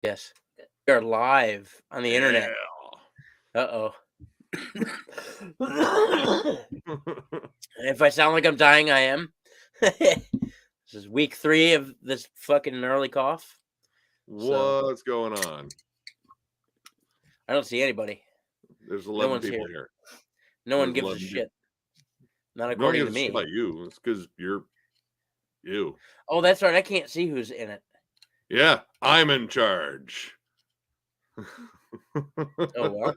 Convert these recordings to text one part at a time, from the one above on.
Yes. We are live on the internet. Yeah. Uh-oh. If I sound like I'm dying, I am. This is week 3 of this fucking gnarly cough. What's going on? I don't see anybody. There's 11 one's people here. here. No one There's gives a 11 shit. Not No one according to gives a shit me. about you. It's because you're you. Oh, that's right. I can't see who's in it. Yeah, I'm in charge. Oh, well.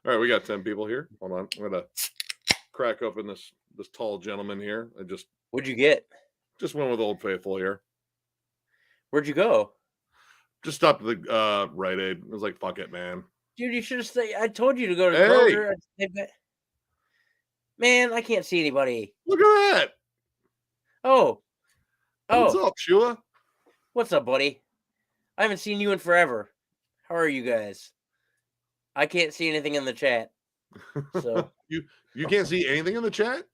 All right, we got 10 people here. Hold on. I'm gonna crack open this tall gentleman here. What'd you get? Just went with Old Faithful here. Where'd you go? Just stopped at the Rite Aid. It was like, fuck it, man. Dude, you should have stayed. I told you to go to Hey! Kroger. Man, I can't see anybody. Look at that. Oh. What's up, Shua? What's up, buddy? I haven't seen you in forever. How are you guys? I can't see anything in the chat. So you can't see anything in the chat?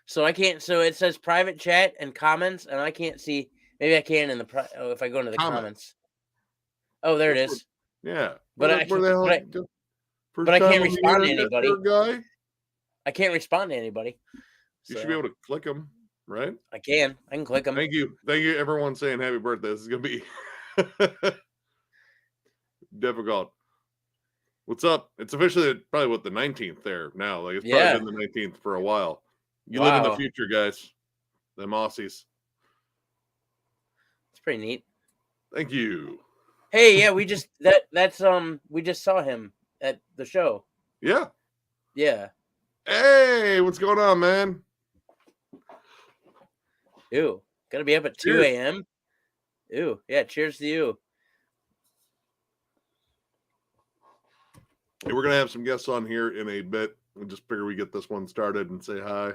So I can't. So it says private chat and comments, and I can't see. Maybe I can in the if I go into the comments. Oh, there it is. Yeah, but I can't respond to anybody. Guy? I can't respond to anybody. You should be able to click them, right? I can click them. Thank you, everyone saying happy birthday. This is gonna be difficult. What's up? It's officially probably the 19th there now. Like it's probably been the 19th for a while. You live in the future, guys. The Aussies. It's pretty neat. Thank you. Hey, yeah, we just we just saw him at the show. Yeah. Yeah. Hey, what's going on, man? Ew. Gotta be up at 2 a.m. Ew. Yeah, cheers to you. Hey, we're gonna have some guests on here in a bit. We just figure we get this one started and say hi.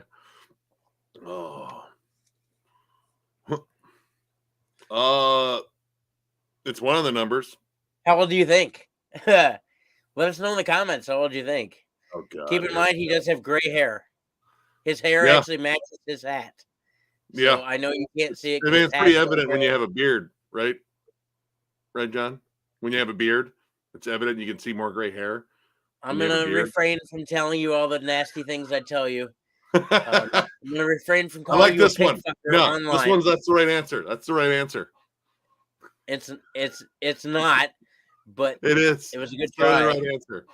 It's one of the numbers. How old do you think? Let us know in the comments. How old do you think? Oh God! Keep in mind he does have gray hair. His hair actually matches his hat. So I know you can't see it. I mean, it's pretty evident when you have a beard, right? Right, John? When you have a beard, it's evident you can see more gray hair. I'm going to refrain from telling you all the nasty things I tell you. I'm going to refrain from calling you a pig fucker online. That's the right answer. That's the right answer. It's not, but it is. It was a good try. The right answer.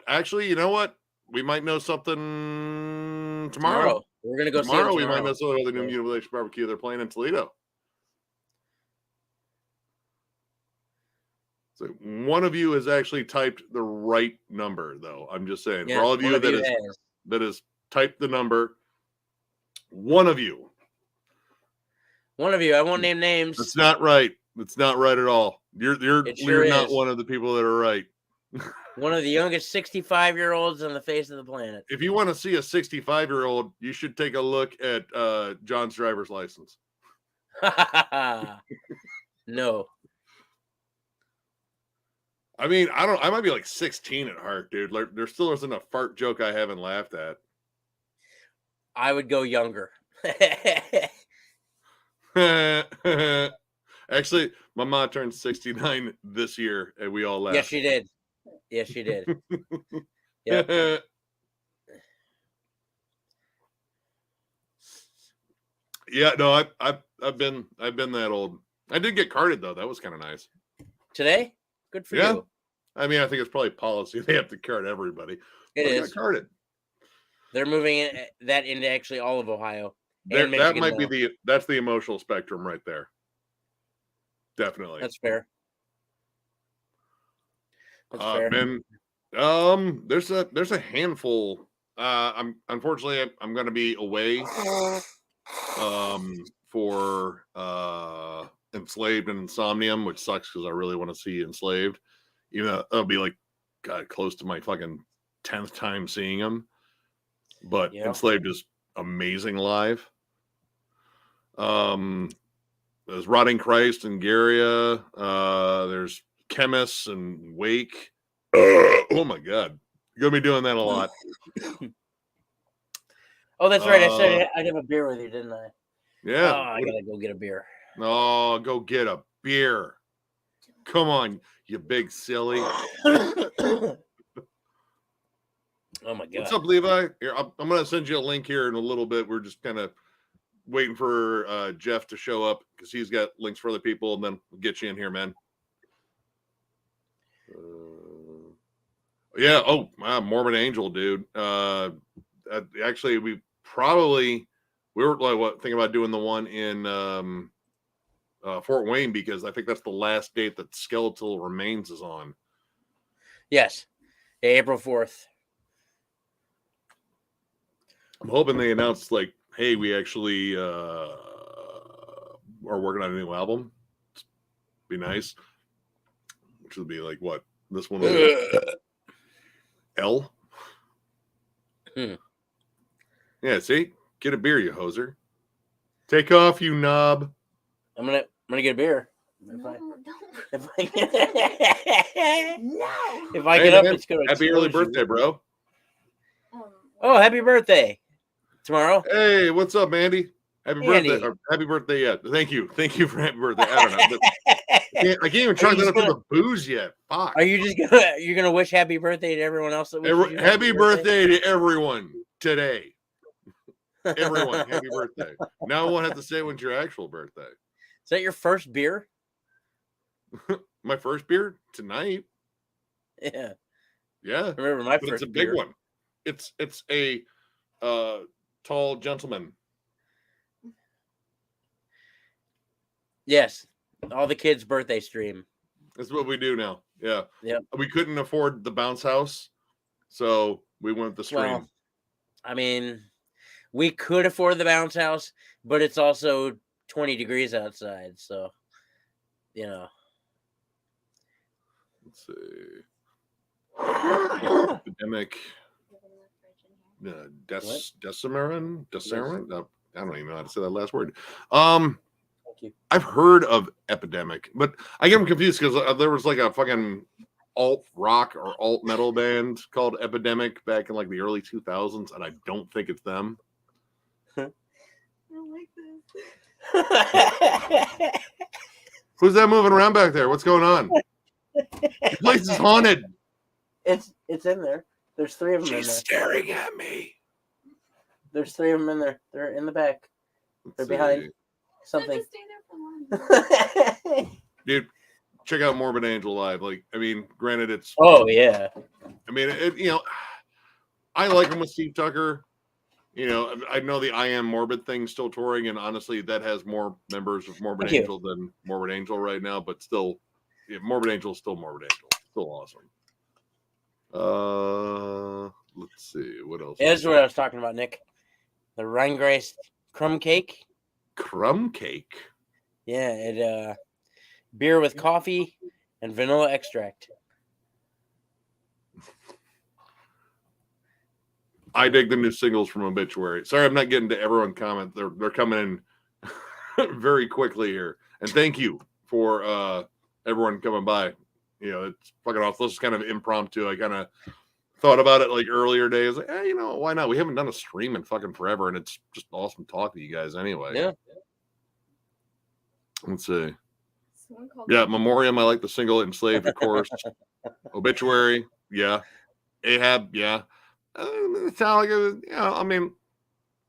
Actually, you know what? We might know something tomorrow. We're gonna go tomorrow. We might know something about the new Mutilation Barbecue they're playing in Toledo. So one of you has actually typed the right number, though. I'm just saying, for all of you that has typed the number, one of you. I won't name names. It's not right. It's not right at all. You're not one of the people that are right. One of the youngest 65-year-olds on the face of the planet. If you want to see a 65-year-old, you should take a look at John's driver's license. No. I mean, I might be like 16 at heart, dude. Like, there still isn't a fart joke I haven't laughed at. I would go younger. Actually, my mom turned 69 this year, and we all laughed. Yes, she did. Yes, she did. Yeah. Yeah, no, I've been that old. I did get carded though. That was kind of nice. Today? Good for you. I mean, I think it's probably policy. They have to card everybody. It is. I got carded. They're moving that into actually all of Ohio. That might be that's the emotional spectrum right there. Definitely. That's fair. Fair. Ben, there's a handful. Unfortunately I'm going to be away for Enslaved and Insomnium, which sucks because I really want to see Enslaved. Even though it'll be like close to my fucking 10th time seeing him. But Enslaved is amazing live. There's Rotting Christ and Garia. There's Chemists and Wake. Oh my God. You're gonna be doing that a lot. Oh, that's right. I said I'd have a beer with you, didn't I? Yeah. Oh, I gotta go get a beer. Oh, go get a beer. Come on, you big silly. Oh my god. What's up, Levi? Here, I'm going to send you a link here in a little bit. We're just kind of waiting for Jeff to show up because he's got links for other people, and then we'll get you in here, man. Yeah. Oh, Morbid Angel, dude. Actually, we were like thinking about doing the one in Fort Wayne because I think that's the last date that Skeletal Remains is on. Yes. Yeah, April 4th. I'm hoping they announce like, hey, we actually are working on a new album. Be nice. Which would be like what? This one will be L. Yeah, see? Get a beer, you hoser. Take off, you knob. I'm gonna get a beer. No, If I Hey, get up, man, it's gonna happy early birthday, bro. Oh, happy birthday. Tomorrow. Hey, what's up, Andy? Happy birthday. Happy birthday, yeah. Thank you for happy birthday. I don't know. I can't even chalk that up to the booze yet. Fuck. Are you just gonna wish happy birthday to everyone else that wishes you happy birthday to everyone today. Everyone, happy birthday. Now I won't have to say when's your actual birthday. Is that your first beer? My first beer tonight. Yeah. Yeah. I remember my but first it's a big beer. one. It's a tall gentleman. Yes. All the kids' birthday stream. That's what we do now. Yeah. Yep. We couldn't afford the bounce house, so we went with the stream. Well, I mean, we could afford the bounce house, but it's also 20 degrees outside, so you know. Let's see. Epidemic. Decimarin? I don't even know how to say that last word. Thank you. I've heard of Epidemic, but I get them confused because there was like a fucking alt rock or alt metal band called Epidemic back in like the early 2000s, and I don't think it's them. I don't like this. Who's that moving around back there? What's going on? The place is haunted. It's in there. There's 3 of them in there. She's staring at me. There's 3 of them in there. They're in the back. They're behind something. Just stay there for long. Dude, check out Morbid Angel live. Like, I mean, granted, it's. Oh yeah. I mean, I like him with Steve Tucker. I know the I Am Morbid thing's still touring, and honestly, that has more members of Morbid Angel than Morbid Angel right now. But still, Morbid Angel is still Morbid Angel. Still awesome. Let's see what else. Yeah, this is what I was talking about, Nick. The Rheingeist crumb cake. Crumb cake. Yeah, it beer with coffee and vanilla extract. I dig the new singles from Obituary. Sorry, I'm not getting to everyone comment. They're coming in very quickly here. And thank you for everyone coming by. It's fucking awesome. This is kind of impromptu. I kind of thought about it like earlier days. Like, why not? We haven't done a stream in fucking forever, and it's just awesome talking to you guys anyway. Yeah. Let's see. Yeah, Memoriam. I like the single Enslaved, of course. Obituary. Yeah. Ahab. Yeah. Metallica. Yeah. I mean,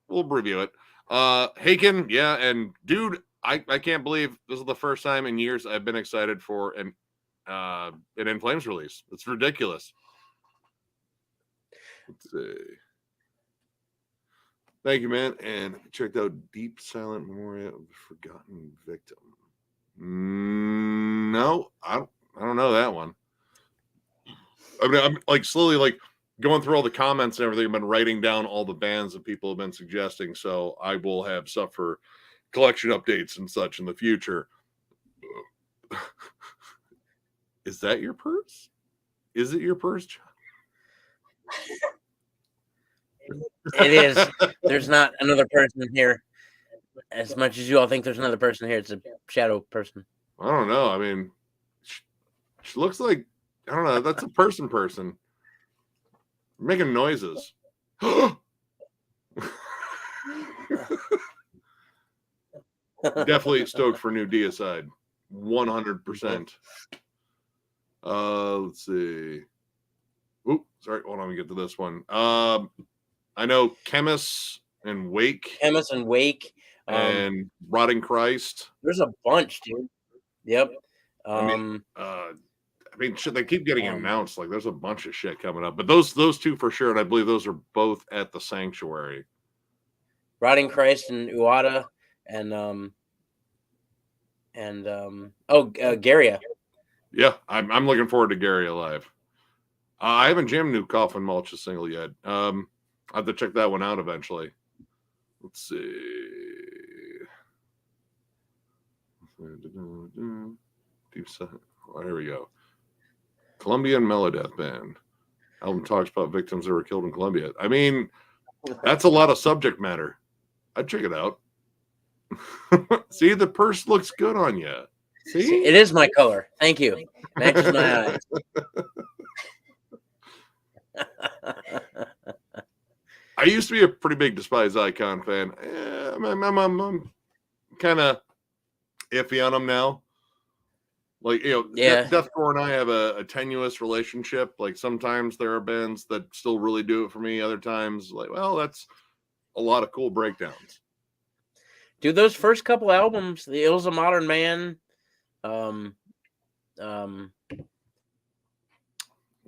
we'll review it. Haken. Yeah. And dude, I can't believe this is the first time in years I've been excited for an In Flames release. It's ridiculous. Let's see. Thank you, man. And checked out Deep Silent Memorial of the Forgotten Victim. No, I don't know that one. I mean, I'm like slowly like going through all the comments and everything. I've been writing down all the bands that people have been suggesting, so I will have stuff for collection updates and such in the future. Is that your purse? Is it your purse, John? It is. There's not another person here. As much as you all think there's another person here, it's a shadow person. I don't know. I mean, she looks like, I don't know. That's a person. Making noises. Definitely stoked for new Deicide. 100%. Let's see. Oop, sorry. Hold on. We get to this one. I know Chemis and Wake Chemis and Wake. and Rotting Christ. There's a bunch, dude. Yep. I mean, shit, they keep getting announced. Like, there's a bunch of shit coming up. But those two for sure, and I believe those are both at the Sanctuary. Rotting Christ and Uada, and Garia. Yeah, I'm looking forward to Gary Alive. I haven't jammed New Coffin Mulch a single yet. I have to check that one out eventually. Let's see. Deep Side. Oh, here we go. Colombian Melodeath Band. Album talks about victims that were killed in Colombia. I mean, that's a lot of subject matter. I'd check it out. See, the purse looks good on you. See? It is my color. Thank you. Matches my eyes. I used to be a pretty big Despised Icon fan. I'm kind of iffy on them now. Like, Deathcore and I have a tenuous relationship. Like, sometimes there are bands that still really do it for me. Other times, like, well, that's a lot of cool breakdowns. Dude, those first couple albums, The Ills of Modern Man, Let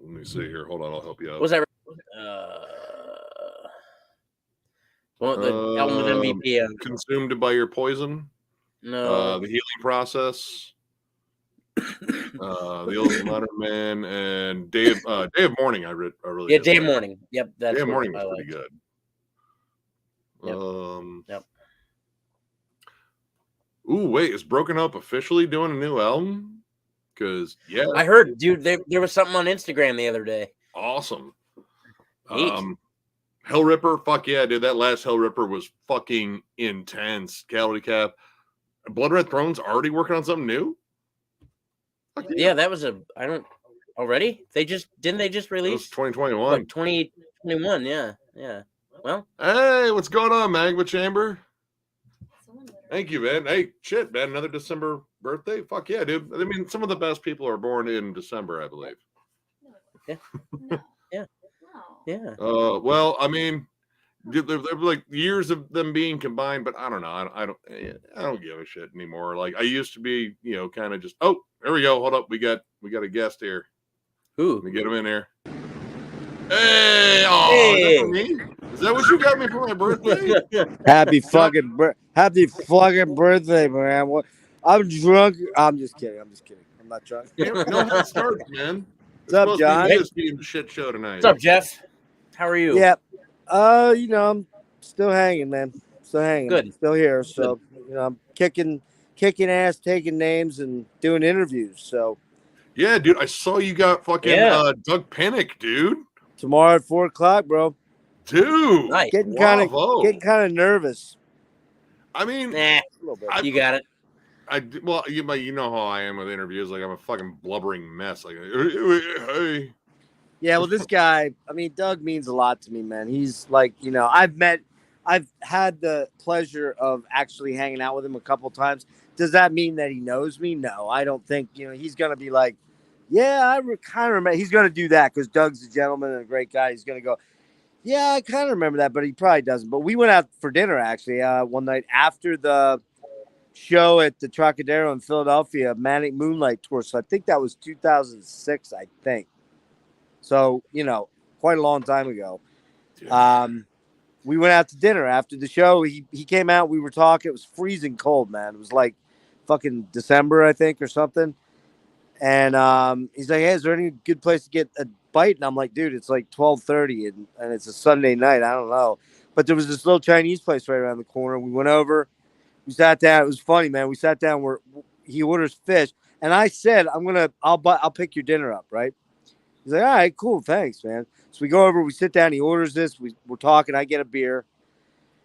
me see here. Hold on, I'll help you out. was that the album with MVP? Consumed by Your Poison. No. The Healing Process. The Ills of Modern Man and Day of Mourning. I really Day of Mourning. Yep, that's Day of Mourning was pretty good. Yep. Ooh, wait, is Broken Up officially doing a new album? Because I heard, dude, there was something on Instagram the other day. Awesome. Neat. Hell Ripper, fuck yeah, dude. That last Hell Ripper was fucking intense. Calorie Cap. Blood Red Throne's already working on something new? Yeah, that was already? Didn't they just release? It was 2021. 2021, yeah. Well. Hey, what's going on, Magma Chamber? Thank you, man. Hey, shit, man. Another December birthday? Fuck yeah, dude. I mean, some of the best people are born in December, I believe. Yeah. Yeah. Well, I mean, they're like years of them being combined, but I don't know. I don't give a shit anymore. Like, I used to be, kind of just, oh, there we go. Hold up. We got a guest here. Who? Let me get him in here. Hey, Hey. Is that for me? Is that what you got me for my birthday? Happy fucking birthday, man. What? I'm drunk. I'm just kidding. I'm not drunk. No head start, man. What's up, John? It's being a shit show tonight. What's up, Jeff? How are you? Yeah. I'm still hanging, man. Still hanging. Good. Still here. So, I'm kicking ass, taking names, and doing interviews. So. Yeah, dude. I saw you got fucking Doug Panic, dude. Tomorrow at 4:00, bro. Dude, nice. Getting kind of nervous. I mean, a little bit. You got it. You know how I am with interviews. Like, I'm a fucking blubbering mess. Like, hey. Yeah, well, this guy, I mean, Doug means a lot to me, man. He's like, I've had the pleasure of actually hanging out with him a couple times. Does that mean that he knows me? No, I don't think, he's going to be like, yeah, I kind of remember. He's going to do that because Doug's a gentleman and a great guy. He's going to go, yeah, I kind of remember that, but he probably doesn't. But we went out for dinner, actually, one night after the show at the Trocadero in Philadelphia, Manic Moonlight Tour. So I think that was 2006, I think. So, quite a long time ago. We went out to dinner after the show. He came out. We were talking. It was freezing cold, man. It was like fucking December, I think, or something. And he's like, hey, is there any good place to get a bite? And I'm like, dude, it's like 12:30 and it's a Sunday night. I don't know. But there was this little Chinese place right around the corner. We went over. We sat down. It was funny, man. We sat down where he orders fish. And I said, I'll pick your dinner up, right? He's like, all right, cool. Thanks, man. So we go over, we sit down. He orders this. We're talking. I get a beer.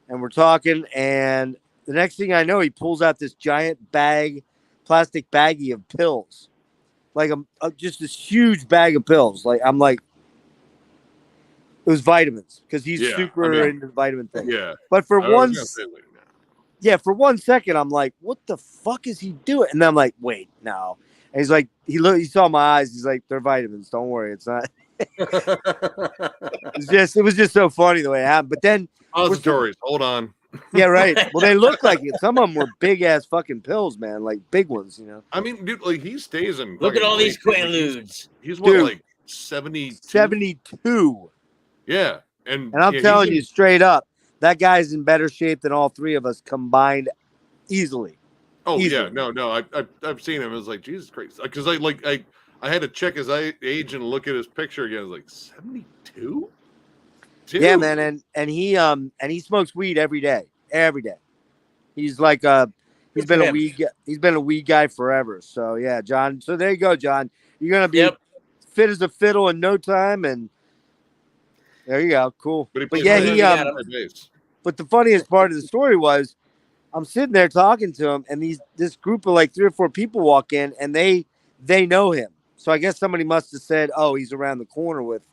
And we're talking. And the next thing I know, he pulls out this giant plastic baggie of pills. Like just this huge bag of pills. Like, I'm like, it was vitamins because he's super into vitamin things. Yeah. But for once, yeah, for 1 second, I'm like, what the fuck is he doing? And then I'm like, wait, no. And he's like, he saw my eyes. He's like, they're vitamins. Don't worry, it's not. It was just so funny the way it happened. But then, Positories. Hold on. yeah, right. Well, they look like it. Some of them were big ass fucking pills, man, like big ones, you know. I mean, dude, like he stays in. Look at fucking all these great shape. Like, Quaaludes. he's what, Dude. like 72? 72. Yeah, and I'm yeah, telling he's you straight up, that guy's in better shape than all three of us combined, easily. Oh easily. yeah, no, I've seen him. I was like, Jesus Christ, because I had to check his age and look at his picture again. I was like, 72. Yeah, man, and he smokes weed every day. Every day. He's like he's been a weed guy forever. So yeah, John. So there you go, John. You're gonna be fit as a fiddle in no time, and there you go. Cool. But yeah, but the funniest part of the story was I'm sitting there talking to him, and this group of like 3 or 4 people walk in, and they know him. So I guess somebody must have said, "Oh, he's around the corner with,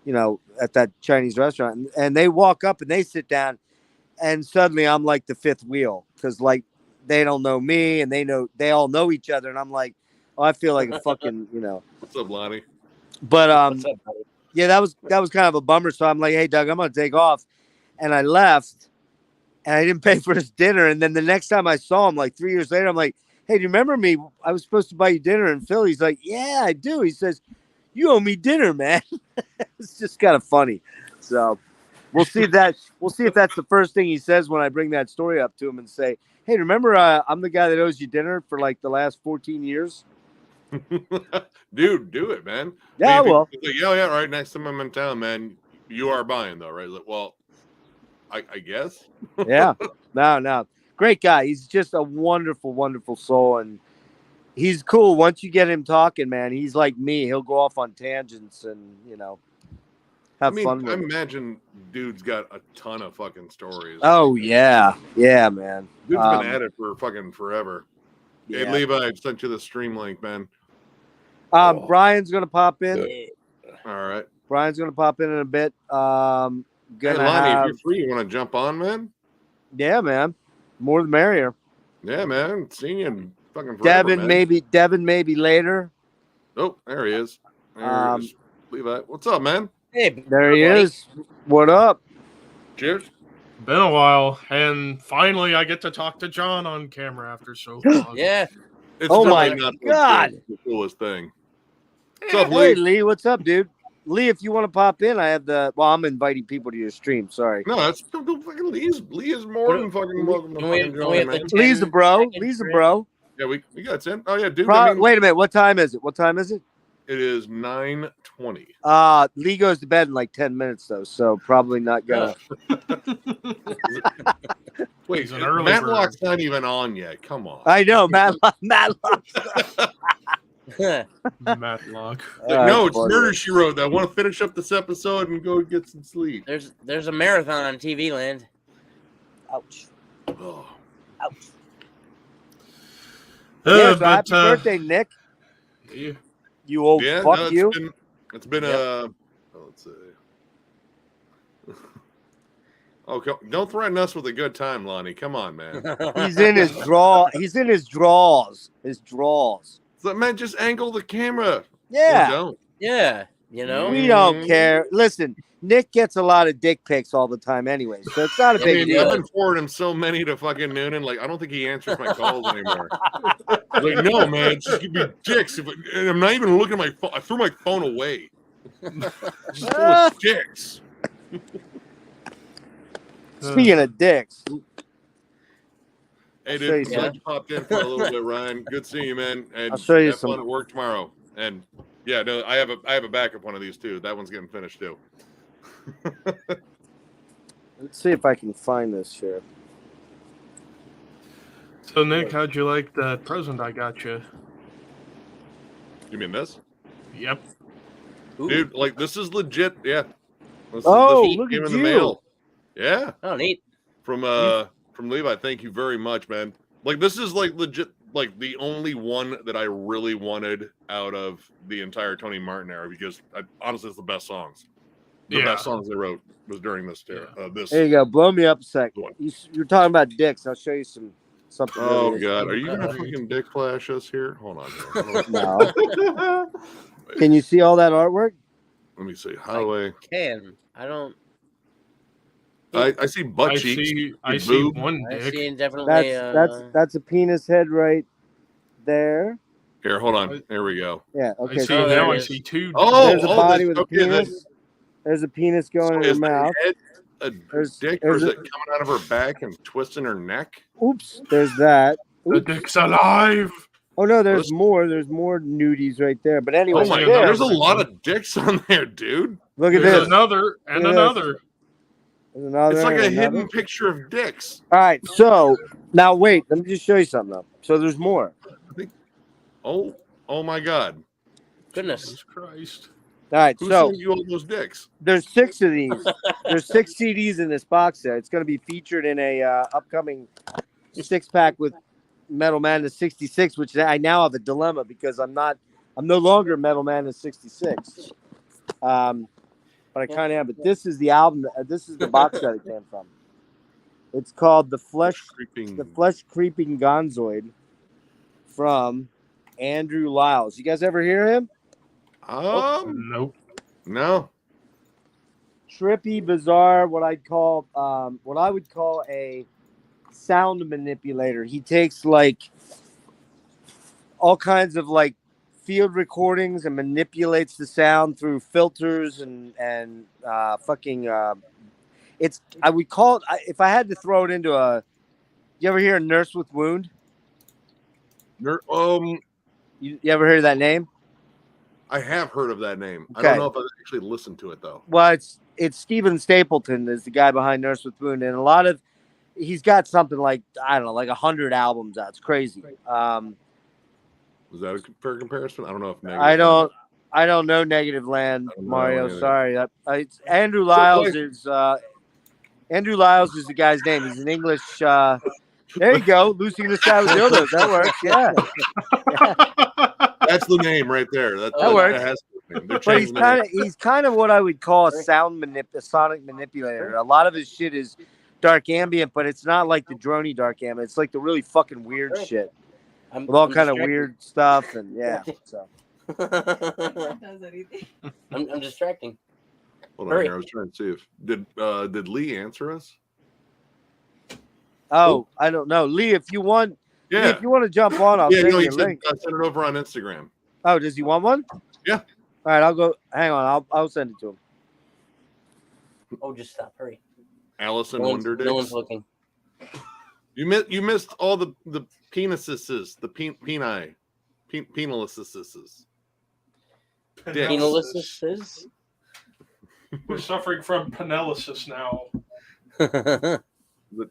you know, at that Chinese restaurant." And they walk up and they sit down, and suddenly I'm like the fifth wheel because like they don't know me, and they all know each other, and I'm like, oh, I feel like a fucking, you know. What's up, Lonnie? But What's up, buddy? yeah, that was kind of a bummer. So I'm like, hey, Doug, I'm gonna take off, and I left. And I didn't pay for his dinner. And then the next time I saw him, like 3 years later, I'm like, hey, do you remember me? I was supposed to buy you dinner in Philly. He's like, yeah, I do. He says, you owe me dinner, man. It's just kind of funny. So we'll see if that's the first thing he says when I bring that story up to him and say, hey, remember I'm the guy that owes you dinner for like the last 14 years? Dude, do it, man. Yeah, well. Like, yeah, right. Next time I'm in town, man, you are buying though, right? Like, well, I guess. Yeah. No. Great guy. He's just a wonderful, wonderful soul. And he's cool. Once you get him talking, man, he's like me. He'll go off on tangents and, you know, have fun with I it. imagine dude's got a ton of fucking stories. Oh, yeah. Yeah, man. Dude's been at it for fucking forever. Yeah. Hey, Levi, I sent you the stream link, man. Brian's going to pop in. All right. Brian's going to pop in a bit. Hey, Lonnie, if you're free, you want to jump on, man? Yeah, man. More the merrier. Yeah, man. Seen you in fucking forever, Devin, maybe later. Oh, there he is. There he is. Levi, what's up, man? Hey, there he is. What up? Cheers. Been a while, and finally I get to talk to John on camera after so long. Yeah. It's Oh my not God. the coolest thing. What's Yeah. up, Hey, Lee? Lee. What's up, dude? Lee, if you want to pop in, I have I'm inviting people to your stream. Sorry. No, that's fucking Lee is more than fucking welcome to fucking join, man. Lee's a bro. Lee's a bro. Yeah, we got 10. Oh yeah, dude. Wait a minute. What time is it? It is 9:20. Lee goes to bed in like 10 minutes though, so probably not gonna. Wait, He's an early Matlock's not even on yet. Come on. I know, Matlock. Matlock. No, it's Murder She Wrote. I want to finish up this episode and go get some sleep. There's a marathon on TV Land. Ouch. Oh. Ouch. Yeah, so happy but birthday, Nick. yeah. You old fuck no, you. It's been let's see. Okay, don't threaten us with a good time, Lonnie. Come on, man. He's in his draw. He's in his draws. His draws. So, man, just angle the camera. Yeah. Or don't. Yeah, you know. We don't care. Listen, Nick gets a lot of dick pics all the time anyway, so it's not a big deal. I've been forwarding him so many to fucking Noonan. Like, I don't think he answers my calls anymore. Like, no, man, it's just gonna be dicks. And I'm not even looking at my phone. I threw my phone away. Just full of dicks. Speaking of dicks. Hey, dude, glad you popped in for a little bit, Ryan. Good seeing you, man. And I'll show you have fun at work tomorrow. And yeah, no, I have a backup one of these too. That one's getting finished too. Let's see if I can find this here. So, Nick, how'd you like the present I got you? You mean this? Yep. Ooh. Dude, like, this is legit. Yeah. This Look came at in the you. mail. Yeah. Oh, neat. From Levi. Thank you very much, man. Like, this is like legit, like the only one that I really wanted out of the entire Tony Martin era because honestly, it's the best songs. the Yeah. best songs they wrote was during this this. There you go. Blow me up a sec. What? You're talking about dicks. I'll show you something. Oh really God, are you gonna Uh-oh. fucking dick flash us here? Hold on. Here. No. Wait, Can you see all that artwork? let me see. Highway. I don't. I see butt I cheeks. see. big I see boob. one I dick. see definitely. That's a penis head right there. Here, hold on. There we go. Yeah. I Okay. see Oh, there now. it I is. see two. Oh, There's a body with a okay, penis. There's a penis going in her is the mouth. head a There's- dick, or there's is a- it coming out of her back and twisting her neck? Oops. There's that. The Oops. dick's alive. Oh no, there's Let's- more. There's more nudies right there. But anyway, Oh my see God, another there's a one. lot of dicks on there, dude. look at There's this. another and Look at this. another. There's another. It's like and a another. hidden picture of dicks. All right. So now wait. Let me just show you something though. So there's more. Oh my God. Goodness. Jesus Christ. All right. Who So sent you all those dicks? there's 6 of these. There's 6 CDs in this box set. It's going to be featured in a upcoming 6-pack with Metal Madness 66, which I now have a dilemma because I'm no longer Metal Madness 66. But I kind of am. But this is the album. This is the box set it came from. It's called The Flesh Creeping Gonzoid from Andrew Lyles. You guys ever hear him? Nope. No. Trippy, bizarre, what I would call a sound manipulator. He takes like all kinds of like field recordings and manipulates the sound through filters and fucking it's I would call it if I had to throw it into you ever hear a Nurse with Wound? You ever heard of that name? I have heard of that name. I Okay. don't know if I've actually listened to it though. Well, it's Stephen Stapleton is the guy behind Nurse with Wound, and he's got something like I don't know, like 100 albums out. It's crazy. Was that a fair comparison? I don't know if I don't know Negative Land, I don't know Mario. either. Sorry, it's Andrew Lyles is Andrew Lyles is the guy's name. He's an English. There you go, Lucy in the Sky with dildos. That works. Yeah. That's the name right there. That works. has to be. But he's kind of what I would call a sonic manipulator. A lot of his shit is dark ambient, but it's not like the droney dark ambient. It's like the really fucking weird shit with all kind of weird stuff and yeah. So Does anything. I'm distracting. Hold on here. I was trying to see if did Lee answer us? I don't know, Lee. If you want, Lee, Yeah. if you want to jump on, I'll send no, you he a said link. send it over on Instagram. Oh, does he want one? Yeah. All right, I'll go. Hang on, I'll send it to him. Oh, just stop. Hurry. Allison No Wonder one's Dicks. looking. You missed all the penises, the peni, penalises. Dicks. Penalisis. We're suffering from penalisis now. The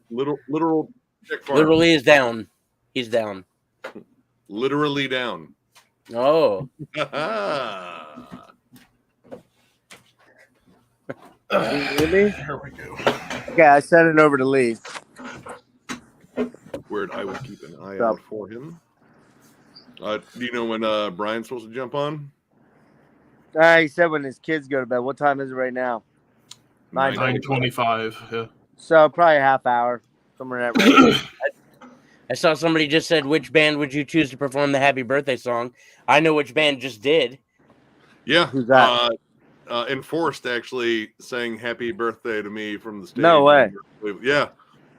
literal dick farm. Literally is down. He's down. Literally down. Oh. You hear me? Here we go. Okay, I sent it over to Lee. Word, I will keep an eye Stop. out for him. Do you know when Brian's supposed to jump on? He said when his kids go to bed. What time is it right now? 9:25. Yeah. So probably a half hour, somewhere in that range. I saw somebody just said, which band would you choose to perform the happy birthday song? I know which band just did. Yeah. Who's that? Enforced actually sang "Happy Birthday" to me from the stage. No way. Yeah.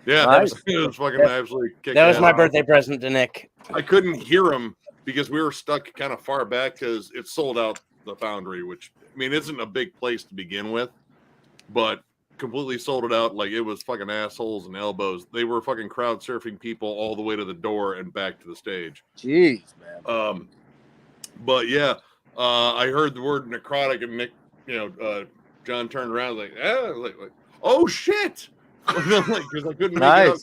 Nice. It was fucking absolutely kick That was ass. my birthday present to Nick. I couldn't hear him because we were stuck kind of far back because it sold out the Foundry, which I mean isn't a big place to begin with, but completely sold it out. Like it was fucking assholes and elbows. They were fucking crowd surfing people all the way to the door and back to the stage. Jeez, man. But yeah, I heard the word necrotic and Nick, John turned around like oh shit, because I couldn't make it out.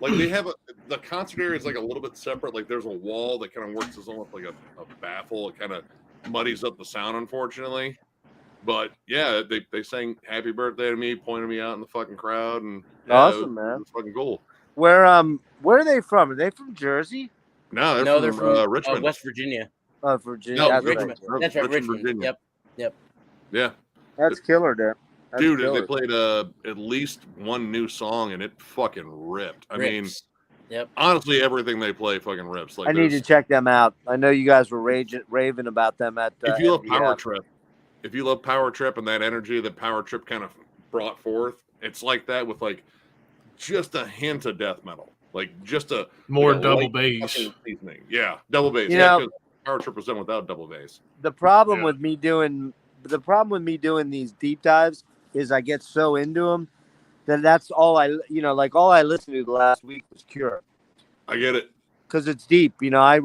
Like they have the concert area is like a little bit separate. Like there's a wall that kind of works as almost like a baffle. It kind of muddies up the sound, unfortunately. But yeah, they sang "Happy Birthday" to me, pointed me out in the fucking crowd, and Awesome, it man. was fucking cool. Where are they from? Are they from Jersey? No, They're from Richmond. West Virginia. Oh, Virginia. No, That's Richmond. right. That's right, Richmond, Richmond. Virginia. Yep. Yeah. That's killer, there. That's Dude, killer. they played at least one new song and it fucking ripped. I mean, Rips. Yep. honestly, everything they play fucking rips. Like I need to check them out. I know you guys were raving about them at if you love Power MDF. Trip, if you love Power Trip and that energy that Power Trip kind of brought forth, it's like that with like just a hint of death metal, like just a More like a double light bass. fucking seasoning. Yeah, double bass. You Yeah, know- 'cause Power Trip was done without double bass. The problem Yeah. with me doing these deep dives is I get so into them that that's all I listened to the last week was Cure I get it. because it's deep. You know, I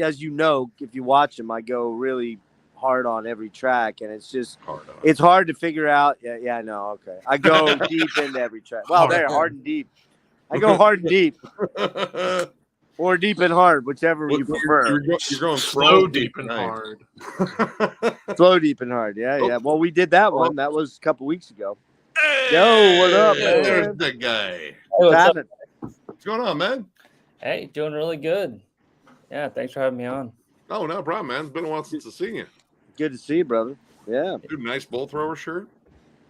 as you know, if you watch them, I go really hard on every track, and it's just Hard on. it's hard to figure out. Yeah, I know. Okay, I go deep into every track. Well, there, hard and deep. I go hard and deep, or deep and hard, whichever you prefer. You're going Slow, deep, and tonight. hard. Slow, deep, and hard. Yeah, Oh. yeah. Well, we did that one. That was a couple weeks ago. Hey, Yo, what up, man? There's the guy. Hey, what's up? Happened. What's going on, man? Hey, doing really good. Yeah, thanks for having me on. Oh, no problem, man. It's been a while since I've seen you. Good to see you, brother. Yeah. Dude, nice bull thrower shirt.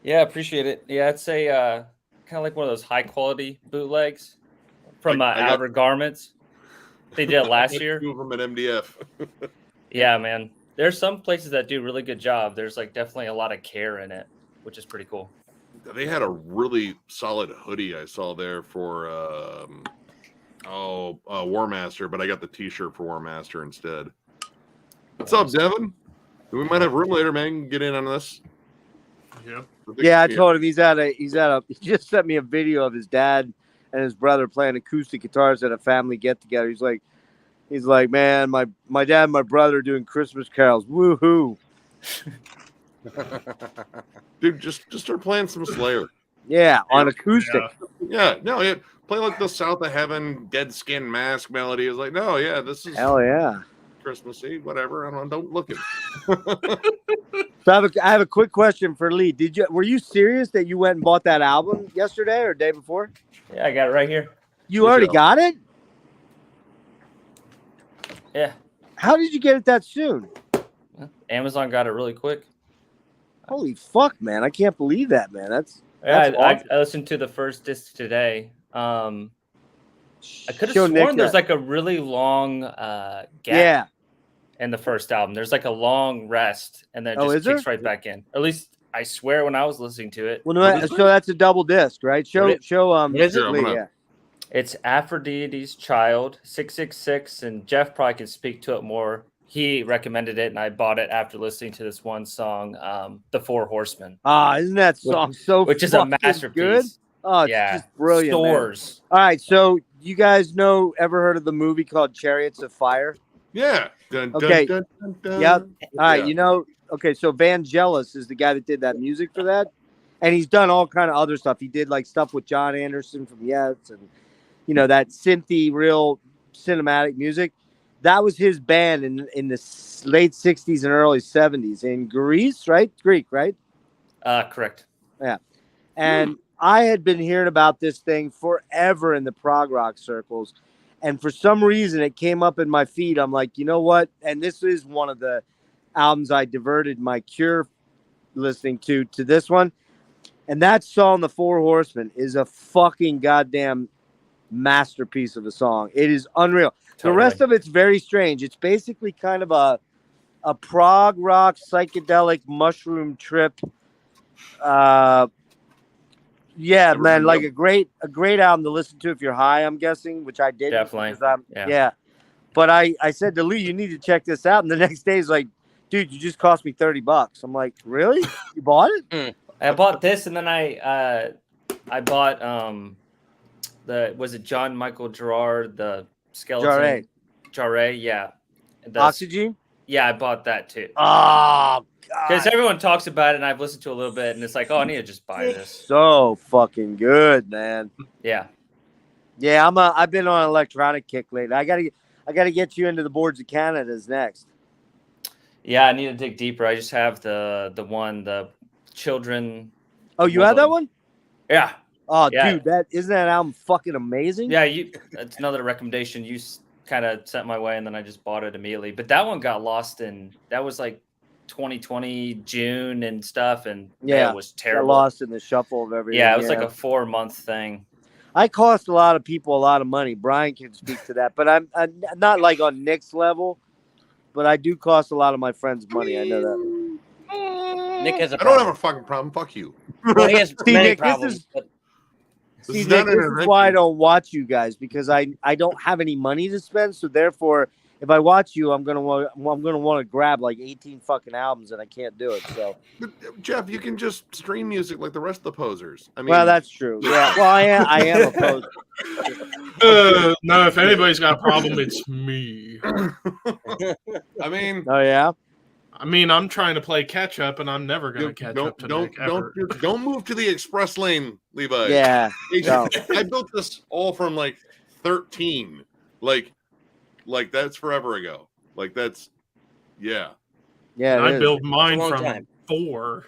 Yeah, appreciate it. Yeah, it's a kind of like one of those high quality bootlegs from I got- Outer Garments. They did it last year. Two of them at MDF. Yeah, man. There's some places that do a really good job. There's like definitely a lot of care in it, which is pretty cool. They had a really solid hoodie I saw there for War Master, but I got the t-shirt for War Master instead. What's up, Devin? We might have room later, man. Get in on this. Yeah. Yeah, I told him he just sent me a video of his dad and his brother playing acoustic guitars at a family get together. He's like, man, my dad and my brother are doing Christmas carols. Woohoo. Dude, just start playing some Slayer. Yeah, on acoustic. Yeah. Yeah, play like the South of Heaven, Dead Skin Mask melody. It's like, no, yeah, this is Hell yeah. Christmassy, whatever. I don't look at So I have a quick question for Lee. Were you serious that you went and bought that album yesterday or day before? Yeah, I got it right here. You Which already album? got it? Yeah. How did you get it that soon? Amazon got it really quick. Holy fuck, man. I can't believe that, man. That's Yeah, awesome. I listened to the first disc today. I could have Show Nick sworn there's that. like a really long gap Yeah. in the first album. There's like a long rest, and then it Oh, just is there? kicks right back in. Or at least I swear when I was listening to it. Well, no, What is so that's a double disc, right? Show What is it? Lee, I'm gonna- yeah. It's Aphrodite's Child, 666, and Jeff probably can speak to it more. He recommended it, and I bought it after listening to this one song, The Four Horsemen, Ah, isn't that song so which is a fucking masterpiece. good? Oh, it's Yeah, just brilliant. man. Stores. All right, so you guys ever heard of the movie called Chariots of Fire? Yeah. Dun, dun, Okay. dun, dun, dun. Yep. All right, Yeah. okay, so Vangelis is the guy that did that music for that, and he's done all kind of other stuff. He did like stuff with John Anderson from Yes, and that synthy, real cinematic music. That was his band in the late '60s and early '70s in Greece, right? Greek, right? Correct. And I had been hearing about this thing forever in the prog rock circles. And for some reason, it came up in my feed. I'm like, you know what? And this is one of the albums I diverted my Cure listening to this one. And that song, The Four Horsemen, is a fucking goddamn masterpiece of a song. It is unreal. The rest of it's very strange. It's basically kind of a prog rock psychedelic mushroom trip. Yeah, Never man, heard like of a great album to listen to if you're high, I'm guessing, which I did. Definitely. Yeah. Yeah. But I said to Lee, you need to check this out. And the next day he's like, dude, you just cost me $30. I'm like, really? You bought it? I bought this, and then I bought was it John Michael Gerard, the skeleton Jarre, yeah. Oxygen? Yeah, I bought that too. Oh, Because God. everyone talks about it, and I've listened to a little bit, and it's like, oh, I need to just buy this. So fucking good, man. Yeah. Yeah, I've been on an electronic kick lately. I gotta get you into the Boards of Canada's next. Yeah, I need to dig deeper. I just have the children. Oh, you have that one? Yeah. Oh, Yeah. dude, isn't that album fucking amazing? Yeah, that's another recommendation you kind of sent my way, and then I just bought it immediately. But that one got lost that was like 2020 June and stuff, and Yeah, it was got terrible. lost in the shuffle of everything. Yeah, it was like a 4-month thing. I cost a lot of people a lot of money. Brian can speak to that, but I'm not like on Nick's level, but I do cost a lot of my friends money. I know that. Nick has a I don't problem. have a fucking problem. Fuck you. Well, he has See, many Nick, problems. But This See, is not Nick, an this is intervention. why I don't watch you guys, because I don't have any money to spend. So therefore, if I watch you, I'm gonna want to grab like 18 fucking albums, and I can't do it. So But, Jeff, you can just stream music like the rest of the posers. I mean, well, that's true. Yeah, well, I am a poser. No, if anybody's got a problem, it's me. I mean, Oh yeah. I mean, I'm trying to play catch up, and I'm never going to catch up to Nick ever. don't move to the express lane, Levi. Yeah. Hey, No. I built this all from like 13. Like that's forever ago. Like that's yeah. Yeah. And it I is. built mine long from time. 4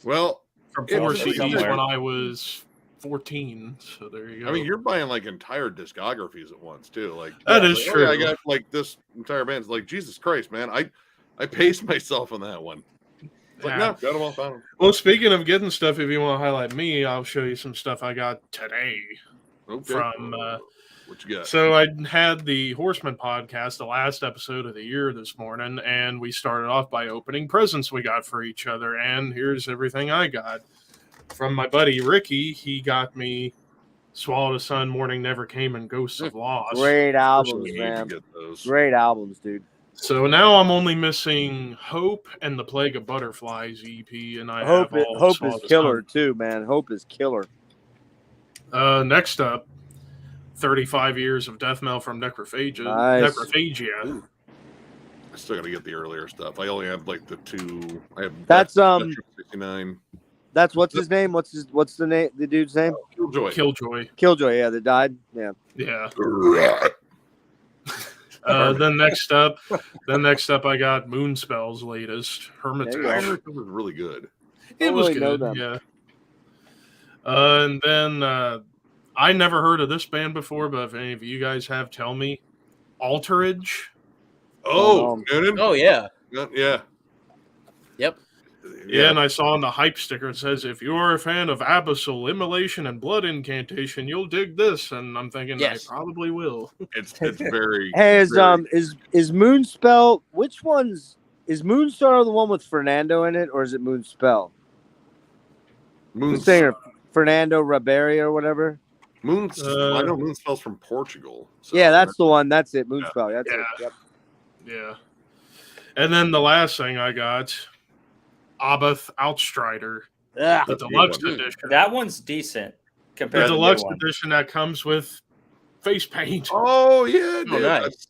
Well, CDs somewhere. when I was 14. So there you go. I mean, you're buying like entire discographies at once too. Like That it's is like, oh, yeah, I true. got like this entire band. It's like Jesus Christ, man. I paced myself on that one. It's like Yeah. no, got them all found. Well, speaking of getting stuff, if you want to highlight me, I'll show you some stuff I got today. Okay. From what you got? So I had the Horseman podcast, the last episode of the year this morning, and we started off by opening presents we got for each other. And here's everything I got from my buddy Ricky. He got me Swallow the Sun, Morning Never Came, and Ghosts of Lost. Great albums, You need to man. get those. Great albums, dude. So now I'm only missing Hope and the Plague of Butterflies EP, and I Hope have all Hope Swallow is the killer Sun. too, man. Hope is killer. Next up, 35 years of death metal from Necrophagia. Nice. Necrophagia. I still got to get the earlier stuff. I only have like the 2. I have That's, 69. That's what's his name? What's the name? The dude's name? Killjoy. Killjoy. Killjoy. Yeah, that died. Yeah. Yeah. Then next up, I got Moonspell's latest Hermitage. There you It was really good. It Don't was really know good, them. yeah. And then I never heard of this band before, but if any of you guys have, tell me. Alterage. Oh, Noonan? oh yeah, Yeah. yep. Yeah, and I saw on the hype sticker it says, if you're a fan of Abyssal, Immolation, and Blood Incantation, you'll dig this. And I'm thinking Yes. I probably will. It's very. Hey, is very- is Moonspell? Which one's is Moonstar the one with Fernando in it, or is it Moonspell? The Moon. singer Fernando Ribeiro or whatever. I know Moonspell's from Portugal. So Yeah, that's the one. That's it. Moonspell. That's Yeah. it. Yep. Yeah. And then the last thing I got, Abath Outstrider, Ugh. the That's a good deluxe one. edition. That one's decent The compared to the deluxe new one. edition that comes with face paint. Oh yeah, Oh, dude. nice.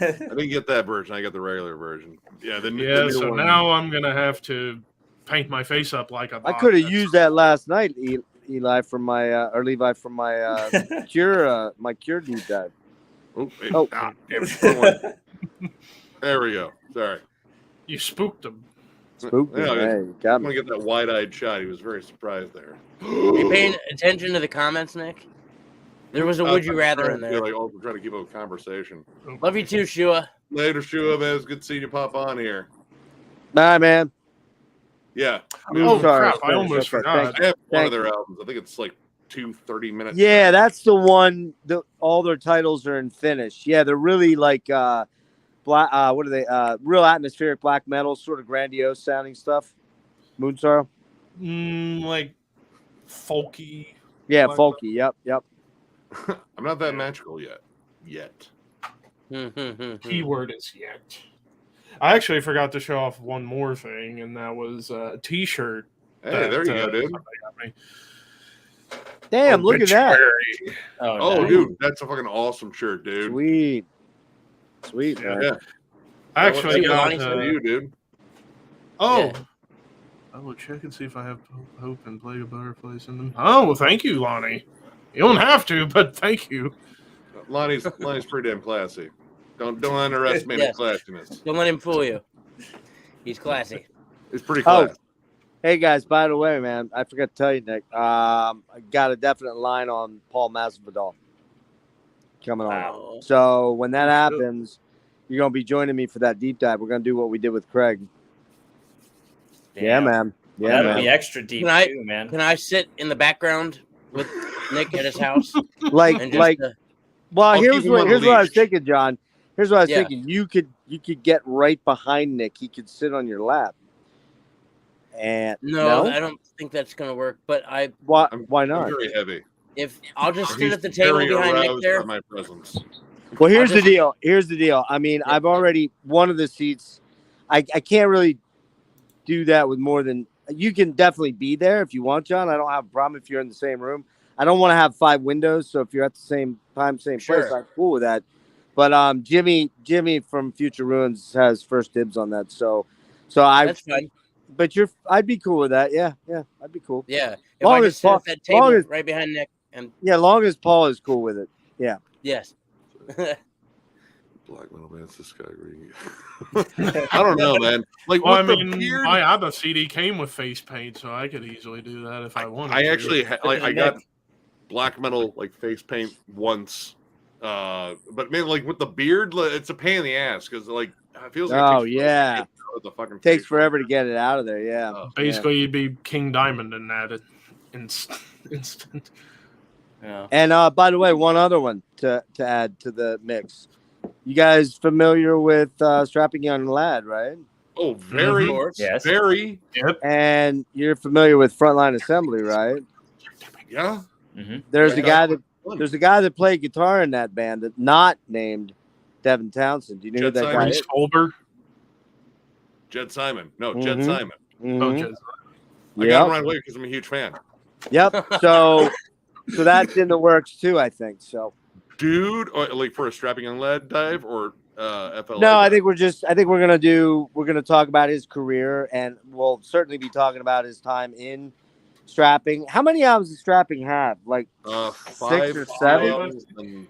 I didn't get that version. I got the regular version. Yeah, the Yeah, new so one. now I'm gonna have to paint my face up like a I bot. could have That's- used that last night, Eli, from my or Levi from my cure. My cure dude died. Oh, wait. Oh. Ah, damn it. Wrong one. There we go. Sorry. You spooked him. Spooked me. Yeah, Hey, you got I'm me. gonna get that wide-eyed shot. He was very surprised there. Are you paying attention to the comments, Nick? There was a would you rather in there. Like, oh, we're trying to keep up a conversation. Love you too, Shua. Later, Shua, man. It's good seeing you pop on here. Bye, man. Yeah, Oh, Sorry, crap, I almost okay, forgot. thank I have one Thank of their albums. I think it's like 30 minutes. Yeah, that's the one. All their titles are in Finnish. Yeah, they're really like black. What are they? Real atmospheric black metal, sort of grandiose sounding stuff. Moonstar. Like folky. Yeah, Black folky. Yep. I'm not that magical yet. Keyword is yet. I actually forgot to show off one more thing, and that was a T-shirt. Hey, that, there you go, dude. somebody got me. Damn, look at that. Obituary. Oh, nice. dude, that's a fucking awesome shirt, dude. Sweet. Sweet, man. Yeah, I actually That got. was for you, dude. Oh. Yeah. I will check and see if I have Hope and Plague of Butterflies in them. Oh, well, thank you, Lonnie. You don't have to, but thank you. Lonnie's pretty damn classy. Don't underestimate Yes. his classiness. Don't let him fool you. He's classy. It's pretty Oh. classy. Hey guys, by the way, man, I forgot to tell you, Nick. I got a definite line on Paul Masvidal coming on. Wow. So when that Oh, shit. happens, you're gonna be joining me for that deep dive. We're gonna do what we did with Craig. Yeah, Damn. man. Well, Yeah, that'll man. be extra deep Can I- too, man. Can I sit in the background with Nick at his house Like, and just well, I'll here's keep him on what the I was leash. thinking, John. Here's what I was Yeah. thinking. You could get right behind Nick. He could sit on your lap. And no, I don't think that's gonna work. But why I'm not? very heavy. if I'll just sit He's at the table very behind Nick aroused there. by my presence. Well, here's just- the deal. Here's the deal. I mean, Yeah. I've already one of the seats. I can't really do that with more than you can definitely be there if you want, John. I don't have a problem if you're in the same room. I don't want to have 5 windows, so if you're at the same time, same place, Sure. I'm cool with that. But Jimmy from Future Ruins has first dibs on that. So That's fine. But I'd be cool with that. Yeah, I'd be cool. Yeah. If Long I as just sit Paul- at that table long as- right behind Nick and Yeah, long as Paul is cool with it. Yeah. yes. Black metal band's this guy reading. I don't know, man. Like, Well, I with mean, the beard, my ABBA CD came with face paint, so I could easily do that if I wanted. I to. actually Look at I the got neck. black metal like face paint once, but maybe like with the beard, it's a pain in the ass because like it feels like Oh, it takes yeah. forever to get out of the fucking Takes face. forever to get it out of there. Yeah. Basically, you'd be King Diamond in that instant. Yeah. And by the way, one other one to add to the mix. You guys familiar with Strapping Young Lad, right? Oh, very, Of course. Yes. very, Yep. And you're familiar with Frontline Assembly, right? yeah. Mm-hmm. There's Yeah. a guy that played guitar in that band that's not named Devin Townsend. Do you know who Jed that guy Simon. is? Reese Holber. Jed Simon. No, Jed Mhm. Simon. Oh, Mhm. Jed. I got him Yep. right away because I'm a huge fan. Yep. So that's in the works too, I think. So Dude, or, like for a strapping young lad dive or FLA? no, I dive? think we're gonna talk about his career, and we'll certainly be talking about his time in Strapping. How many albums does Strapping have? Like 5 or 7? albums and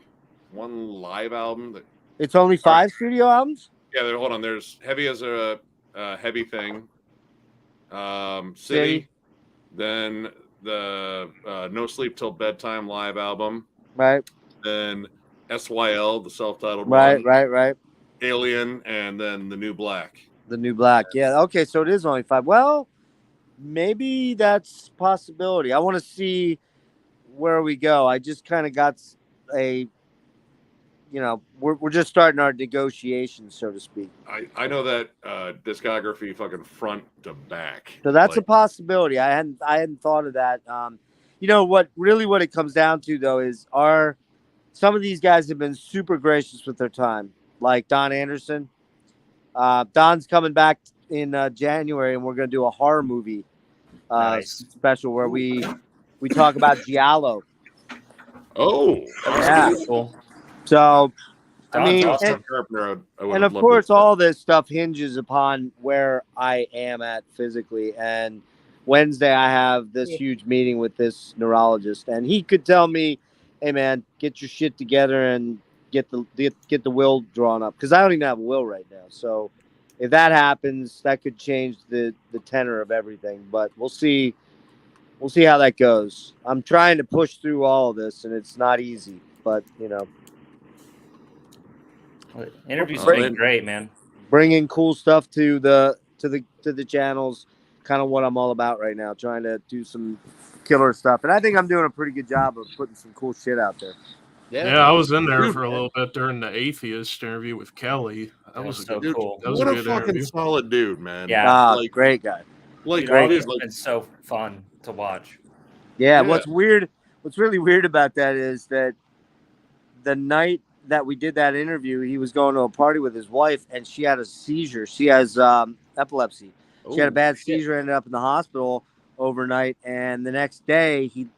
1 live album. That, It's only 5 studio albums? yeah, hold on. There's Heavy as a heavy thing. City. City. Then the No Sleep Till Bedtime live album. Right, Then SYL, the self-titled right, one. right. Alien, and then The New Black. The New Black. Yeah, okay, so it is only 5. Well, maybe that's a possibility. I want to see where we go. I just kind of got we're just starting our negotiations, so to speak. I know that discography fucking front to back. So that's a Like, possibility. I hadn't thought of that. What it comes down to though is some of these guys have been super gracious with their time, like Don Anderson. Don's coming back in January, and we're gonna do a horror movie Nice. special where we talk about Giallo. oh, Yeah. Cool. So I Don's mean, awesome. and of course, all this stuff hinges upon where I am at physically. And Wednesday, I have this huge meeting with this neurologist, and he could tell me, "Hey, man, get your shit together and get the will drawn up," because I don't even have a will right now. So if that happens, that could change the tenor of everything. But we'll see. We'll see how that goes. I'm trying to push through all of this, and it's not easy. But Interviews Right. been great, man. bringing cool stuff to the channels, kind of what I'm all about right now, trying to do some killer stuff, and I think I'm doing a pretty good job of putting some cool shit out there. Yeah, I was in there Dude, for a little bit during the Atheist interview with Kelly. That was a so good, cool. that was what a a good fucking interview. solid dude, man. Yeah. like, Great guy. like, Dude, Great. all dude, this has been so fun to watch. Yeah, Yeah. what's really weird about that is that the night that we did that interview, he was going to a party with his wife, and she had a seizure. She has epilepsy. She had a bad seizure, ended up in the hospital overnight, and the next day he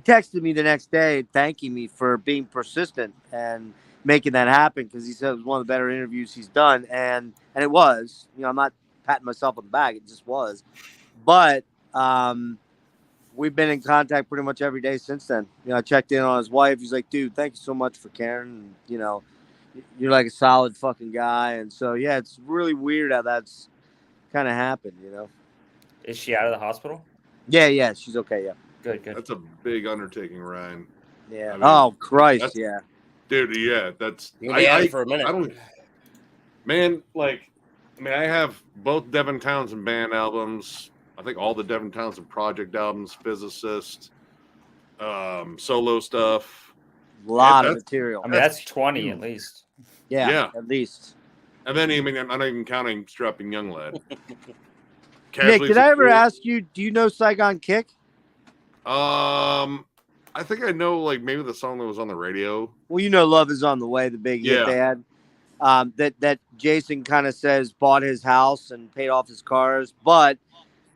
texted me the next day thanking me for being persistent and making that happen, because he said it was one of the better interviews he's done, and it was. I'm not patting myself on the back, it just was. But we've been in contact pretty much every day since then. I checked in on his wife. He's like, "Dude, thank you so much for caring. And, you're like a solid fucking guy." And so, yeah, it's really weird how that's kind of happened, Is she out of the hospital? Yeah, she's okay. Yeah. Good. that's a big undertaking, Ryan. Yeah. I mean, Oh, Christ. that's- Yeah. Dude, yeah, that's You're gonna be at it for a minute. I don't, man. Like, I mean, I have both Devin Townsend band albums. I think all the Devin Townsend project albums, Physicist, solo stuff. A lot of that's- material. I mean, that's 20 at least. Yeah, at least. And then I mean, I'm not even counting Strapping Young Lad. Nick, did I ever ask you? Do you know Saigon Kick? I think I know, like, maybe the song that was on the radio. Well, you know, Love Is on the Way, the big hit they had. That Jason kind of says bought his house and paid off his cars, but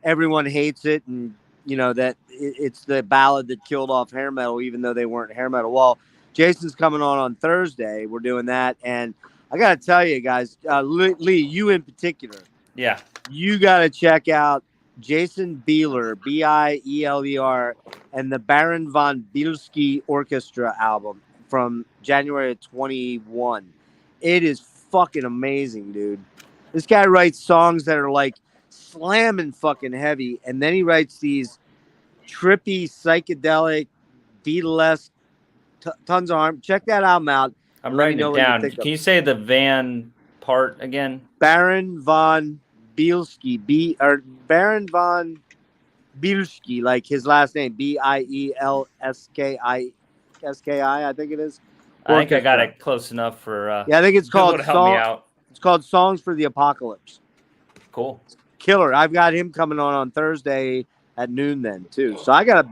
everyone hates it, and you know that it's the ballad that killed off hair metal, even though they weren't hair metal. Well, Jason's coming on Thursday. We're doing that, and I gotta tell you guys, Lee, you in particular, Yeah, you gotta check out Jason Bieler, Bieler, and the Baron von Bielski Orchestra album from January of 21. It is fucking amazing, dude. This guy writes songs that are like slamming fucking heavy, and then he writes these trippy, psychedelic, Beatlesque, tons of harm. Check that album out. I'm Let me writing know it what you down. think of Can you say the Van part again? Baron von Bielski, Baron von Bielski, like his last name, Bielski, I think it is. I think I got Orchestra. it close enough for Yeah, I think it's Google called to help me out. It's called Songs for the Apocalypse. Cool. Killer. I've got him coming on Thursday at noon then too. So I got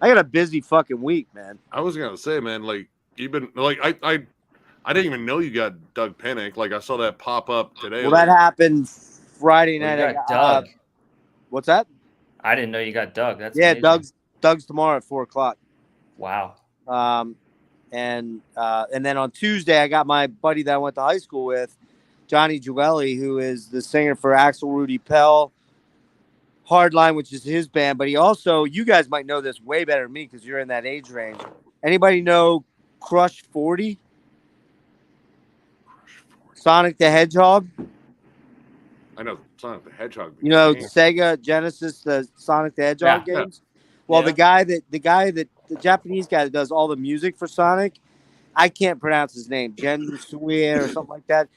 a busy fucking week, man. I was gonna say, man, like, you've been like, I didn't even know you got Doug Pinnick. Like, I saw that pop up today. Well, that happened Friday Well, night. you got Doug. What's that? I didn't know you got Doug. That's Yeah, amazing. Doug's tomorrow at 4:00. Wow. And then on Tuesday, I got my buddy that I went to high school with, Johnny Jewelli, who is the singer for Axel Rudy Pell, Hardline, which is his band. But he also, you guys might know this way better than me because you're in that age range. Anybody know Crush 40? Sonic the Hedgehog? I know Sonic the Hedgehog. You know, Yeah. Sega Genesis, the Sonic the Hedgehog Yeah. games. Well, Yeah. the Japanese guy that does all the music for Sonic, I can't pronounce his name, Jen Sue or something like that.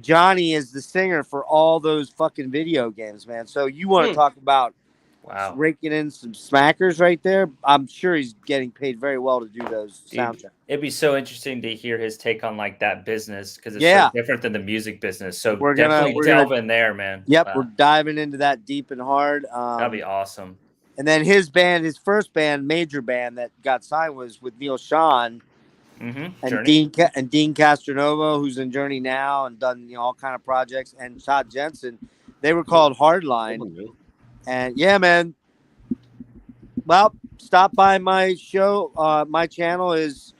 Johnny is the singer for all those fucking video games, man. So you want to talk about Wow. raking in some smackers right there? I'm sure he's getting paid very well to do those Dude, soundtracks. It'd be so interesting to hear his take on like that business because it's Yeah. so different than the music business. So We're gonna- definitely we're delve gonna- in there, man. Yep, Wow. we're diving into that deep and hard. That'd be awesome. And then his band, his first band, major band that got signed was with Neil Sean and Journey. Dean Castronova, who's in Journey now and done all kind of projects, and Todd Jensen. They were called Hardline. Someone knew. And yeah, man. Well, stop by my show. My channel is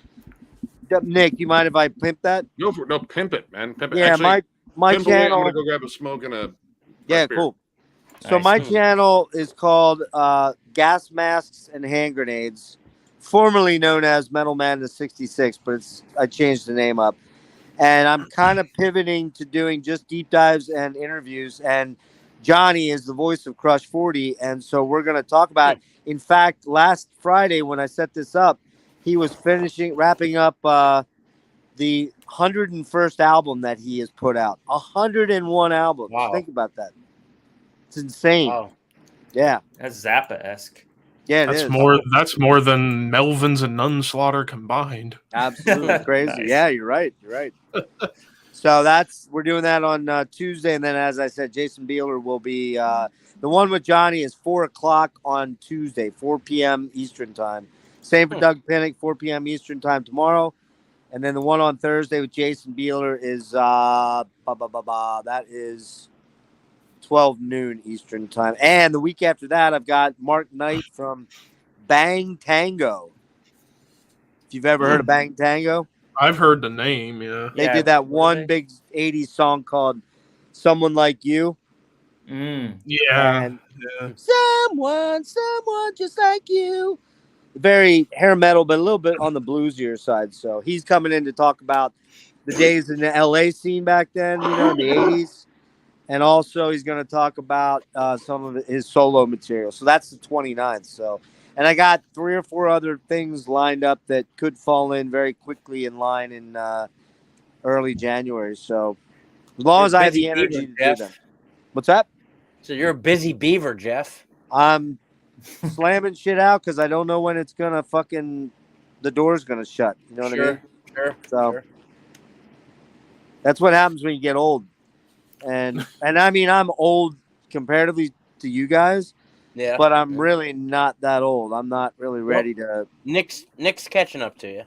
Nick. You mind if I pimp that? No, pimp it, man. Pimp it. Yeah, Actually, my pimp away. I'm channel. gonna go grab a smoke and a. Yeah, beer. cool. So Nice. my channel is called Gas Masks and Hand Grenades, formerly known as Metal Madness 66, but I changed the name up. And I'm kind of pivoting to doing just deep dives and interviews. And Johnny is the voice of Crush 40, and so we're going to talk about. In fact, last Friday when I set this up, he was wrapping up the 101st album that he has put out. 101 albums. Wow. Think about that. It's insane. Wow. Yeah. That's Zappa-esque. Yeah, it That's is. That's more than Melvins and Nunslaughter combined. Absolutely crazy. Nice. Yeah, you're right. You're right. So we're doing that on Tuesday, and then as I said, Jason Bieler will be the one with Johnny is 4:00 on Tuesday, 4 p.m. Eastern time. Same for Doug Pinnick, 4 p.m. Eastern time tomorrow, and then the one on Thursday with Jason Bieler is that is 12 noon Eastern time, and the week after that I've got Mark Knight from Bang Tango. If you've ever heard of Bang Tango. I've heard the name, yeah. They Yeah, did that what are one they? big 80s song called Someone Like You. Yeah. And yeah. someone just like you. Very hair metal, but a little bit on the bluesier side. So he's coming in to talk about the days in the LA scene back then, in the 80s. And also he's going to talk about some of his solo material. So that's the 29th. So, And I got 3 or 4 other things lined up that could fall in very quickly in line in early January. So as long You're as I have busy the energy beaver, to do Jeff. them. What's that? So you're a busy beaver, Jeff. I'm slamming shit out because I don't know when it's gonna the door's gonna shut. You know what I mean? Sure. So that's what happens when you get old. And I mean I'm old comparatively to you guys, Yeah. but I'm really not that old. I'm not really ready to. Nick's catching up to you.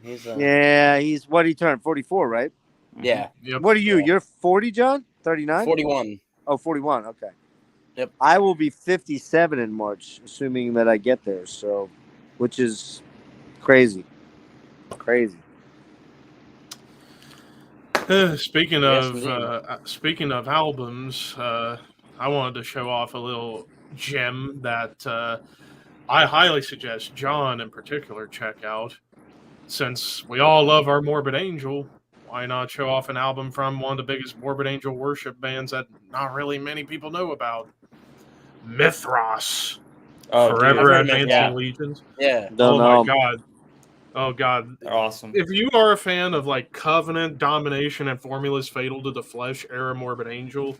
He's Yeah, he's what he turned 44, right? Yeah. Yep. What are you? Yeah. You're 40, John? 39? 41. Oh, 41. Okay. Yep. I will be 57 in March, assuming that I get there. So, which is crazy. Crazy. Speaking Yes, of albums, I wanted to show off a little gem that I highly suggest John in particular check out. Since we all love our Morbid Angel, why not show off an album from one of the biggest Morbid Angel worship bands that not really many people know about? Mythros. Oh, Forever dude. Advancing Yeah. Legions. Yeah. Don't Oh my know. god. Oh god. They're awesome. If you are a fan of like Covenant, Domination, and Formulas Fatal to the Flesh era Morbid Angel,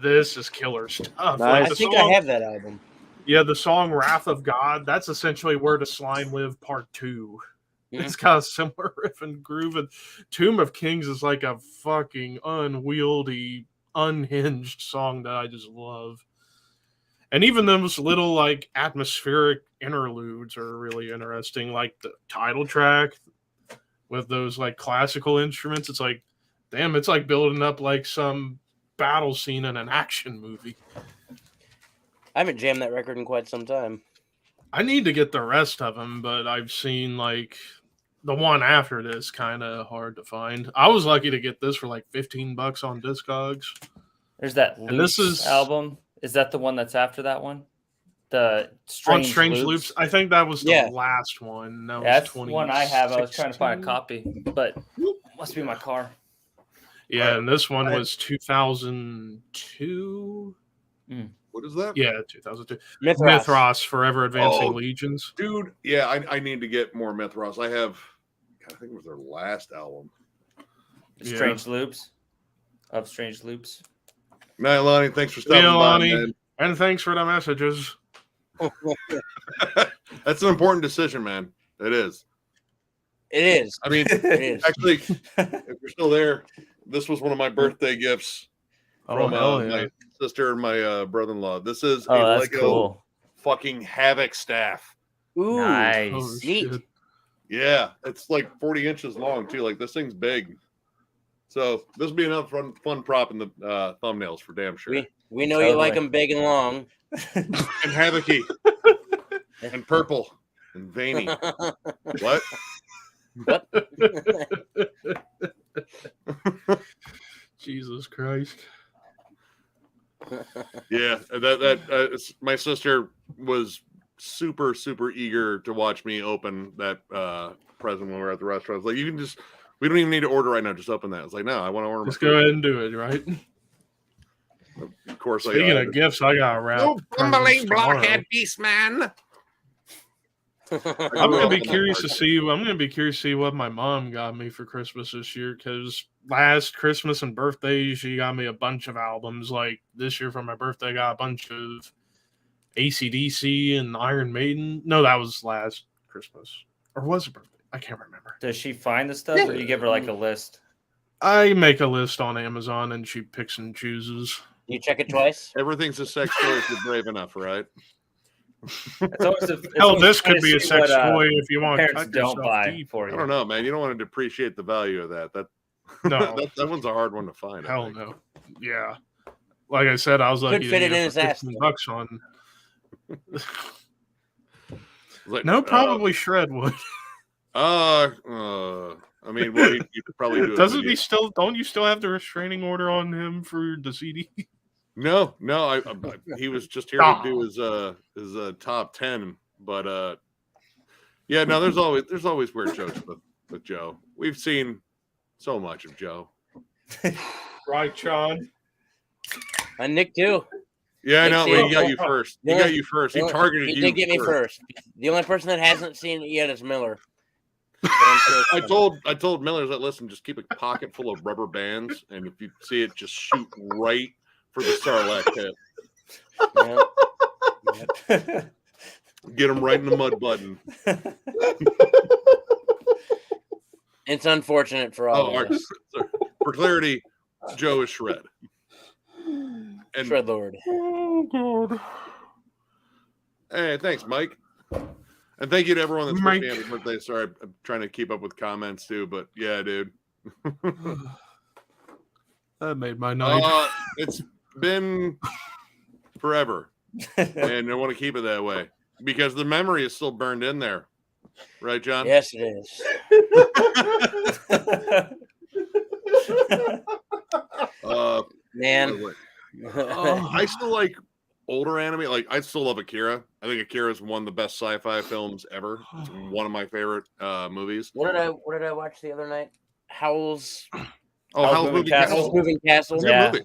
this is killer stuff. Nice. I the think song, I have that album. Yeah, the song Wrath of God, that's essentially Where the Slime Live Part 2. It's got a similar riff and groove. And Tomb of Kings is like a fucking unwieldy, unhinged song that I just love. And even those little like atmospheric interludes are really interesting, like the title track with those like classical instruments. It's like, damn, it's like building up like some battle scene in an action movie. I haven't jammed that record in quite some time. I need to get the rest of them, but I've seen like the one after this kind of hard to find. I was lucky to get this for like $15 on Discogs. There's that And this Loops is- album. Is that the one that's after that one? The On Strange, Loops, I think that was the Yeah. last one. That was That's the one I have. I was trying to find a 2016. copy, but it must be my car. Yeah, and this one was 2002. What is that? Yeah, 2002. Mythros. Mythros, Forever Advancing Oh. Legions. Dude, yeah, I need to get more Mythros. I think it was their last album. Yeah. Strange Loops. Night, Lonnie. Thanks for stopping Yeah, by, Lonnie. man. And thanks for the messages. That's an important decision, man. It is. It is. I mean, It is. actually, if you're still there, this was one of my birthday gifts from my sister and my brother-in-law. This is Oh, a that's Lego cool. fucking Havoc staff. Ooh. Nice. Oh, Neat. shit. Yeah, it's like 40 inches long too. Like this thing's big. So this will be another fun prop in the thumbnails for damn sure. We know you like them big and long. And havocy and purple and veiny. What? What? Jesus Christ. Yeah, my sister was super eager to watch me open that present when we were at the restaurant. I was like, we don't even need to order right now. Just open that. I was like, no, I want to order. Let's go ahead and do it, right? Of course. Speaking of gifts, I got to wrap. No bumbling tomorrow. blockhead beast man. I'm gonna be curious to see. I'm gonna be curious to see what my mom got me for Christmas this year. Because last Christmas and birthday, she got me a bunch of albums. Like this year for my birthday, I got a bunch of AC/DC and Iron Maiden. No, that was last Christmas, or was it birthday? I can't remember. Does she find the stuff, or do you give her like a list? I make a list on Amazon and she picks and chooses. You check it twice? Everything's a sex toy if you're brave enough, right? Hell, this could be a sex toy if you want to parents cut don't yourself buy deep. for I you. don't know, man. You don't want to depreciate the value of that. No. that one's a hard one to find. I Hell think. no. Yeah. Like I said, I was lucky Could to fit get it in it his for ass, $15 on. Like, No, probably Shred would. I mean, well, you could probably do it. Doesn't when he you- still? Don't you still have the restraining order on him for the CD? No. He was just here to do his top 10, but yeah, no. There's always weird jokes with Joe. We've seen so much of Joe. Right, Sean. And Nick too. Yeah, I know. Nick, He got you first. He got you first. He targeted He you. did get me first. The only person that hasn't seen it yet is Miller. But I'm sure it's coming. I told Millers that listen, just keep a pocket full of rubber bands, and if you see it, just shoot right for the Sarlacc pit. Yeah. Get him right in the mud button. It's unfortunate for all of us. For clarity, Joe is Shred. And Shred Lord. Oh God. hey, thanks, Mike. And thank you to everyone that's Mike. wished me happy birthday. Sorry, I'm trying to keep up with comments too, but yeah, dude. That made my night. It's been forever, and I want to keep it that way because the memory is still burned in there, right, John? Yes, it is. Man. I still like older anime. Like I still love Akira. I think Akira is one of the best sci-fi films ever. It's one of my favorite movies. What did I watch the other night? Howl's Howl's Moving Castle. Howl's Moving Castle. It's a Yeah. good movie.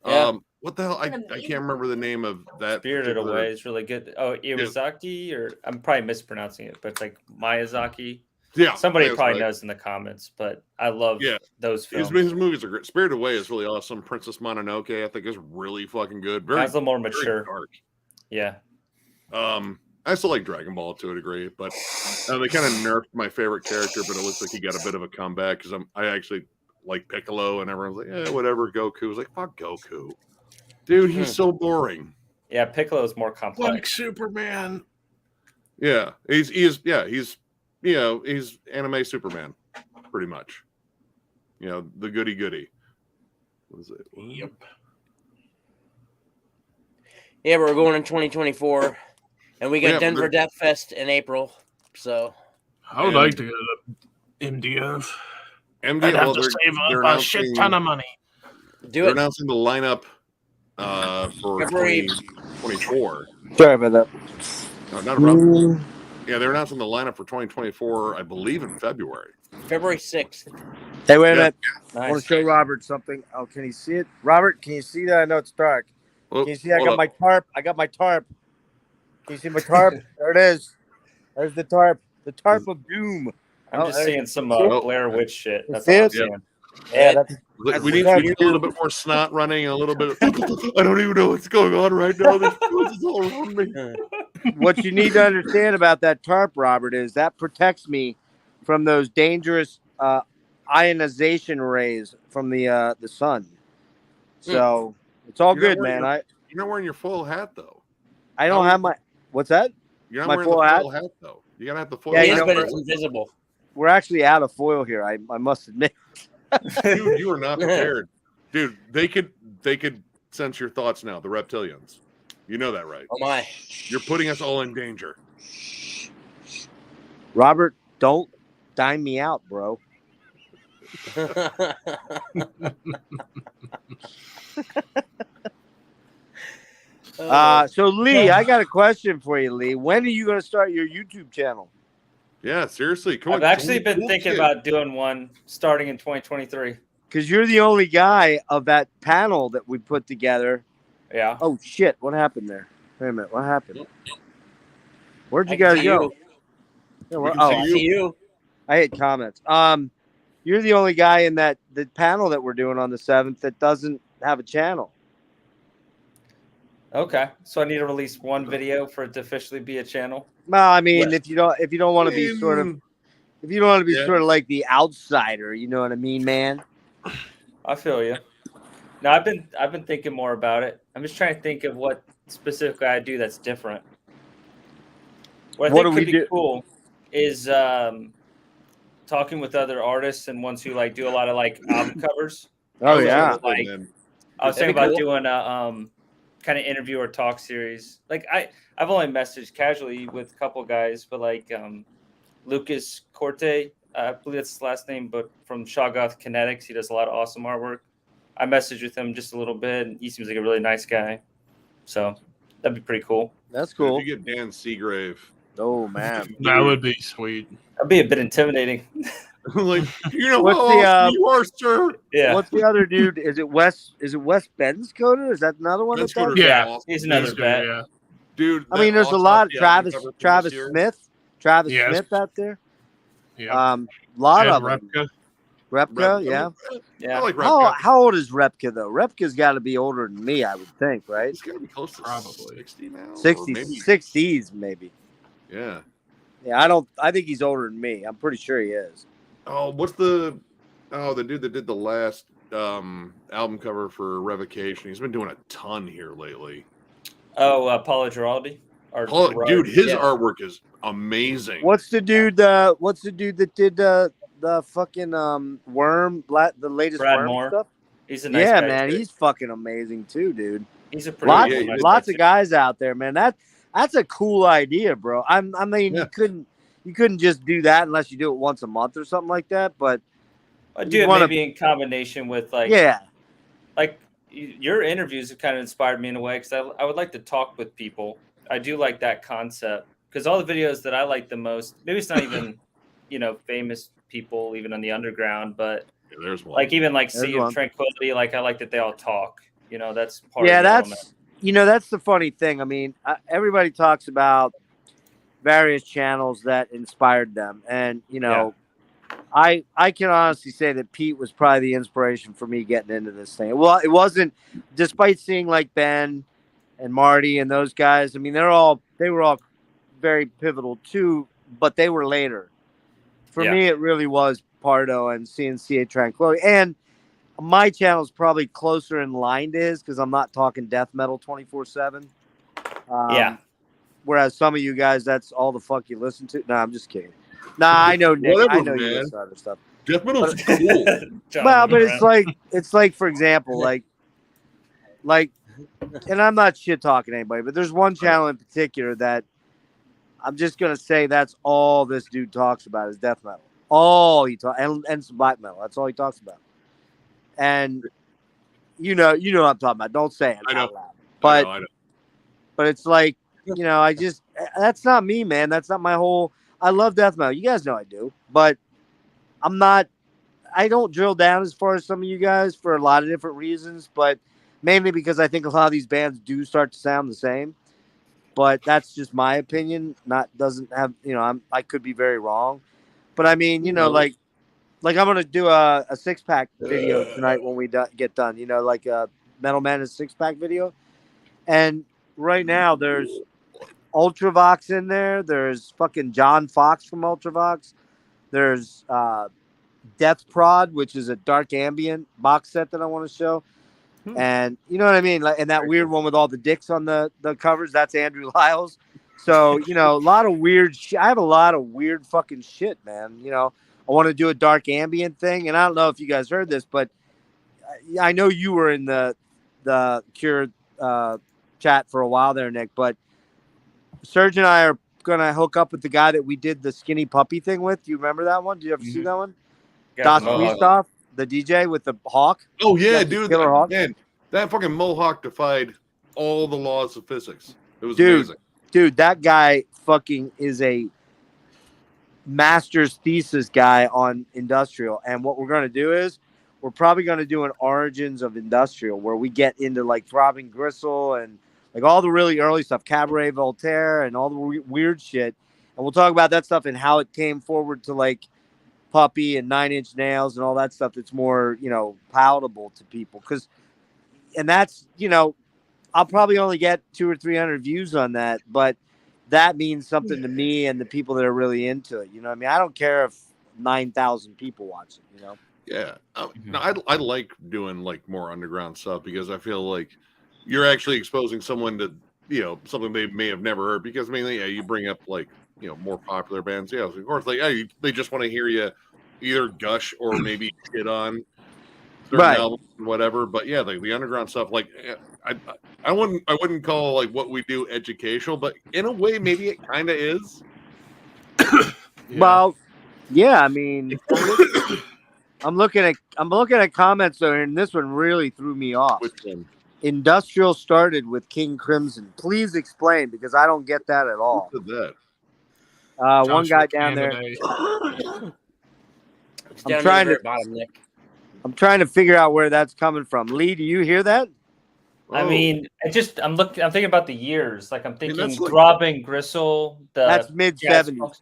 Yeah. What the hell? I can't remember the name of that. Spirited particular- Away is really good. Oh, Iwazaki, or I'm probably mispronouncing it, but it's like Miyazaki. Yeah, Somebody that's probably right. knows in the comments, but I love those films. His movies are great. Spirited Away is really awesome. Princess Mononoke, I think, is really fucking good. Very, That's a little more very mature. dark. Yeah. I still like Dragon Ball to a degree, but they kind of nerfed my favorite character. But it looks like he got a bit of a comeback because I actually like Piccolo, and everyone's like, yeah, whatever. Goku was like, fuck Goku, dude. He's so boring. Yeah, Piccolo is more complex. Like Superman. Yeah, he's anime Superman, pretty much. You know, the goody. What is it? Yep. Yeah, but we're going in 2024, and we got Yeah, Denver we're- Death Fest in April. So I would like to go to MDF. MD, I'd have well, to save they're up a shit ton of money. do They're it. announcing the lineup for February. 2024. Sorry about that. No, not a problem. Yeah, they're announcing the lineup for 2024, I believe, in February. February 6th. Hey, wait a Yeah. minute. I want Nice. to show Robert something. Oh, can you see it? Robert, can you see that? I know it's dark. Well, Can you see I hold got up. my tarp? I got my tarp. Can you see my tarp? There it is. There's the tarp. The tarp of doom. I'm just there- seeing some see it? Blair Witch shit. That's see all I'm it? seeing. Yeah, that's We need a little bit more snot running and a little bit of, I don't even know what's going on right now. There's ghosts all around me. what you need to understand about that tarp, Robert, is that protects me from those dangerous ionization rays from the sun. So it's all You're not good, man. wearing You're not wearing your full hat, though. I don't have my. What's that? You're not My wearing full the hat? full hat, though. You gotta have the full Yeah, It you is, know, but it's invisible. We're actually out of foil here. I must admit. Dude, you are not prepared. Dude, they could sense your thoughts now, the reptilians. You know that, right? Oh my. You're putting us all in danger. Robert, don't dime me out, bro. So Lee, I got a question for you, Lee. When are you going to start your YouTube channel? Yeah, seriously. Come I've on, actually cool been thinking shit. about doing one starting in 2023. Because you're the only guy of that panel that we put together. Yeah. Oh shit! What happened there? Wait a minute. What happened? Where'd you I can guys see go? you. Yeah, We can oh, see I see you. I hate comments. You're the only guy in the panel that we're doing on the 7th that doesn't have a channel. Okay. So I need to release one video for it to officially be a channel. Well, I mean, Yeah. if you don't want to be sort of, if you don't want to be Yeah. sort of like the outsider, you know what I mean, man? I feel you. No, I've been thinking more about it. I'm just trying to think of what specifically I do that's different. What I What think do could we be do? cool is talking with other artists and ones who like do a lot of like album covers. Oh was yeah. gonna say, Like- man. I was That'd thinking be about cool. doing a kind of interview or talk series. Like I've only messaged casually with a couple guys, but like Lucas Corte, I believe that's his last name, but from Shoggoth Kinetics, he does a lot of awesome artwork. I messaged with him just a little bit, and he seems like a really nice guy. So that'd be pretty cool. That's cool. If you get Dan Seagrave, Oh man. That would be sweet. That'd be a bit intimidating. Like, you know What's how the, awesome you are, sir. Yeah. What's the other dude? Is it Wes Benscoter? Is that another one that does? Benscoter's it? Yeah. awesome. He's another He's good, bet. yeah. Dude, I mean, there's a lot. Travis Smith, Yes. Smith out there. Yeah. Lot And of them. Repka. Repka, yeah. Yeah. I like Repka. How old is Repka though? Repka's got to be older than me, I would think, right? He's got to be close to Probably. 60 now. Or 60, maybe. 60s maybe. Yeah. Yeah, I think he's older than me. I'm pretty sure he is. Oh, the dude that did the last album cover for Revocation. He's been doing a ton here lately. Oh, Paula Giraldi. Dude, his Yeah. artwork is amazing. What's the dude that did the fucking Worm, the latest Brad Worm Moore. stuff? He's a nice Yeah, guy, man, too. he's fucking amazing too, dude. He's a pretty Lots of guys out there, man. That's a cool idea, bro. I mean, Yeah. you couldn't just do that unless you do it once a month or something like that. But I do it maybe in combination with like your interviews have kind of inspired me in a way because I would like to talk with people. I do like that concept because all the videos that I like the most, maybe it's not even famous people even on the underground, but there's one. like even like There's Sea one. of Tranquility, like I like that they all talk. That's part. Yeah, of the that's element. that's the funny thing. I mean, everybody talks about various channels that inspired them, and I can honestly say that Pete was probably the inspiration for me getting into this thing. Well, it wasn't, despite seeing like Ben and Marty and those guys. I mean, they were all very pivotal too, but they were later. For me, it really was Pardo and CNCA Tranquility, and my channel is probably closer in line to his because I'm not talking death metal 24/7. Whereas some of you guys, that's all the fuck you listen to. No, I'm just kidding. Nah, I know Nick. Whatever, I know you man. listen to other stuff. Death metal's cool. Well, but it's like for example, like, and I'm not shit talking anybody, but there's one channel in particular that I'm just gonna say that's all this dude talks about is death metal. All he talks and some black metal. That's all he talks about. And you know what I'm talking about. Don't say it out loud. But I know. But it's like, that's not me, man. That's not my whole. I love death metal. You guys know I do, but I don't drill down as far as some of you guys for a lot of different reasons, but mainly because I think a lot of these bands do start to sound the same. But that's just my opinion. Doesn't have, I could be very wrong, but I mean, like I'm gonna do a 6-pack video tonight when we get done. Like a Metal Madness 6-pack video, and right now there's Ultravox in there. There's fucking John Fox from Ultravox. There's Death Prod, which is a dark ambient box set that I want to show. And you know what I mean? Like, and that weird one with all the dicks on the covers, that's Andrew Lyles. So, a lot of weird shit. I have a lot of weird fucking shit, man. I want to do a dark ambient thing. And I don't know if you guys heard this, but I know you were in the Cure chat for a while there, Nick. But Serge and I are going to hook up with the guy that we did the Skinny Puppy thing with. Do you remember that one? Did you ever see that one? Das Priesthoff, the DJ with the hawk. Oh yeah, dude! Hawk. Man, that fucking mohawk defied all the laws of physics. It was amazing. Dude, that guy fucking is a master's thesis guy on industrial. And what we're gonna do is we're probably gonna do an origins of industrial where we get into like Throbbing Gristle and like all the really early stuff, Cabaret Voltaire and all the weird shit. And we'll talk about that stuff and how it came forward to like Puppy and 9 Inch Nails and all that stuff that's more, palatable to people. And that's, I'll probably only get 200 or 300 views on that, but that means something to me and the people that are really into it. You know what I mean? I don't care if 9,000 people watch it, Yeah. No, I like doing like more underground stuff because I feel like you're actually exposing someone to, something they may have never heard because mainly, you bring up like, more popular bands. Yeah, of course, like, they just want to hear you either gush or maybe shit on certain albums or whatever. But yeah, like the underground stuff, like I wouldn't call like what we do educational, but in a way, maybe it kind of is. Well, yeah, I mean, I'm looking at comments there, and this one really threw me off. Which one? Industrial started with King Crimson. Please explain because I don't get that at all. Who did that? One guy down there. It's I'm down trying near to- the very bottom, Nick. I'm trying to figure out where that's coming from. Lee, do you hear that? I Oh, mean, I'm thinking about the years. Like I'm thinking that's like- Throbbing Gristle. That's The mid jazz 70s. funk-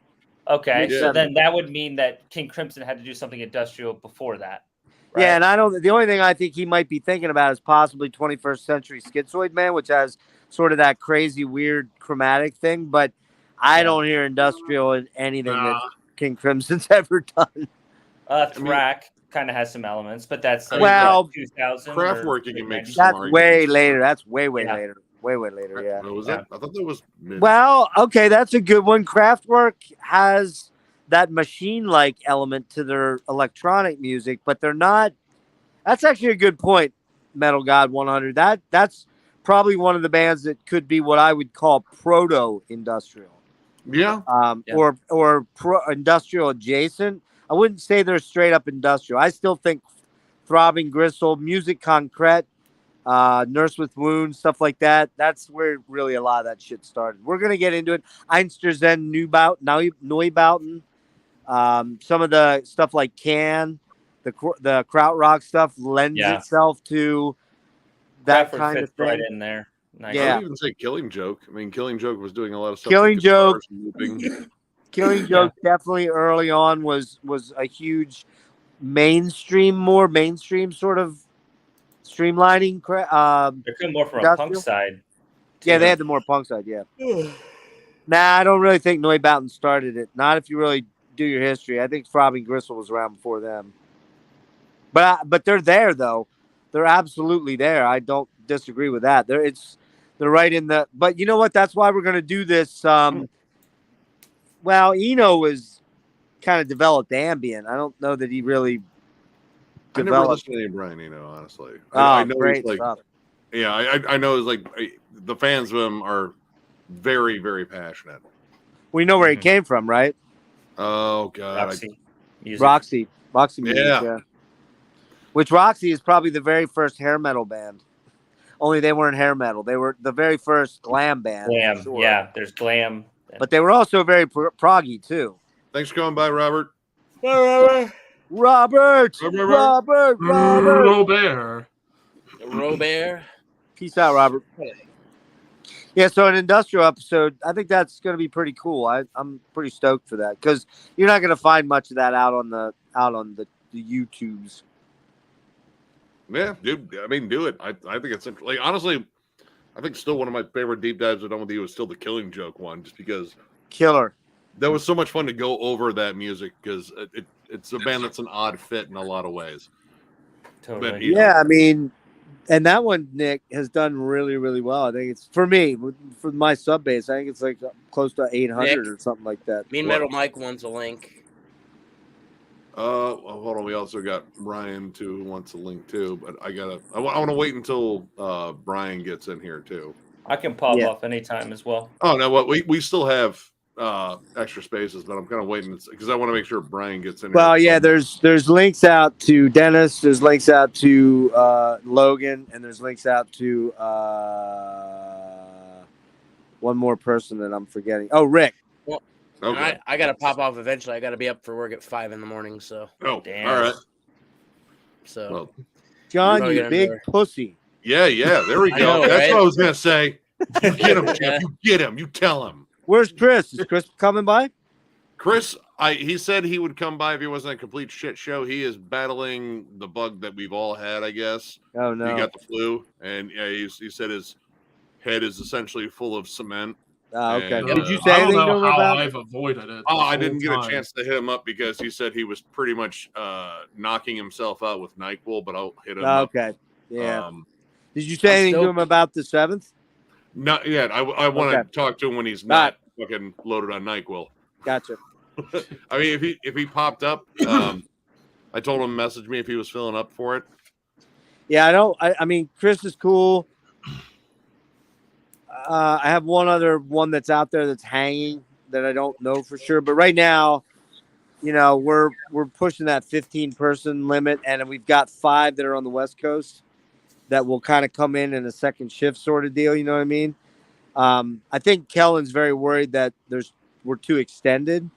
Okay, so Yeah. then that would mean that King Crimson had to do something industrial before that. Right? Yeah, and I don't. The only thing I think he might be thinking about is possibly 21st Century Schizoid Man, which has sort of that crazy, weird chromatic thing. But I Yeah. don't hear industrial in anything that Nah. King Crimson's ever done. Thrack kind of has some elements, but that's like Well, 2000. Kraftwerk, you or can make 90s. some That's arguments way for. later. That's way Yeah. later. Way later. Yeah. What was Yeah. that? I thought that was mid. Well, okay, that's a good one. Kraftwerk has that machine-like element to their electronic music, but they're not. That's actually a good point, Metal God 100. That's probably one of the bands that could be what I would call proto-industrial, Yeah. Yeah. or industrial adjacent. I wouldn't say they're straight up industrial. I still think Throbbing Gristle, Music Concrete, Nurse with Wounds, stuff like that. That's where really a lot of that shit started. We're gonna get into it. Einstürzen, Neubauten, some of the stuff like Can, the krautrock stuff lends Yeah. itself to that Kraftwerk kind of fits right thing. in there. Nice. I Yeah. would even say Killing Joke. I mean, Killing Joke was doing a lot of stuff. Killing with guitars Joke. and looping. Killing Joke definitely early on was a huge mainstream sort of streamlining. They're coming more from a punk Industrial? side. Yeah, they too. had the more punk side. Yeah. Nah, I don't really think Neubauten started it. Not if you really do your history. I think Throbbing Gristle was around before them. But they're there though. They're absolutely there. I don't disagree with that. They're right in the. But you know what? That's why we're gonna do this. Well, Eno was kind of developed ambient. I don't know that he really I never developed. listened to any Brian Eno, honestly. Oh, I know great he's like, stuff. yeah, I know it's like the fans of him are very, very passionate. We know where he Mhm. came from, right? Oh God, Roxy. Music. Roxy music, Yeah. yeah. Which Roxy is probably the very first hair metal band. Only they weren't hair metal. They were the very first glam band. for Glam. sure. Yeah, there's glam. But they were also very proggy too. Thanks for coming by, Robert. Robert. Robert. Robert. Peace out, Robert. Yeah, so an industrial episode, I think that's going to be pretty cool. I'm pretty stoked for that because you're not going to find much of that out on the YouTubes. Yeah, dude. I mean, do it. I think it's like honestly, I think still one of my favorite deep dives I've done with you is still the Killing Joke one, just because Killer. that was so much fun to go over that music because it's a band that's an odd fit in a lot of ways. Totally. But, you Yeah, know, I mean, and that one, Nick, has done really, really well. I think it's for me, for my sub base, I think it's like close to 800 Nick. or something like that. Me and Metal Mike wants a link. well, hold on. We also got Brian too, who wants a link too. But I want to wait until Brian gets in here too. I can pop Yeah. off anytime as well. Oh no, what we still have extra spaces, but I'm kind of waiting because I want to make sure Brian gets in. Well, here. yeah, there's links out to Dennis, there's links out to Logan, and there's links out to one more person that I'm forgetting. Oh, Rick. And Okay. I got to pop off eventually. I got to be up for work at 5 a.m. So, Oh, Damn. all right. so Well, John, You're you probably big gonna- pussy. yeah. There we I go. know, That's right? what I was gonna say. You get him, Jeff. You get him. You tell him. Where's Chris? Is Chris coming by? Chris, he said he would come by if he wasn't a complete shit show. He is battling the bug that we've all had, I guess. Oh, He no. got the flu, and yeah, he said his head is essentially full of cement. Oh, okay. And, Did you I say I don't anything to know him how about it? I've avoided it. Oh, this I didn't whole get a time. chance to hit him up because he said he was pretty much knocking himself out with NyQuil, but I'll hit him Oh, up. okay. Yeah. Um, Did you say I'm anything to stoked. him about the 7th? not yet. I want Okay. to talk to him when he's All not fucking loaded on NyQuil. Gotcha. I mean, if he popped up, I told him to message me if he was filling up for it. Yeah, I mean, Chris is cool. I have one other one that's out there that's hanging that I don't know for sure. But right now, you know, we're pushing that 15-person limit, and we've got 5 that are on the West Coast that will kind of come in a second shift sort of deal. You know what I mean? I think Kellen's very worried that we're too extended,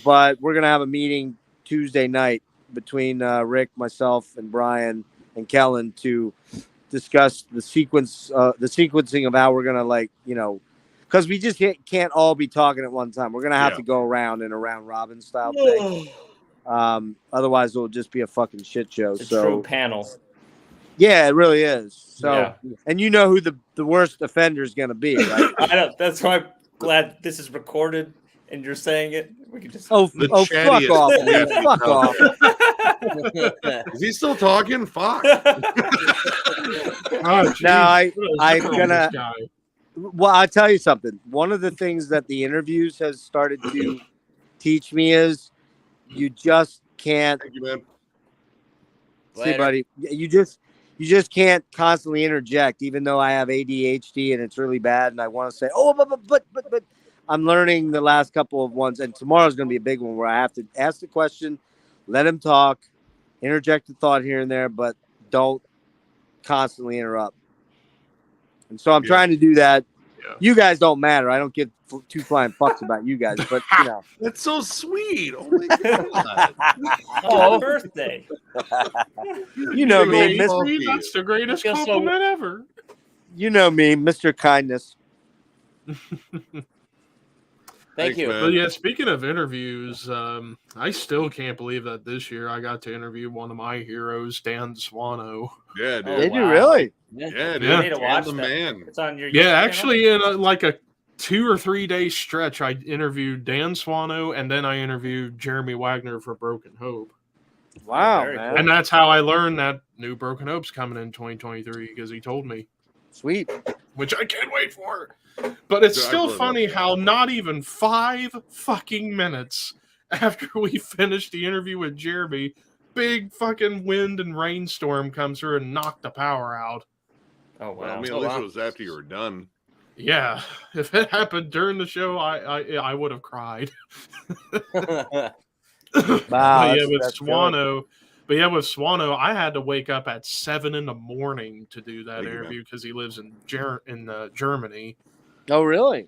but we're gonna have a meeting Tuesday night between Rick, myself, and Brian and Kellen to discuss the sequencing of how we're gonna because we just can't all be talking at one time. We're gonna have to go around in a round robin style thing. Otherwise, it'll just be a fucking shit show. It's a true panel. Yeah, it really is. So, Yeah. and you know who the worst offender is gonna be, right? I know. That's why I'm glad this is recorded and you're saying it. We can just fuck chattiest off, dude man. Fuck off. Is he still talking? Fuck. Oh, No, I'm geez, gonna. this guy. Well, I'll tell you something. One of the things that the interviews has started to teach me is you just can't. Thank you, man. See, buddy, you just can't constantly interject. Even though I have ADHD and it's really bad, and I want to say, oh, but I'm learning the last couple of ones, and tomorrow's going to be a big one where I have to ask the question, let him talk, interject a thought here and there, but don't constantly interrupt. And so I'm trying to do that. Yeah. You guys don't matter. I don't give two flying fucks about you guys, but you know. That's so sweet. Oh my god. oh, birthday. You know me, Big Mr. old That's the greatest Feel so- compliment ever. You know me, Mr. Kindness. Thank Thanks, you. man. But yeah, speaking of interviews, I still can't believe that this year I got to interview one of my heroes, Dan Swano. Yeah, dude. Oh, Did you wow. really? Yeah, dude. Yeah. I need to Dan watch the that. man. It's on your YouTube Yeah, channel? actually, in like a 2 or 3 day stretch, I interviewed Dan Swano, and then I interviewed Jeremy Wagner for Broken Hope. Wow, Very man. And that's how I learned that new Broken Hope's coming in 2023 because he told me, Sweet. which I can't wait for. But it's Dude, I still really funny love how not even 5 fucking minutes after we finished the interview with Jeremy, big fucking wind and rainstorm comes through and knocked the power out. Oh, Well, I wow. mean, at least it was after you were done. Yeah, if it happened during the show, I would have cried. Wow, But yeah, with that's good. Swano, I had to wake up at 7 a.m. to do that Thank you, interview because he lives in Germany. Oh, really?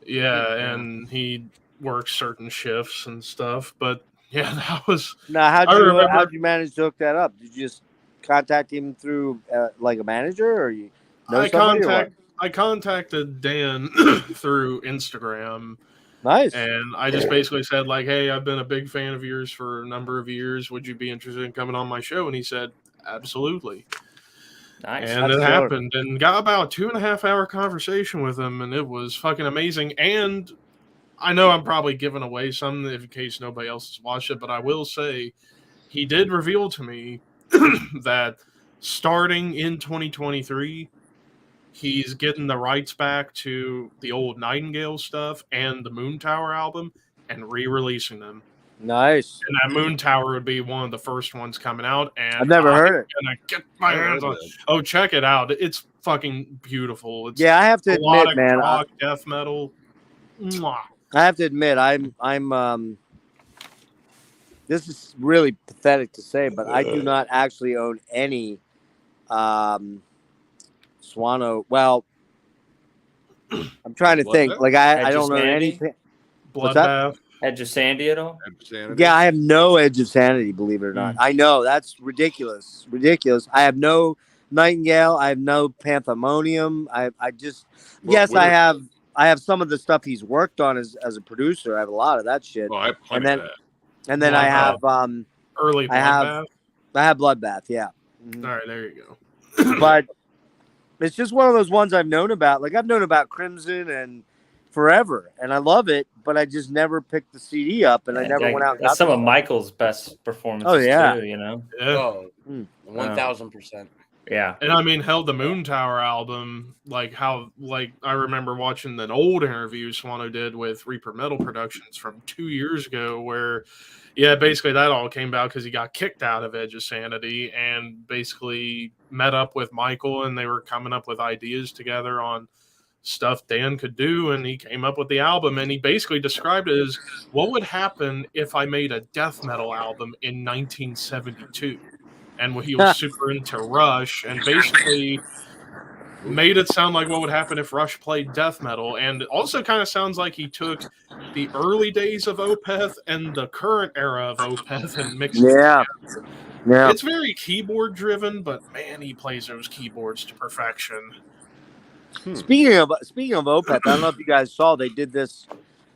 Yeah, and he works certain shifts and stuff. But yeah, that was Now, I remember- how'd you manage to hook that up? Did you just contact him through like a manager, or you know somebody? Or what? I contacted Dan through Instagram. Nice. And I just basically said, like, hey, I've been a big fan of yours for a number of years. Would you be interested in coming on my show? And he said, absolutely. Nice. And That's it killer. happened. And got about 2.5 hour conversation with him. And it was fucking amazing. And I know I'm probably giving away some in case nobody else has watched it. But I will say he did reveal to me that starting in 2023, he's getting the rights back to the old Nightingale stuff and the Moon Tower album and re-releasing them. Nice. And that Moon Tower would be one of the first ones coming out. And I've never heard it. I'm gonna get my hands on it. Oh, check it out. It's fucking beautiful. It's Yeah, I have to admit, melodic man. rock, death metal. Mwah. I have to admit, I'm. This is really pathetic to say, but I do not actually own any Swano. Well, I'm trying to think. Bloodbath? Like I don't own Sandy? any. What's that? Bloodbath. Edge of Sandy at all? Yeah, I have no Edge of Sanity, believe it or not. I know that's ridiculous. Ridiculous. I have no Nightingale. I have no Panthemonium. I just yes, I have some of the stuff he's worked on as a producer. I have a lot of that shit. Oh, I have plenty And then- of that. And then I have Early I have- Bloodbath. I have Bloodbath, yeah. Mhm. All right, there you go. But it's just one of those ones I've known about. Like I've known about Crimson and forever, and I love it, but I just never picked the CD up, and I never went out. And That's got some the of stuff. Michael's best performances, Oh, yeah. too, you know? Yeah. Oh, Mm. 1000%. Yeah. And I mean, hell, the Moon Tower album, like I remember watching an old interview Swano did with Reaper Metal Productions from 2 years ago where, yeah, basically that all came about because he got kicked out of Edge of Sanity and basically met up with Michael and they were coming up with ideas together on stuff Dan could do. And he came up with the album and he basically described it as what would happen if I made a death metal album in 1972. And he was super into Rush, and basically made it sound like what would happen if Rush played death metal, and it also kind of sounds like he took the early days of Opeth and the current era of Opeth and mixed it Yeah. together. Yeah. It's very keyboard driven, but man, he plays those keyboards to perfection. Speaking of Opeth, I don't know if you guys saw they did this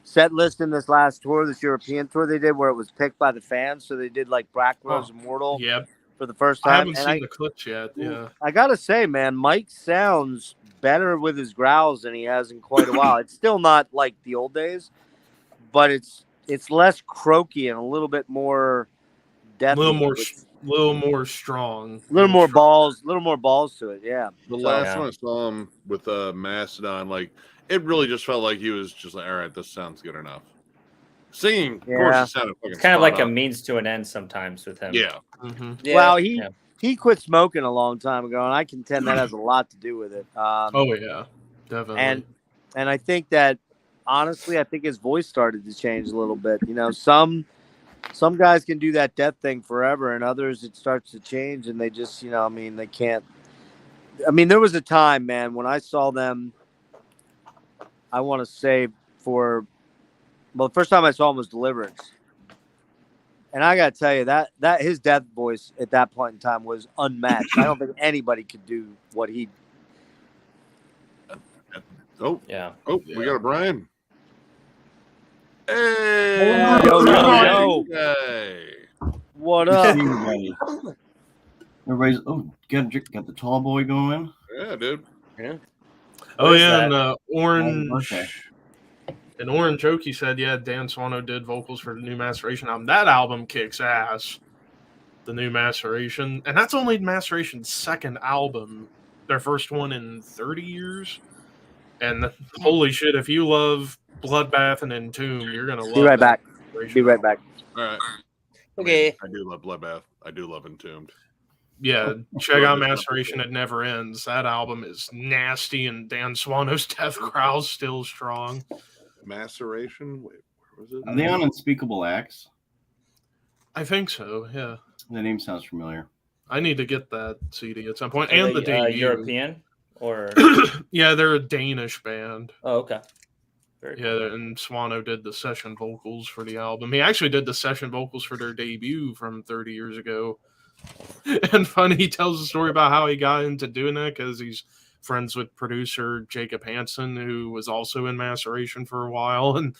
set list in this last tour, this European tour they did, where it was picked by the fans. So they did like Bracklow's Immortal Yep. for the first I time. haven't seen the clips yet. Yeah. I gotta say, man, Mike sounds better with his growls than he has in quite a while. It's still not like the old days, but it's less croaky and a little bit more deathy. A little more strong. A little more balls to it. Yeah. The last time I saw him with Mastodon, like it really just felt like he was just like, all right, this sounds good enough. Singing, of course, it sounded fucking. It's kind of like a means to an end sometimes with him. Yeah. Mm-hmm. Yeah. Well, he quit smoking a long time ago, and I contend that has a lot to do with it. Oh yeah, definitely. And I think that honestly, I think his voice started to change a little bit. You know, some guys can do that death thing forever, and others it starts to change, and they just, you know, I mean, they can't. I mean, there was a time, man, when I saw them. I want to say the first time I saw him was Deliverance. And I got to tell you that his death voice at that point in time was unmatched. I don't think anybody could do what he. Oh, yeah. Oh, we got a Brian. Hey, yo. Hey. What up? Everybody's got the tall boy going. Yeah, dude. Yeah. Oh is yeah, that? and Orange. Okay. And Orange Okie said, yeah, Dan Swano did vocals for the new Maceration album. That album kicks ass. The new Maceration. And that's only Maceration's second album. Their first one in 30 years. And holy shit, if you love Bloodbath and Entomb, you're going to love Be right back. Maceration Be right back. All right. Okay. I do love Bloodbath. I do love Entombed. Yeah, check out Maceration. It Never Ends. That album is nasty, and Dan Swano's death growl's still strong. Maceration? Wait, where was it? Are they on Unspeakable Acts? I think so, yeah. The name sounds familiar. I need to get that CD at some point. Are And they, the debut. European or Yeah, they're a Danish band. oh, okay. Very cool. Yeah, and Swano did the session vocals for the album. He actually did the session vocals for their debut from 30 years ago. And funny, he tells a story about how he got into doing that because he's friends with producer Jacob Hansen, who was also in Maceration for a while, and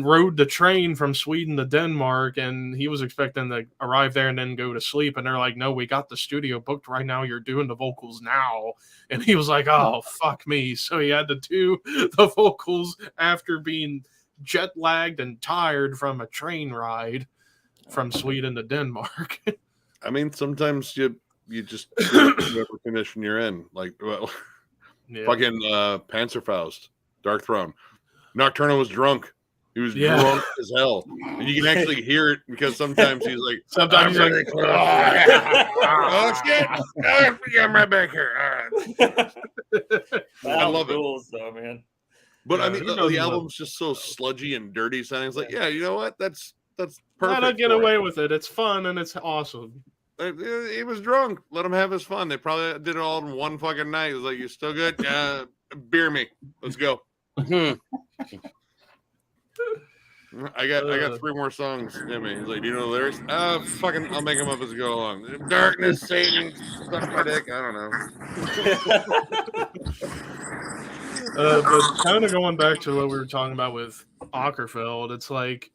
rode the train from Sweden to Denmark, and he was expecting to arrive there and then go to sleep, and they're like, no, we got the studio booked right now, you're doing the vocals now. And he was like, oh, fuck me. So he had to do the vocals after being jet lagged and tired from a train ride from Sweden to Denmark. I mean, sometimes you just whatever condition you're in. Like, well, fucking Panzerfaust, Dark Throne. Nocturno was drunk. He was drunk as hell. And you can actually hear it because sometimes he's like, sometimes I'm really close. Oh, shit. Oh, I'm right back here. All right. I love it. Rules, though, man. But Yeah, I mean, he knows the what- album's just so sludgy and dirty sounding. It's like, yeah, you know what? That's perfect. Let him get for away it. with it. It's fun and it's awesome. He was drunk. Let him have his fun. They probably did it all in one fucking night. It was like, you still good? Beer me. Let's go. I got 3 more songs in me. He's like, do you know the lyrics? Fucking, I'll make them up as I go along. Darkness, Satan, suck my dick. I don't know. But kind of going back to what we were talking about with Ockerfeld, it's like,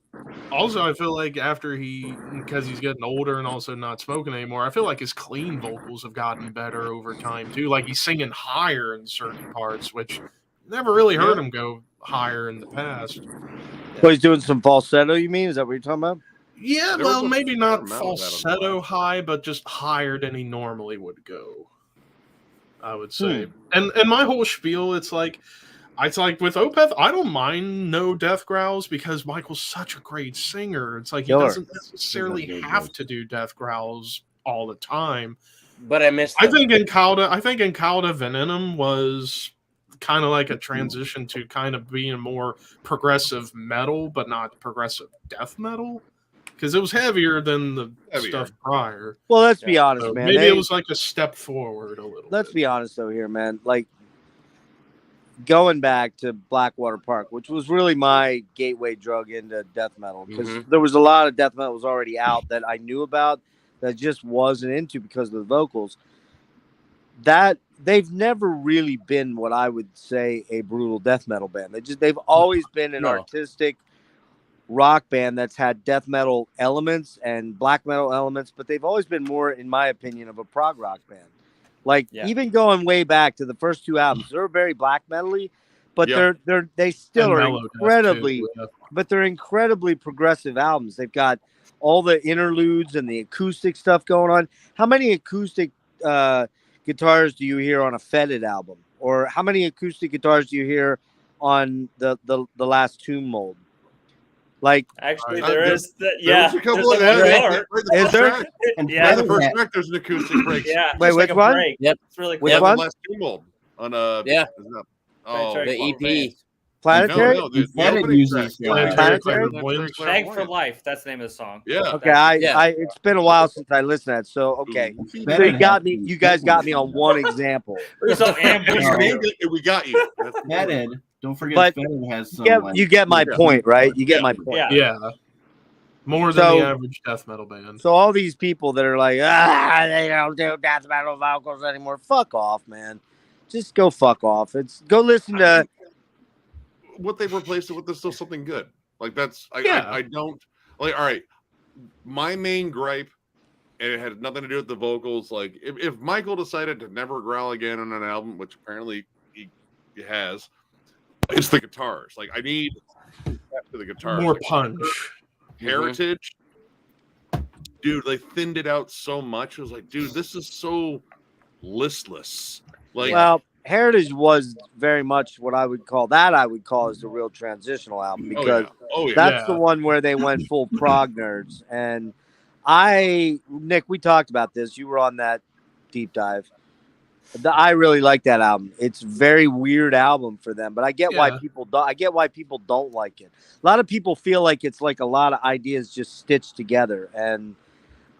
also I feel like after because he's getting older and also not smoking anymore, I feel like his clean vocals have gotten better over time too. Like he's singing higher in certain parts, which never really heard him go higher in the past. So he's doing some falsetto, you mean? Is that what you're talking about? Yeah, There well, was a maybe fair not amount of that on the falsetto last. high, but just higher than he normally would go, I would say. And my whole spiel, it's like with Opeth, I don't mind no death growls because Michael's such a great singer. It's like he Killer. doesn't necessarily have to do death growls all the time. But I missed I them. think Incauda Venenum was kind of like a transition to kind of being more progressive metal, but not progressive death metal. because it was heavier than the Heavier. stuff prior. Well, let's be honest, So man. maybe They- it was like a step forward a little. let's bit. be honest though here, man. Like going back to Blackwater Park, which was really my gateway drug into death metal, because there was a lot of death metals already out that I knew about that I just wasn't into because of the vocals. That they've never really been what I would say a brutal death metal band. They've always been an No. artistic rock band that's had death metal elements and black metal elements, but they've always been more, in my opinion, of a prog rock band. Like even going way back to the first two albums, they're very black metal-y, but they still And are mellow death, incredibly, too, yeah. but they're incredibly progressive albums. They've got all the interludes and the acoustic stuff going on. How many acoustic guitars do you hear on a Fetid album? Or how many acoustic guitars do you hear on the last Tomb Mold? Like, Actually, there is. was a couple there's of the that. one part. Is there? And Yeah. The first Fetid track, there's an acoustic break. Yeah. Wait, just which like a one? break. Yep. It's really Which cool. one? The last Tumult on Yeah. Oh, Planetary The EP. Planetary? No, the Fetid opening uses, track. Planetary Planetary? Clairvoyance. Bang for Life. That's the name of the song. Yeah. Okay, Yeah. it's been a while since I listened to that. So okay, so Fetid you guys got me on one example. We're so ambushed. No. We got you. That's Fetid. Don't forget, But Fetid has some. You get my point, right? You get my point. Yeah. Yeah. More than So- the average death metal band. So all these people that are like, they don't do death metal vocals anymore. Fuck off, man. Just go fuck off. Go listen to. what they've replaced it with is still something good. Like that's Yeah. I don't like. All right, my main gripe, and it had nothing to do with the vocals. Like if Michael decided to never growl again on an album, which apparently he has, it's the guitars. Like I need to the guitars. More Like, punch. Heritage, dude, they thinned it out so much. It was like, dude, this is so listless. Like, Well, Heritage was very much what I would call as the real transitional album, because oh yeah, that's Yeah. the one where they went full prog nerds. And Nick, we talked about this. You were on that deep dive. I really like that album. It's a very weird album for them, but I get why Yeah. people don't. I get why people don't like it. A lot of people feel like it's like a lot of ideas just stitched together, and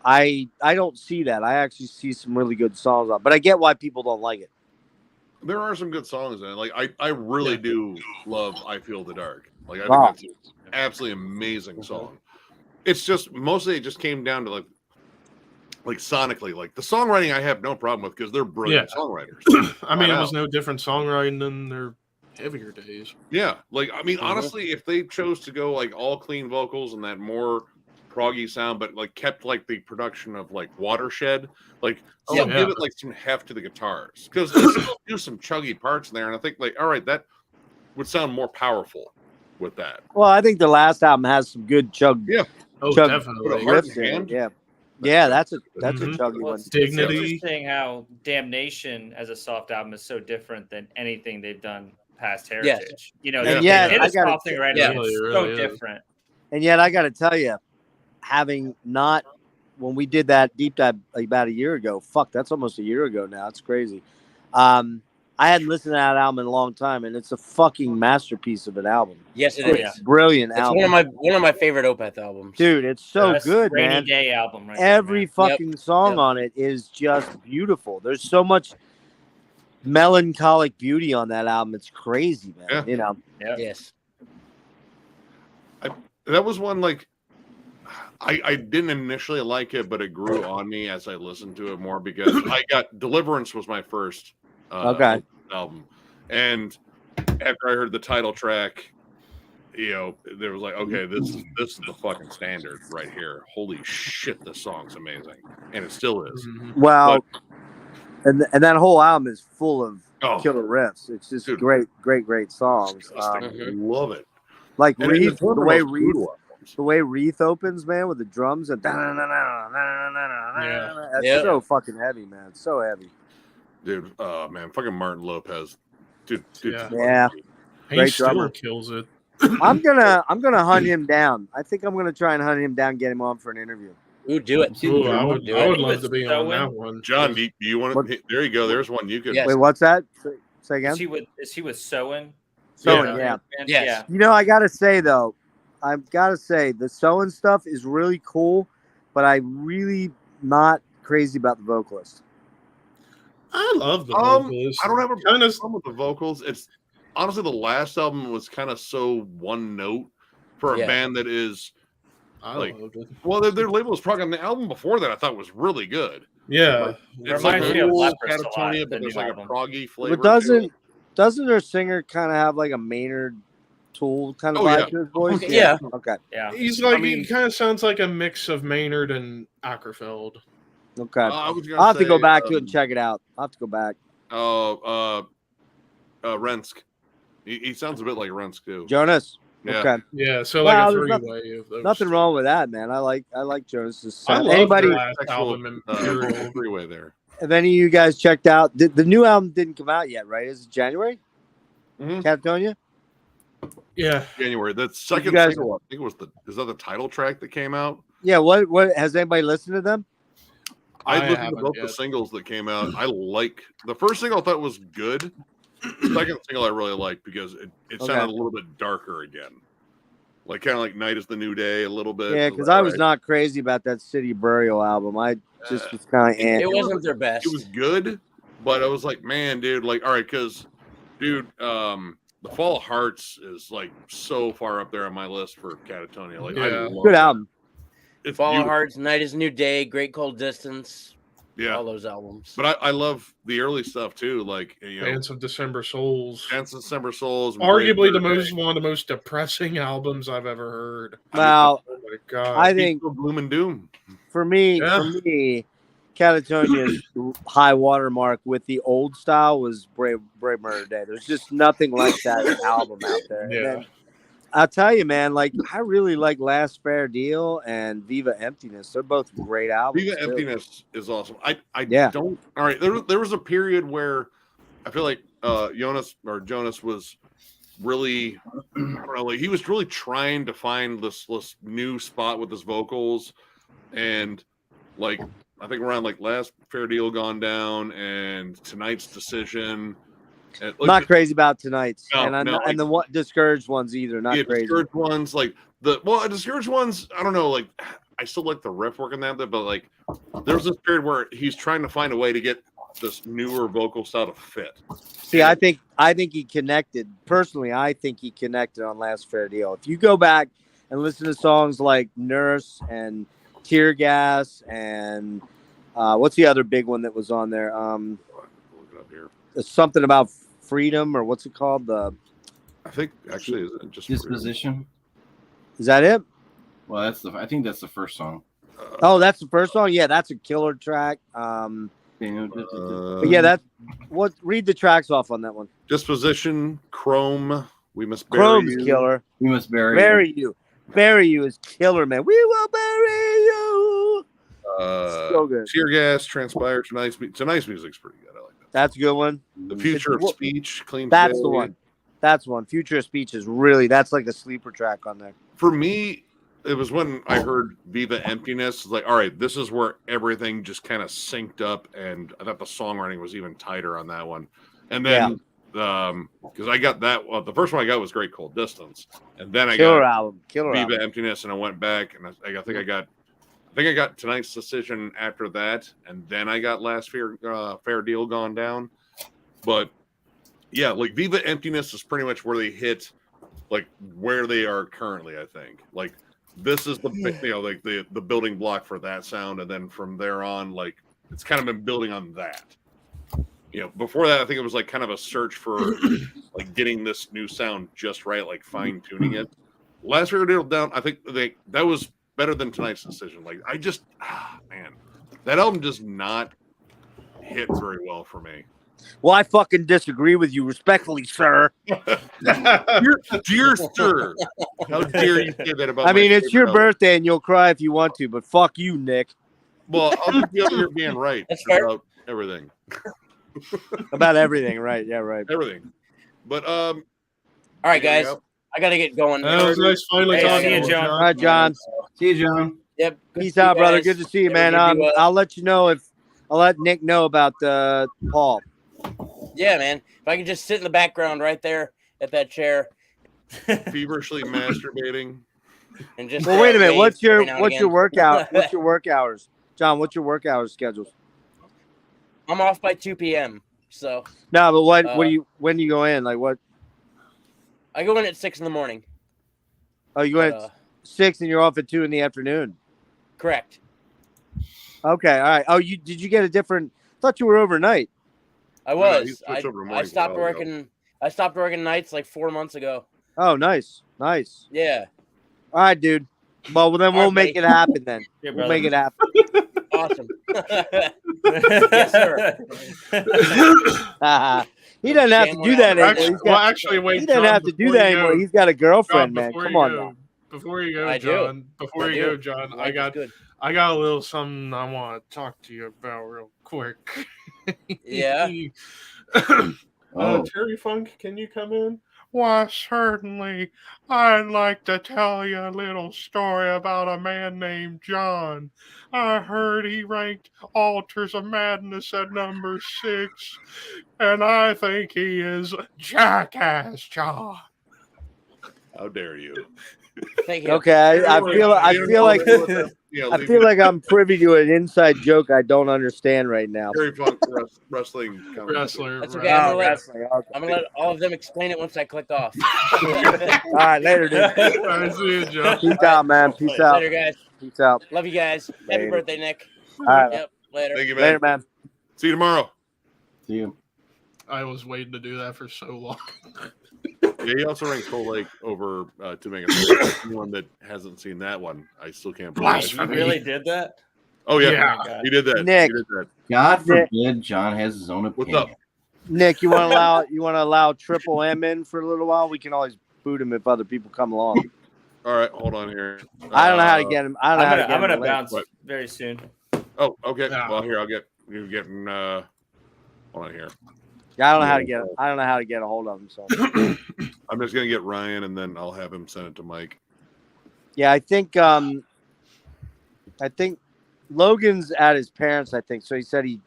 I don't see that. I actually see some really good songs on, but I get why people don't like it. there are some good songs in it. Like I really Yeah. do love "I Feel the Dark." Like I Wow. think that's an absolutely amazing song. It's just mostly it just came down to like sonically, like the songwriting I have no problem with because they're brilliant songwriters. I mean, Flat it was out. no different songwriting than their heavier days. Yeah, like I mean, honestly, if they chose to go like all clean vocals and that more proggy sound, but like kept like the production of like Watershed, like still yeah. give it like some heft to the guitars because they still do some chuggy parts in there, and I think like all right, that would sound more powerful with that. Well, I think the last album has some good chug Yeah. Oh, Chug- definitely. Heart riffs in in Hand? it. Yeah, that's a Mhm. chuggy Well, one. it's Dignity. interesting how Damnation as a soft album is so different than anything they've done past Yes. Heritage. You know, And they yet, did I a gotta- soft thing right yeah, now. It's it so really is. different. And yet, I got to tell you, having not when we did that deep dive about a year ago, fuck, that's almost a year ago now. It's crazy. I hadn't listened to that album in a long time, and it's a fucking masterpiece of an album. Yes, it Oh, is. yeah. Brilliant It's album, one of my favorite Opeth albums. dude. It's so Best good, Rainy man. Day album right Every there, fucking song Yep. on it is just beautiful. There's so much melancholic beauty on that album. It's crazy, man. Yeah. You know, man. Yes. That was one like I didn't initially like it, but it grew on me as I listened to it more because I got Deliverance was my first Okay. album, and after I heard the title track, you know, there was like, okay, this is the fucking standard right here. Holy shit, this song's amazing, and it still is. Mhm. well, and that whole album is full of Oh, killer riffs. It's just Dude. great songs. disgusting. Love it. Like And Wreath, it's one the of way most Wreath, brutal albums. the way Wreath opens, man, with the drums and that's Yeah. so fucking heavy, man. It's so heavy. Dude, man, fucking Martin Lopez, dude, Yeah. Yeah. He Great still drummer. kills it. I'm gonna hunt him down. I think I'm gonna try and hunt him down, get him on for an interview. Ooh, do it. See the Ooh, I drum would do I would it. love to be So on when- that one. John, do you want What- to? There you go. There's one you could. Yes. Wait, what's that? Say again. Is he with Soen? So Yeah. yeah. Yes. You know, I gotta say though, I've got to say the sewing stuff is really cool, but I'm really not crazy about the vocalist. I love the vocals. I don't have a Kind of. problem with the vocals. It's honestly the last album was kind of so one note for a Yeah. band that is I like, loved it. well, their label was prog, and the album before that I thought was really good. Yeah. It's Reminds like me of old Leprous a lot, Catatonia, the but there's new like album. a proggy flavor. But to it. doesn't their singer kind of have like a Maynard Tool kind of Oh, vibe yeah. to his voice? Yeah. Okay. Yeah. He's like, I mean- he kind of sounds like a mix of Maynard and Ackerfeld. Okay. I was gonna I'll have to go say, back to it and check it out. I'll have to go back. Rensk. He sounds a bit like Rensk too. Jonas. Yeah. Okay. Yeah, so Well, like a there's three-way of those. Nothing wrong with that, man. I like Jonas's I sound. love Anybody? their last album, Imperial. Freeway there. Have any of you guys checked out the new album? Didn't come out yet, right? Is it January? Mhm. Catatonia. Yeah. January. The second guys- single, I think it was is that the title track that came out? Yeah. What has anybody listened to them? I I listened to haven't both the yet. singles that came out. I like the first single. I thought was good. The second single I really liked because it sounded a little bit darker again, like kind of like "Night Is the New Day" a little bit. Yeah, because I was not crazy about that City Burial album. I just was kind of It wasn't their best. It was good, but I was like, man, dude, like, all right, because, dude, the Fall of Hearts is like so far up there on my list for Catatonia. Like, I Yeah. love good it. album. It's Fall of beautiful. Hearts, Night is a New Day, Great Cold Distance. Yeah, All those albums. but I love the early stuff too. Like, you know, Dance of December Souls. Dance of December Souls, Arguably the Great most one of the most depressing albums I've ever heard. Well, Oh my god. I think Peaceful Gloom and Doom. for me, Yeah. Catatonia's high watermark with the old style was Brave Murder Day. There's just nothing like that album out there. And Yeah. then, I'll tell you, man, like I really like Last Fair Deal and Viva Emptiness. They're both great albums. Viva too. Emptiness is awesome. I Yeah. don't. All right, there was a period where I feel like Jonas was really, I don't know, like he was really trying to find this new spot with his vocals, and like I think around like Last Fair Deal Gone Down and Tonight's Decision. And, like, Not crazy about Tonight's, No, and no, the what discouraged ones either. Not yeah, crazy. discouraged ones like discouraged ones. I don't know. Like I still like the riff work in that, but like there was this period where he's trying to find a way to get this newer vocal style to fit. See, I think he connected. Personally, I think he connected on Last Fair Deal. If you go back and listen to songs like Nurse and Tear Gas and what's the other big one that was on there? Look it up here. It's something about freedom, or what's it called? I think actually is it just Disposition. Is that it? Well, I think that's the first song. Oh, that's the first song. Yeah, that's a killer track. But yeah, read the tracks off on that one. Disposition, Chrome, We Must Bury Chrome's You. killer. We must bury. Bury you is killer, man. We will bury you. So good. Tear Gas, Transpire, Tonight's music's pretty good. I like that. That's a good one. The Future of Well, Speech, Clean That's Today. the one. That's one. Future of Speech is really, that's like a sleeper track on there. For me, it was when I heard Viva Emptiness. It's like, all right, this is where everything just kind of synced up, and I thought the songwriting was even tighter on that one. And then, because I got that, the first one I got was Great Cold Distance, and then I Killer got album. Killer Viva album. Emptiness, and I went back, and I think I got Tonight's Decision after that, and then I got Last Fair Deal Gone Down. But yeah, like Viva Emptiness is pretty much where they hit, like where they are currently. I think like this is the like the building block for that sound, and then from there on, like it's kind of been building on that. You know, before that, I think it was like kind of a search for like getting this new sound just right, like fine tuning it. Last Fair Deal Down, I think that was better than Tonight's Decision. Like I just, man, that album does not hit very well for me. Well, I fucking disagree with you respectfully, sir. Dear sir, how dare you say that about? I mean, my it's your favorite album? birthday and you'll cry if you want to, but fuck you, Nick. Well, I'll just be over here being right That's fair. about everything, About everything, right? Yeah, right. everything. But All right, there you guys. go. I got to get going. That was nice finally Hey, talking see to you, you, John. All right, John. See you, John. Yep. good to Peace see you out, brother. guys. Good to see you, Have a man. good day. I'll let you know I'll let Nick know about Paul. Yeah, man. If I could just sit in the background right there at that chair. Feverishly masturbating. and just Well, wait a minute. wave What's every now and your again. workout? What's your work hours, John? What's your work hours schedule? I'm off by 2 p.m. So No, but what Uh, do you when do you go in? Like what? I go in at 6 in the morning. Oh, you go in But, at 6 and you're off at 2 in the afternoon. correct. Okay, all right. Oh, did you get a different? I thought you were overnight. I No, he was. switched over to I mornings a stopped while ago. working. I stopped working nights like 4 months ago. Oh, nice. Yeah. All right, dude. Well, then All we'll right, make buddy. it happen then. Yeah, We'll brother. make it happen. Awesome. Yes, sir. He doesn't have to Jam do one that out right anymore. now. He's got, actually, wait. he doesn't John, have to do before that you anymore. go- He's got a girlfriend, John, man. before Come you on go, now. Before you go, I do. John. Before I you do. go, John, Life is good. I got a little something I want to talk to you about real quick. Yeah. Oh, Terry Funk, can you come in? Why, certainly. I'd like to tell you a little story about a man named John. I heard he ranked Altars of Madness at number 6, and I think he is Jackass John. How dare you? Thank you. Okay, I feel like Yeah, I feel like I'm privy to an inside joke I don't understand right now. Terry Funk wrestling Wrestler. That's okay. I'm wrestling. Okay. gonna let all of them explain it once I click off. All right, later, dude. All right, see you, John. Peace out, man. Peace out. Later, guys. Peace out. Love you guys. Happy Later. birthday, Nick. All right, Yep. Later. Thank you, man. later, man. See you tomorrow. see you. I was waiting to do that for so long. Yeah, he also ranked Cold Lake over to make anyone that hasn't seen that one. I still can't believe it. You really did that? Oh yeah, Yeah. Oh my God. he did that. Nick. He did that. God Nick. forbid John has his own What's opinion. up? Nick, you want to allow Triple M in for a little while? We can always boot him if other people come along. All right, hold on here. I don't know how to get him. I don't know how to get I'm him. gonna to link. bounce What? very soon. Oh, okay. Yeah. Well, here you're getting. Hold on here. Yeah, I don't know how to get. I don't know how to get a hold of him. So I'm just gonna get Ryan, and then I'll have him send it to Mike. yeah, I think Logan's at his parents'. I think so. He said he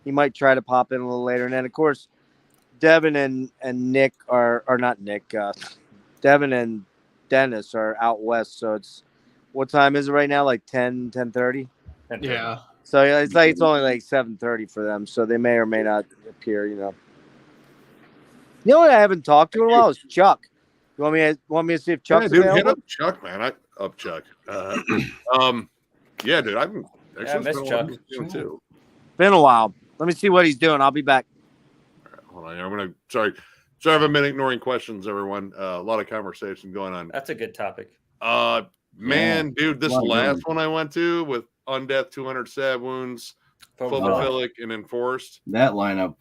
might try to pop in a little later, and then of course, Devin and Nick are not Nick. Devin and Dennis are out west. So it's what time is it right now? Like 10:30. Yeah. So yeah, it's only like 7:30 for them. So they may or may not appear. You know what I haven't talked to in a while is Chuck. You want me to see if Chuck's Yeah, dude, hit available? up Chuck, man. Chuck. Yeah, dude. I've been. Yeah, I miss Chuck. Too. Been a while. Let me see what he's doing. I'll be back. All right, hold on. I'm gonna. Sorry I've been ignoring questions, everyone. A lot of conversation going on. That's a good topic. Man, dude, this Lot of last good. one I went to with Undeath, 200 stab wounds, Oh, phobophilic, and enforced, That lineup,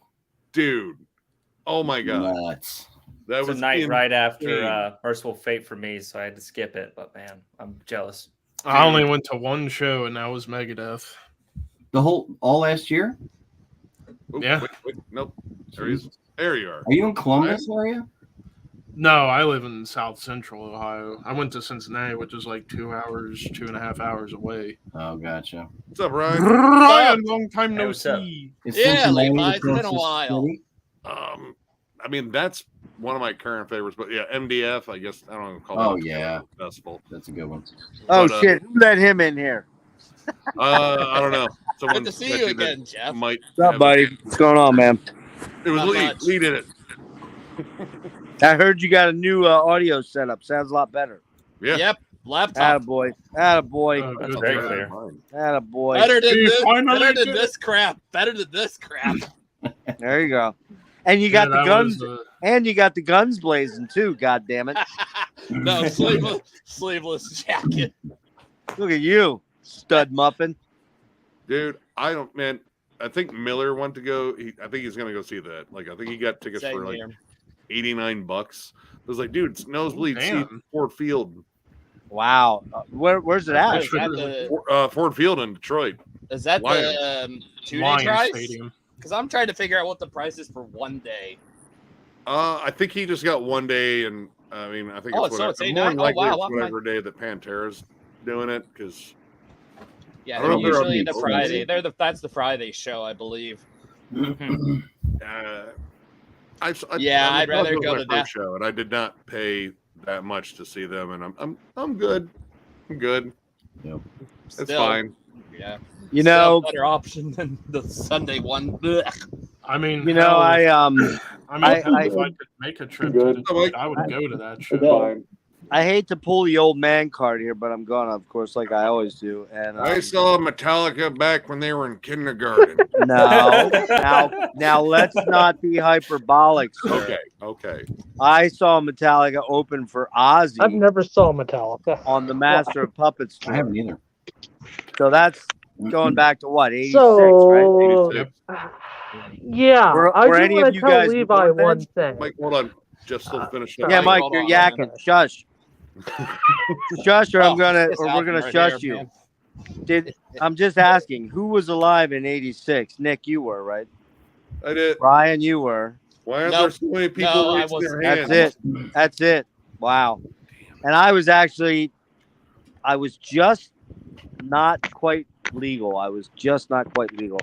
dude. Oh my god, nuts. that It's a was night right after insane. Merciful Fate for me, so I had to skip it. But man, I'm jealous. I only went to one show, and that was Megadeth. All last year? Oop, Yeah. wait, nope. There you are. Are you in Columbus area? No, I live in South Central Ohio. I went to Cincinnati, which is like 2.5 hours away. Oh, gotcha. What's up, Ryan? Ryan, long time Hey, no what's up? see. Is Yeah, Cincinnati Levi, the it's been a closest while. city? I mean, that's one of my current favorites, but yeah, MDF. I guess I don't know, call Oh, that a yeah. festival. That's a good one. Oh But, shit! Who let him in here? I don't know. Someone Good to see bet you that again, Jeff. Might What's up, have- buddy? What's going on, man? It was Not Lee. much. Lee did it. I heard you got a new audio setup. Sounds a lot better. Yeah. Yep, laptop. Attaboy. Attaboy. Oh, That's good very God. clear. Attaboy. Better than You this. finally Better than did this crap. Better than this crap. There you go. And you got Yeah, the that guns. was, And you got the guns blazing too. God damn it! No, sleeveless jacket. Look at you, stud muffin. Dude, I don't, man. I think Miller went to go. I think he's gonna go see that. Like, I think he got tickets Same for like here. $89. I was like, dude, it's nosebleed seat, Damn. Ford Field, Wow. Where's it at? Is that the, Ford Field in Detroit. is that Lions. the 2-day Lions price? Stadium. Because I'm trying to figure out what the price is for 1 day. I think he just got 1 day, and I mean, I think Oh, it's so whatever. it's More 89? than Oh, likely wow, it's wow, whatever day that Pantera's doing it, because Yeah, I they're don't know if they're usually on the the Friday. open. That's the Friday show, I believe. Yeah, I'd rather it was go my to that. first show, and I did not pay that much to see them, and I'm good. I'm good. Yep. It's Still, fine. Yeah. You Still know, a better option than the Sunday one. Ugh. I mean, you know, hell, I hell, I- if I could make a trip Good. to Detroit, I would go to that shit. Fine. I hate to pull the old man card here, but I'm gonna, of course, like I always do. And I saw Metallica back when they were in kindergarten. no, now let's not be hyperbolic, sir. Okay. I saw Metallica open for I've Ozzy never saw Metallica. on the Master of Puppets I tour. haven't either. So that's going back to what, 86, So, right? 86. yeah, Were I do any want of to you tell guys Levi born then? one thing. Mike, hold on. Just still finish that. Yeah, Mike, Hold you're on, yakking. Shush. Shush, or Oh, we're this gonna album right shush here, you. man. I'm just asking, who was alive in '86? Nick, you were, right? I did. Ryan, you were. Why aren't Nope. there so many people No, I raising was- their hands? That's it. That's it. Wow. And I was just not quite legal. I was just not quite legal.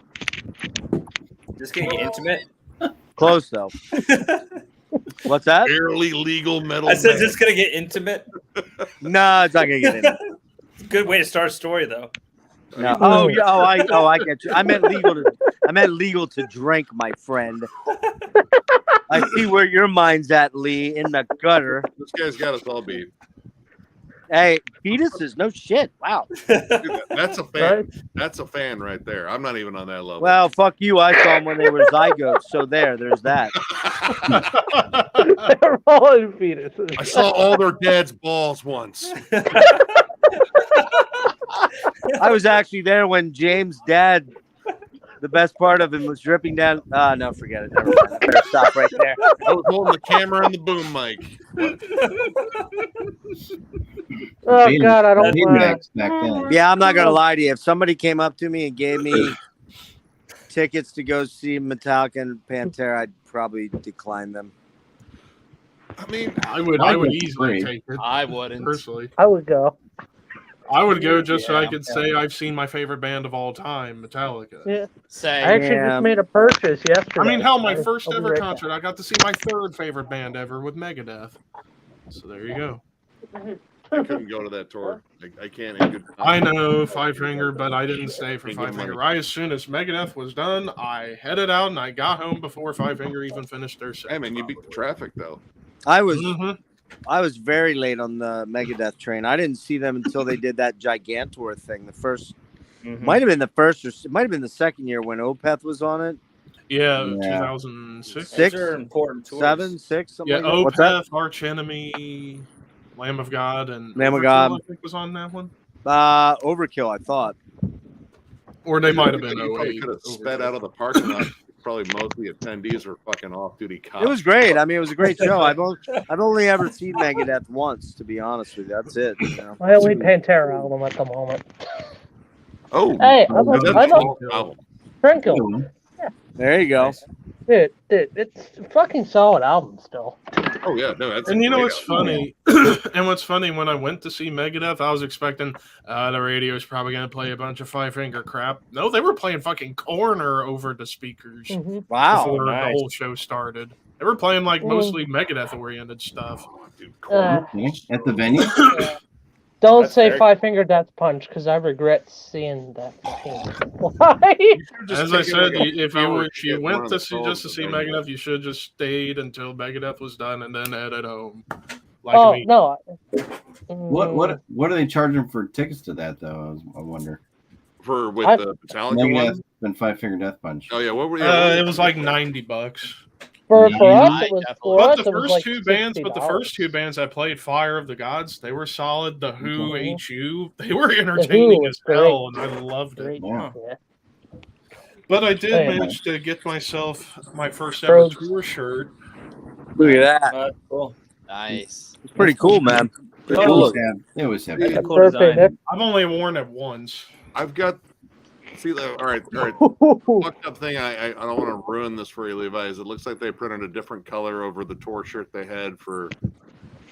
Just getting intimate. Close though. What's that? Barely legal metal. I said band. just gonna get intimate. No, it's not gonna get in. It's a good way to start a story, though. No. Oh yeah. I get you. I meant legal to drink, my friend. I see where your mind's at, Lee, in the gutter. This guy's got us all beat. Hey, fetuses, no shit. Wow. Dude, that's a fan. Right? That's a fan right there. I'm not even on that level. Well, fuck you. I saw them when they were zygotes. So there's that. They're all in fetuses. I saw all their dad's balls once. I was actually there when James' dad, the best part of him was dripping down. No, forget it. Never mind. I better stop right there. I was holding the camera and the boom mic. Oh God, I don't want. Betamax back then. Yeah, I'm not gonna lie to you. If somebody came up to me and gave me tickets to go see Metallica and Pantera, I'd probably decline them. I mean, I would easily take it. I wouldn't. Personally, I would go. I would go just so I Yeah. could say I've seen my favorite band of all time, Metallica. Yeah. Say, I actually Yeah. just made a purchase yesterday. I mean, hell, my I'll first be ever right concert, I got to see my third favorite band ever with Megadeth. So there you go. I couldn't go to that tour. I can't. In good I time. know Five Finger, but I didn't stay for Ain't Five good Finger. money. Right as soon as Megadeth was done, I headed out and I got home before Five Finger even finished their set. Hey man, you beat the traffic though. I was Mhm. very late on the Megadeth train. I didn't see them until they did that Gigantor thing. The first might have been the first, or it might have been the second year when Opeth was on it. Yeah, Yeah. 2006. Six, Those are important tours. 7, 6, something Yeah, like that. What's that? Opeth, Arch Enemy, Lamb of God, and Lamb of Overkill, God. I think was on that one. Overkill, I thought. Or they might have been You probably 08. could have sped out of the parking lot. Probably most of the attendees were fucking off-duty cops. It was great. I mean, it was a great show. I've only ever seen Megadeth once, to be honest with you. That's it. You know? My only Pantera album at the moment. Oh, Hey, I that's love a long album. Sprinkle. There you go. Nice. Dude, it's a fucking solid album still. Oh yeah, no, that's. And you know great what's album. funny? And what's funny, when I went to see Megadeth, I was expecting the radio's probably going to play a bunch of Five Finger crap. No, they were playing fucking Corner over the speakers Wow. before nice. the whole show started. They were playing like Mm. mostly Megadeth-oriented stuff. Dude, Okay. At the venue? Don't That's say very- Five Finger Death Punch because I regret seeing that. Why? Just As I take it said, like a if power you shit, one went of to the see just to songs see of Megadeth. Megadeth, you should have just stayed until Megadeth was done and then headed home. Like Oh me. no. What are they charging for tickets to that though? I wonder. for with I- the Metallica Megadeth one. and Five Finger Death Punch. Oh yeah, what were? Yeah, what It were was the- like $90. For Yeah, us, I it was definitely- for But us. the It was first like two bands, but the $60. first two bands that played Fire of the Gods, they were solid. The Who, Mhm. HU, they were entertaining was as hell, great. and I loved it. Great. Yeah. Yeah. But I did Yeah. manage to get myself my first ever Probes. tour shirt. Look at that. That's cool. nice. It's pretty cool, man. They Pretty always cool. have. They always have. That's a That's cool perfect. design. I've only worn it once. I've got. See, all right. Nick. Fucked up thing. I don't want to ruin this for you, Levi. Is it looks like they printed a different color over the tour shirt they had for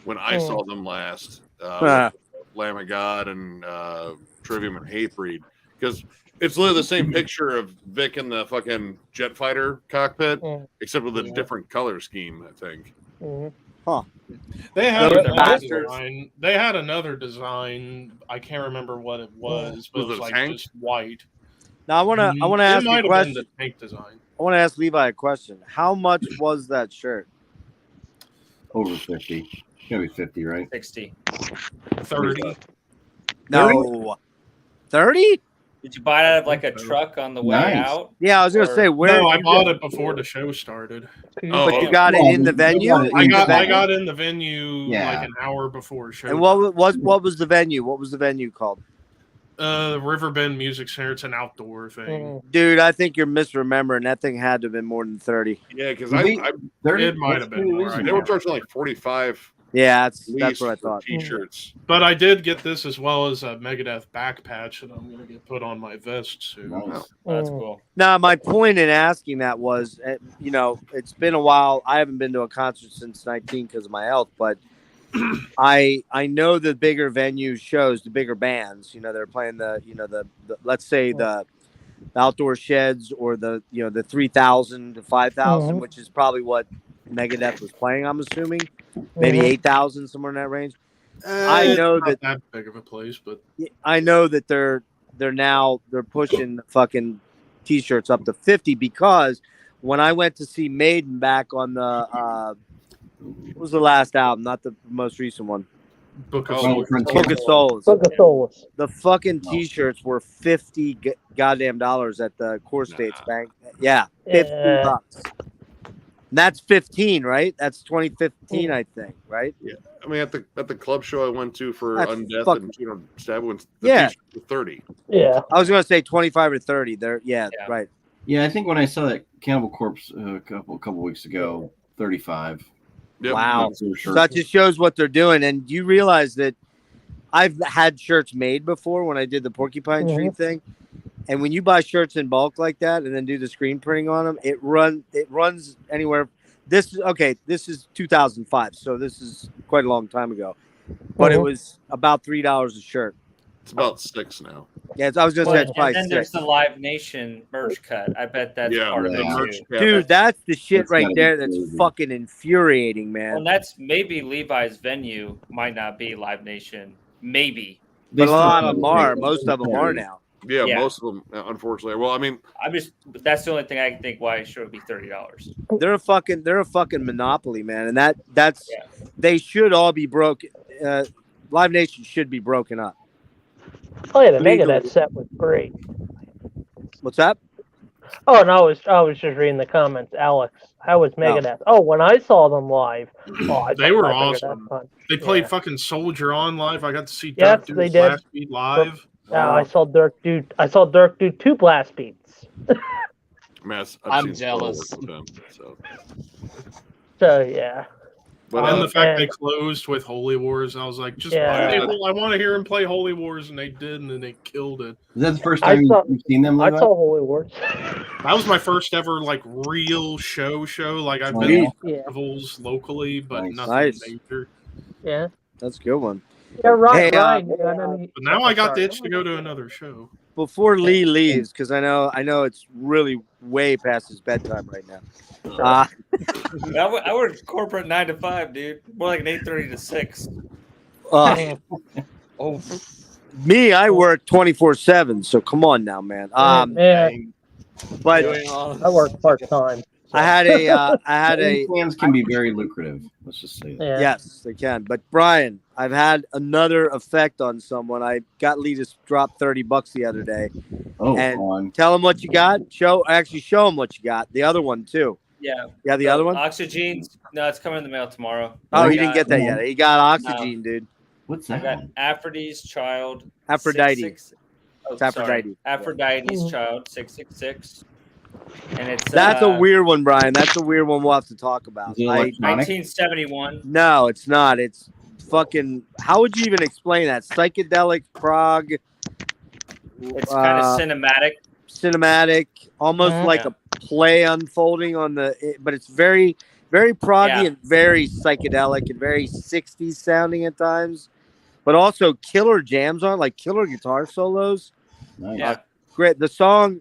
when I saw them last. Lamb of God and Trivium and Hatebreed, because it's literally the same picture of Vic in the fucking jet fighter cockpit, Mm. except with a Yeah. different color scheme. I think. Mhm. They had They're another bastards. design. They had another design. I can't remember what it was, but Was it was it a like tank? just white. Now I want to It ask you might a have been the question. tank design. I want to ask Levi a question. How much was that shirt? Over 50. It's gotta be 50, right? 60. 30. No, 30? Did you buy it out of like a So. truck on the way Nice. out? Yeah, I was gonna Or- say where. No, I you bought got- it before the show started. Oh, But you okay. got it Yeah, in the you venue. got it I in the got I venue. got in the venue Yeah. like an hour before show. And what was the venue? What was the venue called? Riverbend Music Center. It's an outdoor thing. Dude, I think you're misremembering. That thing had to have been more than 30. Yeah, because They- I 30, It might that's have been pretty more, I reasonable. they were charging like 45 Yeah, that's least what I for thought. t-shirts. But I did get this as well as a Megadeth back patch that I'm gonna get put on my vest soon. Nice. That's cool. Now, my point in asking that was, it's been a while. I haven't been to a concert since 19 because of my health, but I know the bigger venue shows, the bigger bands. They're playing the let's say the outdoor sheds or the 3,000 to 5,000, which is probably what Megadeth was playing. I'm assuming maybe 8,000, somewhere in that range. I know It's not that big of a place, but I know that they're pushing fucking t-shirts up to 50 because when I went to see Maiden back on the what was the last album, not the most recent one, Book of Oh, Souls. Book of Souls, Book of Souls. the fucking t-shirts were 50 goddamn dollars at the Core States Bank. Yeah, $50. And that's 15, right? That's 2015, I think, right? Yeah, I mean at the club show I went to for That's Undeath fucking- and Stab Wounds, Yeah. t-shirts were 30. Yeah. I was gonna say 25 or 30. There, yeah, right. Yeah, I think when I saw that Cannibal Corpse a couple weeks ago, 35. Yep. Wow. That's their shirt. So that just shows what they're doing. And you realize that I've had shirts made before when I did the Porcupine Tree thing. And when you buy shirts in bulk like that and then do the screen printing on them, it runs anywhere. This is 2005, so this is quite a long time ago. But it was about $3 a shirt. It's about 6 now. Yeah, I was gonna say it's And probably then there's 6. the Live Nation merch cut. I bet that's Yeah, part of the it merch too. cap. Dude, that's the shit That's right gotta be there. That's crazy. fucking infuriating, man. Well, that's maybe Levi's venue might not be Live Nation. Maybe. They But a still lot have of them to are. pay Most of them for are it. now. Yeah, Yeah. most of them, unfortunately. Well, I mean, That's the only thing I can think why it should be $30. They're a fucking monopoly, man. And that's Yeah. they should all be broken. Live Nation should be broken up. Oh yeah, the Legally. Megadeth set was great. What's that? Oh no, I was just reading the comments. Alex, how was Megadeth? Oh, when I saw them live, I They thought were my Megadeth awesome. fun. They played Yeah. fucking Soldier on live. I got to see Yes, Dirk do they his did. last beat live. I saw Dirk do 2 blast beats. I mean, I've I'm seen Solo work jealous. with them, so. So yeah. But And the fact they and- closed with Holy Wars, I was like, just Yeah. play I want to hear him play Holy Wars, and they did, and then they killed it. Is that the first I time saw- you've seen them, I Levi? saw Holy Wars. That was my first ever like real show. Like I've Oh, been yeah. to Yeah. festivals locally, but Nice. nothing Nice. major. Yeah. That's a good one. Yeah, right. Hey, Ryan, you got any- But now I got the Sorry. itch to go to another show. Before Lee leaves, because I know it's really way past his bedtime right now. I work corporate 9 to 5, dude. More like an 8:30 to 6. Oh, Me, I work 24/7. So come on now, man. yeah, But doing all I work part time. I had a Fans can be very lucrative. Let's just say that. Yeah. yes, they can. But Brian, I've had another effect on someone. I got Lee to drop $30 the other day. Oh, And- on. Tell him what you got. Show him what you got. The other one too. Yeah. Yeah, the other one. Oxygene's. No, it's coming in the mail tomorrow. Oh, I he didn't got- get that yet. He got oxygen, dude. What's I that? got one? Aphrodite's Child. Aphrodite. 666 Oh, It's Aphrodite. sorry. Aphrodite's Mhm. Child 666. And it's That's a weird one, Brian. That's a weird one we'll have to talk about. Is it electronic? 1971. No, it's not. It's fucking. How would you even explain that? Psychedelic prog. It's kind of cinematic, almost Mhm. like a play unfolding on but it's very, very proggy Yeah. and very psychedelic and very 60s sounding at times, but also killer jams on, like killer guitar solos. Nice. Yeah. Great. The song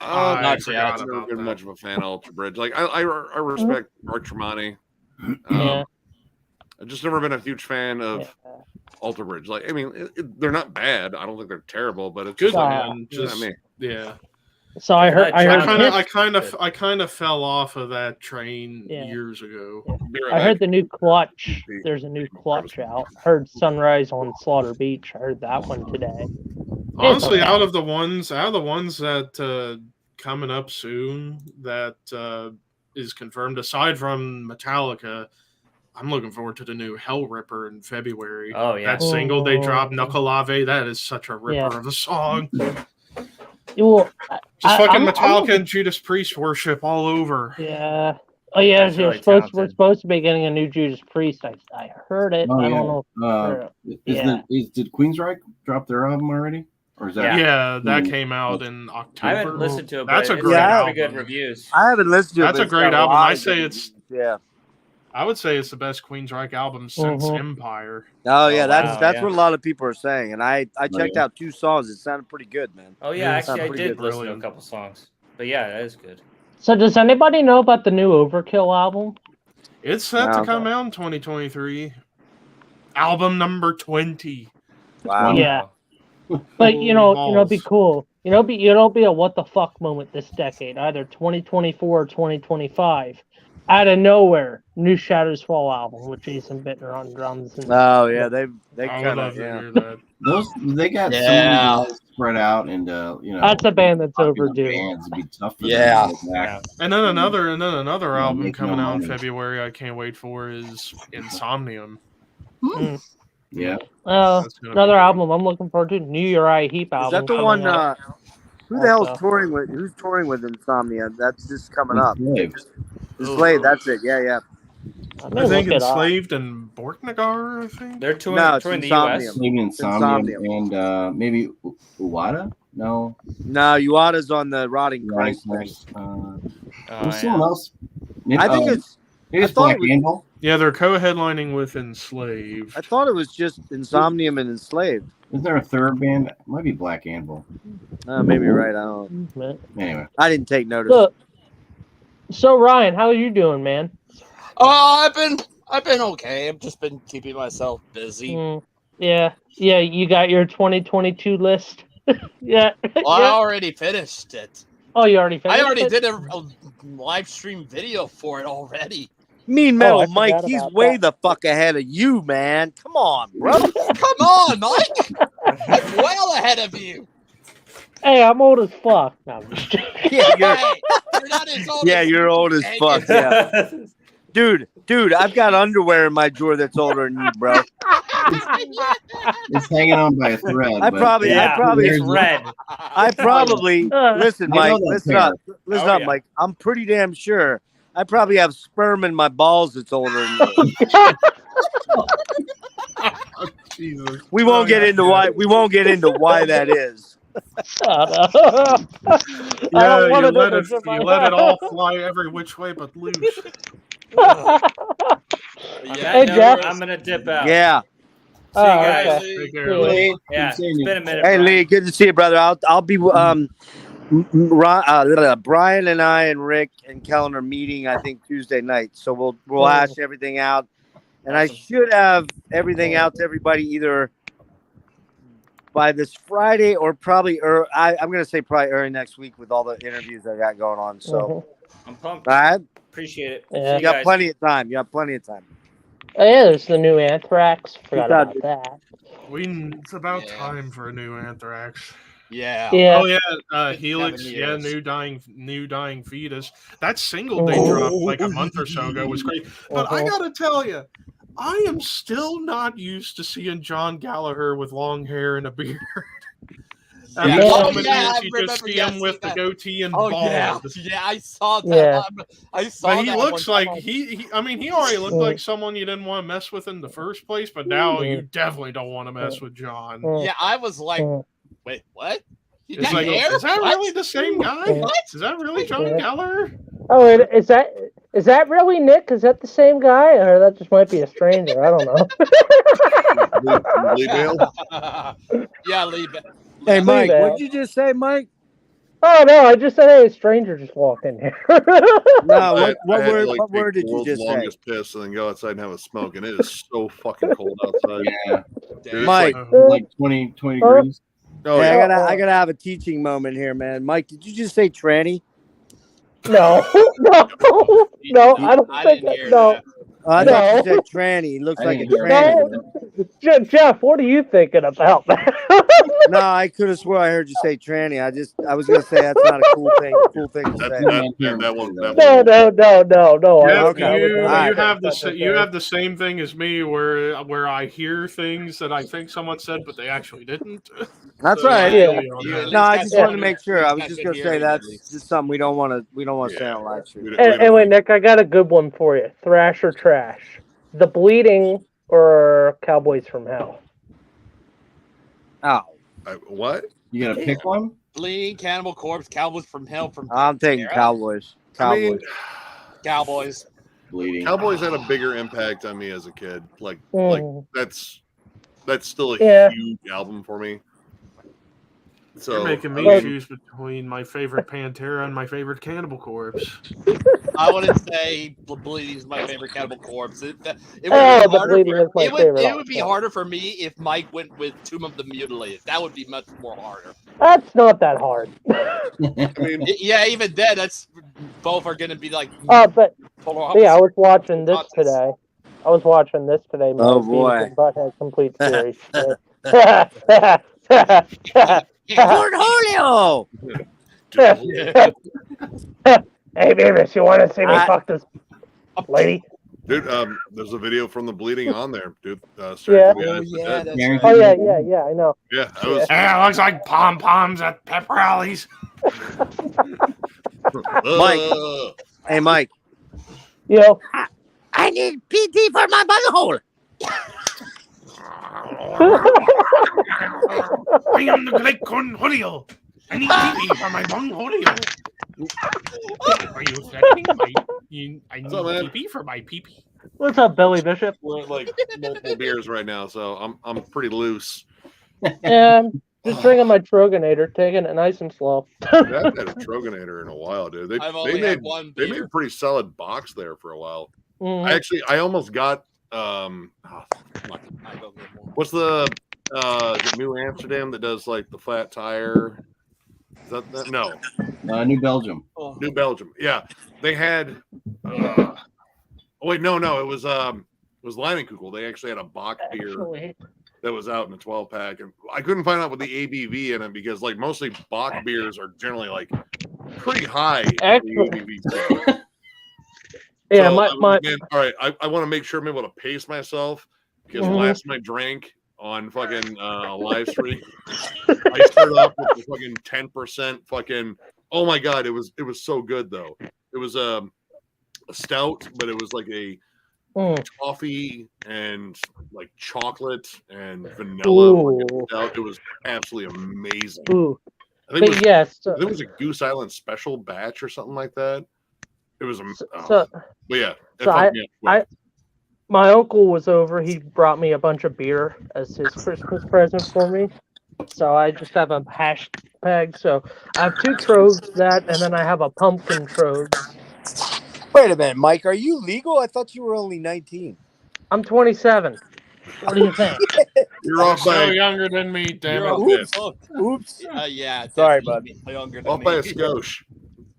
I Not forgot yet. I've never about been that. much of a fan of Alter Bridge. Like I respect Mark Tremonti. Yeah. I've just never been a huge fan of Alter Bridge. Like, I mean, they're not bad. I don't think they're terrible, but it's Good just like, man. it's not Just me. yeah. So I heard. I heard. I kind of fell off of that train Yeah. years ago. Be right I heard back. the new Clutch. There's a new Clutch out. Heard Sunrise on Slaughter Beach. I heard that one today. Honestly, okay. out of the ones that coming up soon that is confirmed, aside from Metallica, I'm looking forward to the new Hell Ripper in February. Oh, yeah. That single they Oh. dropped, Knuckleave, that is such a ripper Yeah. of a song. Well, Just fucking I'm Metallica looking- and Judas Priest worship all over. Yeah. Oh yeah, That's we're really supposed to be getting a new Judas Priest. I heard it. Oh, I yeah. don't know. Did Queensryche drop their album already? Or is that Yeah, that came out in October. I haven't listened to it, That's but a it's great got album. pretty good reviews. I haven't listened to it. That's but a it's great got album. lot I of say good it's reviews. I would say it's the best Queensryche album since Mhm. Empire. Oh yeah, Oh, that's wow, that's yeah. what a lot of people are saying, and I checked yeah. out 2 songs. It sounded pretty good, man. Oh yeah, Yeah, actually, I pretty did good. listen to a Brilliant. couple songs, but yeah, that is good. So does anybody know about the new Overkill album? It's set to No. come out in 2023. Album number 20. Wow. Yeah. But Holy it'd be balls. cool. Be a what the fuck moment this decade, either 2024 or 2025. Out of nowhere, new Shadows Fall album with Jason Bittner on drums. And Oh yeah, they I would kind love of to yeah. hear that. they got so Yeah. many guys spread out into That's a band that's popular overdue. bands. It'd be tough for Yeah. them to go back. And then another album make no coming out in money. February I can't wait for is Insomnium. Yeah. That's gonna be Another great. album I'm looking forward to. New Uriah Heep Is album. that the coming one? out. Who the hell's Also. touring with? Who's touring with Insomnia? That's just coming up. Enslaved. Enslaved. That's it. Yeah, yeah. I'm I gonna think look it up. Enslaved and Borknagar, I think. They're touring, No, it's touring the Insomnium. U.S. Maybe Insomnium Insomnium. and maybe Uwada? No. No, Uada's on the Rotting Christ thing. There's Oh, someone else. Maybe, I think it's. maybe I it's thought Black it was- Anvil. Yeah, they're co-headlining with Enslaved. I thought it was just Insomnium and Enslaved. Is there a third band? It might be Black Anvil. Maybe you're right. I don't know. Anyway. I didn't take notice. Look. So Ryan, how are you doing, man? Oh, I've been okay. I've just been keeping myself busy. Yeah. You got your 2022 list. Yeah. Well, I Yeah. already finished it. Oh, you already finished I already it? did a live stream video for it already. Mean Metal I Mike, forgot he's about way that. the fuck ahead of you, man. Come on, bro. Come on, Mike. I'm well ahead of you. Hey, I'm old as fuck. No, I'm just joking. Yeah, Hey, you're not as old yeah, as you're you old as think. fuck. Yeah, dude, I've got underwear in my drawer that's older than you, bro. It's hanging on by a thread. I but- probably, It's red. I probably listen, I know Mike. that Listen pair. up, listen Oh, up, yeah. Mike. I'm pretty damn sure I probably have sperm in my balls that's older than you. Jesus. We won't get into why. We won't get into why that is. I Yeah, don't you wanna know let this it in my you let it head. all fly every which way but loose. Yeah, Hey, no, Jeff. I'm gonna dip out. Yeah. See you guys. okay. Take care. Yeah. Lee. Yeah, it's been a minute. Hey Brian. Lee, good to see you, brother. I'll be Brian and I and Rick and Kellen are meeting I think Tuesday night, so we'll hash everything out, and I should have everything out to everybody either by this Friday or probably I'm gonna say probably early next week with all the interviews I got going on. So I'm pumped. all right, Appreciate it. Yeah. See you you got guys. plenty of time. You got plenty of time. Oh, yeah, there's the new Anthrax. Forgot about that. It's about Yeah. time for a new Anthrax. Yeah. Yeah. Oh yeah, Helix. 7 Yeah, years. new dying fetus. That single they dropped like a month or so ago was great. But I gotta tell you, I am still not used to seeing John Gallagher with long hair and a beard. Yeah. After Oh, so many yeah, years, I you remember, just see yeah, him with see the that. goatee and Oh bald. yeah, I saw that. Yeah. I saw But he that looks one like time. he already looked like someone you didn't want to mess with in the first place, but now you definitely don't want to mess with John. Yeah, I was like, wait, what? He It's got like, hair? is that What? really the same guy? What? Is that really John Yeah. Gallagher? Oh, is that really Nick? Is that the same guy, or that just might be a stranger? I don't know. Lee Bale? Yeah, leave it. Hey Mike, Bale. what did you just say, Mike? Oh no, I just said, hey, a stranger just walked in here. No, I what had to, word? like, What take word the did you world's just say? longest piss and then go outside and have a smoke, and it is so fucking cold outside. Yeah, Dude, it's Mike. like 20 degrees. oh Hey, yeah. I gotta have a teaching moment here, man. Mike, did you just say tranny? No, no, I don't I think didn't hear no. that. Oh, I No. thought you said tranny. It looks I like a didn't hear tranny. No, Jeff, what are you thinking about that? No, I could have swore I heard you say tranny. I was gonna say that's not a cool thing to That, say. that one. That No, one. no. Jeff, Okay. you Alright. have the same thing as me, where I hear things that I think someone said, but they actually didn't. That's So, right. I Yeah. feel you on You that. at No, least I got just some wanted to under- make sure. I was got just good gonna say hearing, at that's least. just something we don't want to say on live stream. We don't- Anyway, Nick, I got a good one for you. Thrash or trash? The Bleeding or Cowboys from Hell? Oh, what? You gotta pick one. Bleeding, Cannibal Corpse, Cowboys from Hell from I'm taking Pantera. Cowboys. I mean, Cowboys. Cowboys. Bleeding. Cowboys had a bigger impact on me as a kid. Like Mm. that's still a Yeah. huge album for me. So You're making me I mean, choose between my favorite Pantera and my favorite Cannibal Corpse. I wouldn't say Bleeding is my favorite Cannibal Corpse. It would be Oh, the harder. Bleeding is my favorite. It would be also. harder for me if Mike went with Tomb of the Mutilated. That would be much more harder. That's not that hard. I mean, Yeah, even then, that's both are going to be like But total yeah, I opposite. was watching this Contest. today. I was watching this today. My Oh, Beavis boy. and Butthead complete series. Julio. Hey, Beavis, you want to see me fuck this lady? dude, there's a video from the Bleeding on there, dude. Yeah. Starting to Oh, be yeah, that's Guaranteed. right. Oh yeah, I know. yeah, I was. Yeah, it looks like pom poms at pep rallies. Mike. Hey, Mike. Yo, I need PT for my butthole. I am the great Con Julio. I need TV for my bung Julio. Are you threatening my? I need What's up, man? TV for my pee-pee. what's up, Billy Bishop? We're at like multiple beers right now, so I'm pretty loose. Just drinking my Troganator, taking it nice and slow. I haven't had a Troganator in a while, dude. I've only had one They made beer. a pretty solid box there for a while. Mhm. I almost got what's the is it New Amsterdam that does like the flat tire? Is that no New Belgium. New Belgium? Yeah, they had. Oh wait, no, it was Leinenkugel. They actually had a box beer Actually, that was out in a 12-pack, and I couldn't find out what the ABV in it because like mostly box beers are generally like pretty high. Actually- ABV. yeah, So, my I was like, man, all right, I want to make sure I'm able to pace myself because Mhm. last time I drank on fucking live stream, I started off with the fucking 10% fucking. Oh my god, it was so good though. It was a stout, but it was like a toffee and like chocolate and vanilla fucking stout. It was absolutely amazing. Ooh. I think But yes, it was a Goose Island special batch or something like that. It was so but yeah. it so fucked me up quick. my uncle was over. He brought me a bunch of beer as his Christmas present for me. So I just have a hashtag. So I have 2 troves that, and then I have a pumpkin trove. Wait a minute, Mike. Are you legal? I thought you were only 19. I'm 27. What do you think? You're off So by younger than me, damn You're it. off- Oops. yeah. Sorry, definitely younger than off by a me. skosh.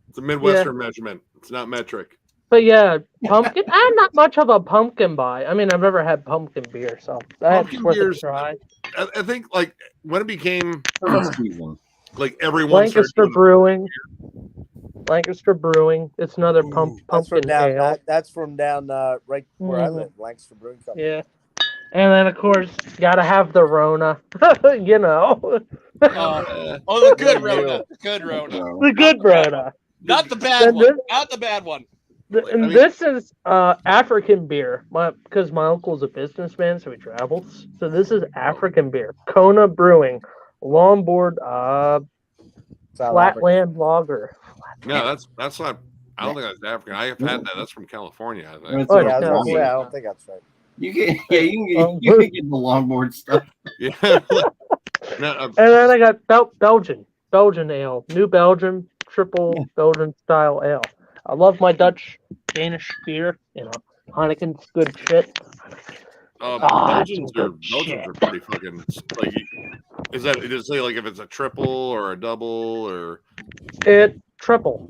It's a Midwestern measurement. It's not metric. But yeah, pumpkin. I'm not much of a pumpkin buy. I mean, I've never had pumpkin beer, so that's Pumpkin worth a beers- try. I think like when it became Season. like everyone started Lancaster doing Brewing. Lancaster Brewing. It's another That's pumpkin from down. ale. That's from down right where I Mhm. live, Lancaster Brewing Company. Yeah. And then, of course, gotta have the Rona. you know. Oh, the good Rona. The good Rona. The good Rona. Not the bad one. Not the bad one. And this is African beer. Because my uncle's a businessman, so he travels. So this is African beer. Kona Brewing. Longboard Flatland Lager. No, that's not. I don't think that's African. I have had that. That's from California. I think. Oh, Yeah, I no. was gonna say, I don't think that's right. You can get the longboard stuff. Yeah. No, And then I got Belgian. Belgian ale, New Belgium triple Belgian style ale. I love my Dutch Danish beer. You know, Heineken's good shit. Belgians good are pretty fucking like. Is that does it say like if it's a triple or a double or? It triple.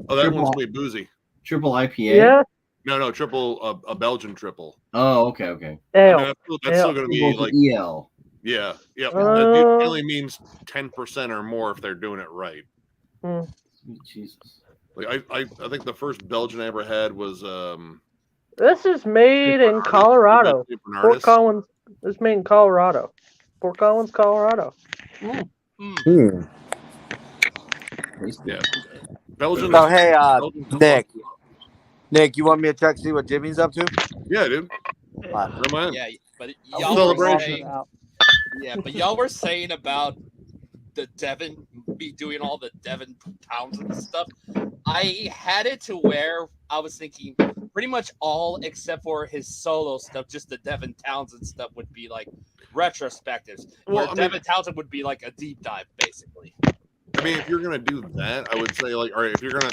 Oh, that Triple. one's way boozy. Triple IPA. Yeah. No, triple a Belgian triple. Oh, okay. Ale. I mean, that's still going to be like EL. Yeah. That only means 10% or more if they're doing it right. Sweet Jesus. Like I think the first Belgian I ever had was This is made in Colorado. Fort Collins. This is made in Colorado. Fort Collins, Colorado. Yeah. Belgian. Oh, hey, Nick, you want me to check see what Jimmy's up to? Yeah, dude. Come on. Yeah, but y'all were saying about the Devin be doing all the Devin Townsend stuff. I had it to where I was thinking pretty much all except for his solo stuff, just the Devin Townsend stuff would be like retrospectives. Where Devin Townsend would be like a deep dive, basically. I mean, if you're gonna do that, I would say like, all right, if you're gonna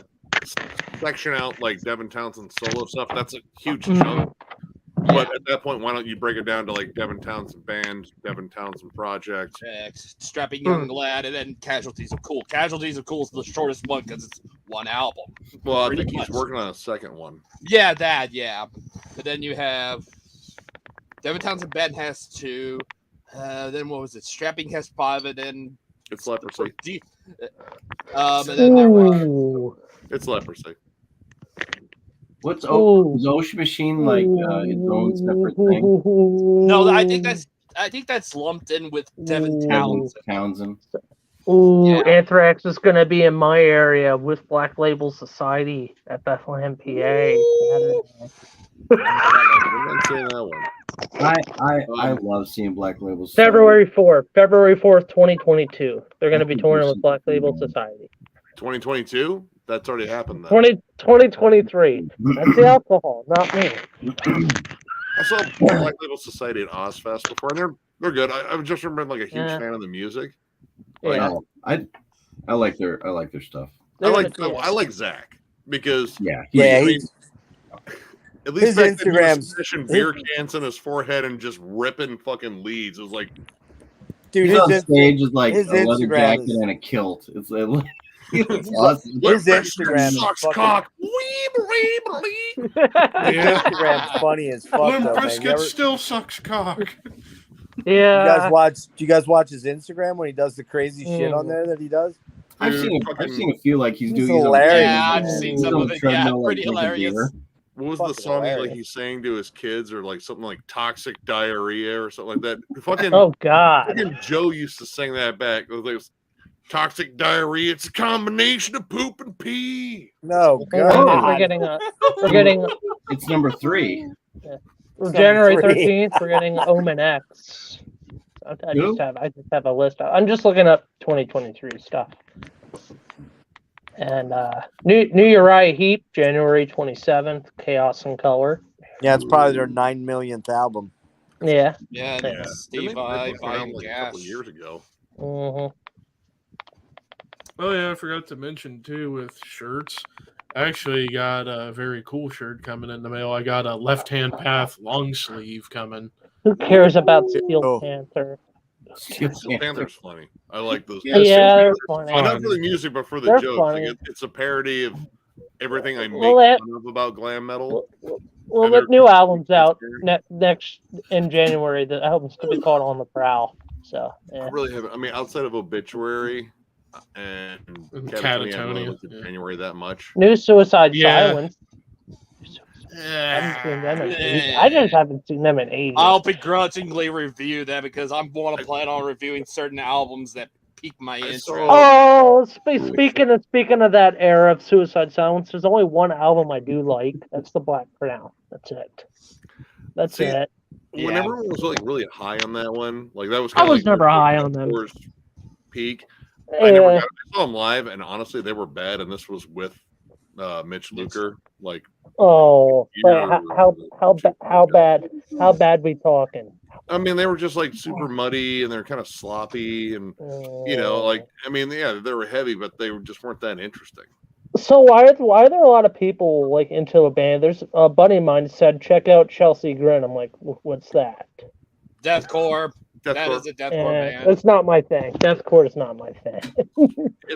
section out like Devin Townsend solo stuff, that's a huge chunk. But at that point, why don't you break it down to like Devin Townsend band, Devin Townsend project, Strapping Young Lad, and then Casualties of Cool. Casualties of Cool is the shortest one because it's one album. Well, I think he's working on a second one. Yeah, but then you have Devin Townsend band has 2. Then what was it? Strapping has 5, and then it's Leprosy. And then there was it's Leprosy. What's is Ocean Machine like its own separate thing? No, I think that's lumped in with Devin Townsend. Anthrax is going to be in my area with Black Label Society at Bethlehem, PA. I love seeing Black Label Society. February 4th, 2022. They're going to be touring with Black Label Society. 2022? That's already happened then. 2023. That's the alcohol, not me. I saw Black Label Society at Ozfest before, and they're good. I just remember like a huge fan of the music. Like, I like their stuff. I like Zach because he's at least his back then he was Instagram's smashing beer cans in his forehead and just ripping fucking leads. It was like, dude, he's on stage with like a leather jacket and a kilt. It's like. It's awesome. His Instagram sucks cock. His Instagram's funny as fuck. Limp Bizkit still sucks cock. Yeah. Do you guys watch his Instagram when he does the crazy shit on there that he does? I've seen a few like he's doing. Hilarious. Yeah, I've seen some of it. Yeah, pretty hilarious. What was the song like he's saying to his kids, or like something like toxic diarrhea or something like that? Fucking fucking Joe used to sing that back. It was toxic diarrhea. It's a combination of poop and pee. No, God. We're getting. It's number 3. Yeah. January 13th. We're getting Omen X. I just have a list. I'm just looking up 2023 stuff. And New Uriah Heep, January 27th. Chaos in Color. Yeah, it's probably their 9 millionth album. Yeah. Yeah. Steve Vai, like a couple years ago. Mm-hmm. Oh yeah, I forgot to mention too with shirts. I actually got a very cool shirt coming in the mail. I got a Left Hand Path long sleeve coming. Who cares about Steel Panther? Steel Panther's funny. I like those. Yeah, they're funny. Not for the music, but for the jokes. Like it's a parody of everything I make fun of about glam metal. Well, the new album's out next in January. The album's gonna be called On the Prowl. So yeah. I really haven't. I mean, outside of Obituary and Catatonia, I January that much. New Suicide Silence. I just haven't seen them in ages. I'll begrudgingly review them because I'm going to plan on reviewing certain albums that pique my interest. Oh, speaking of that era of Suicide Silence, there's only one album I do like. That's The Black Crown. That's it. That's it. When everyone was like really high on that one, like that was. I was never high on them. Peak. I saw them live, and honestly, they were bad. And this was with Mitch Luker. Like, how bad we talking? How I mean, they were just like super muddy and they're kind of sloppy and like I mean, yeah, they were heavy, but they just weren't that interesting. So why are there a lot of people like into a band? There's a buddy of mine said check out Chelsea Grin. I'm like, what's that? Deathcore. That Deathcore. is a deathcore band. It's not my thing. Deathcore is not my thing.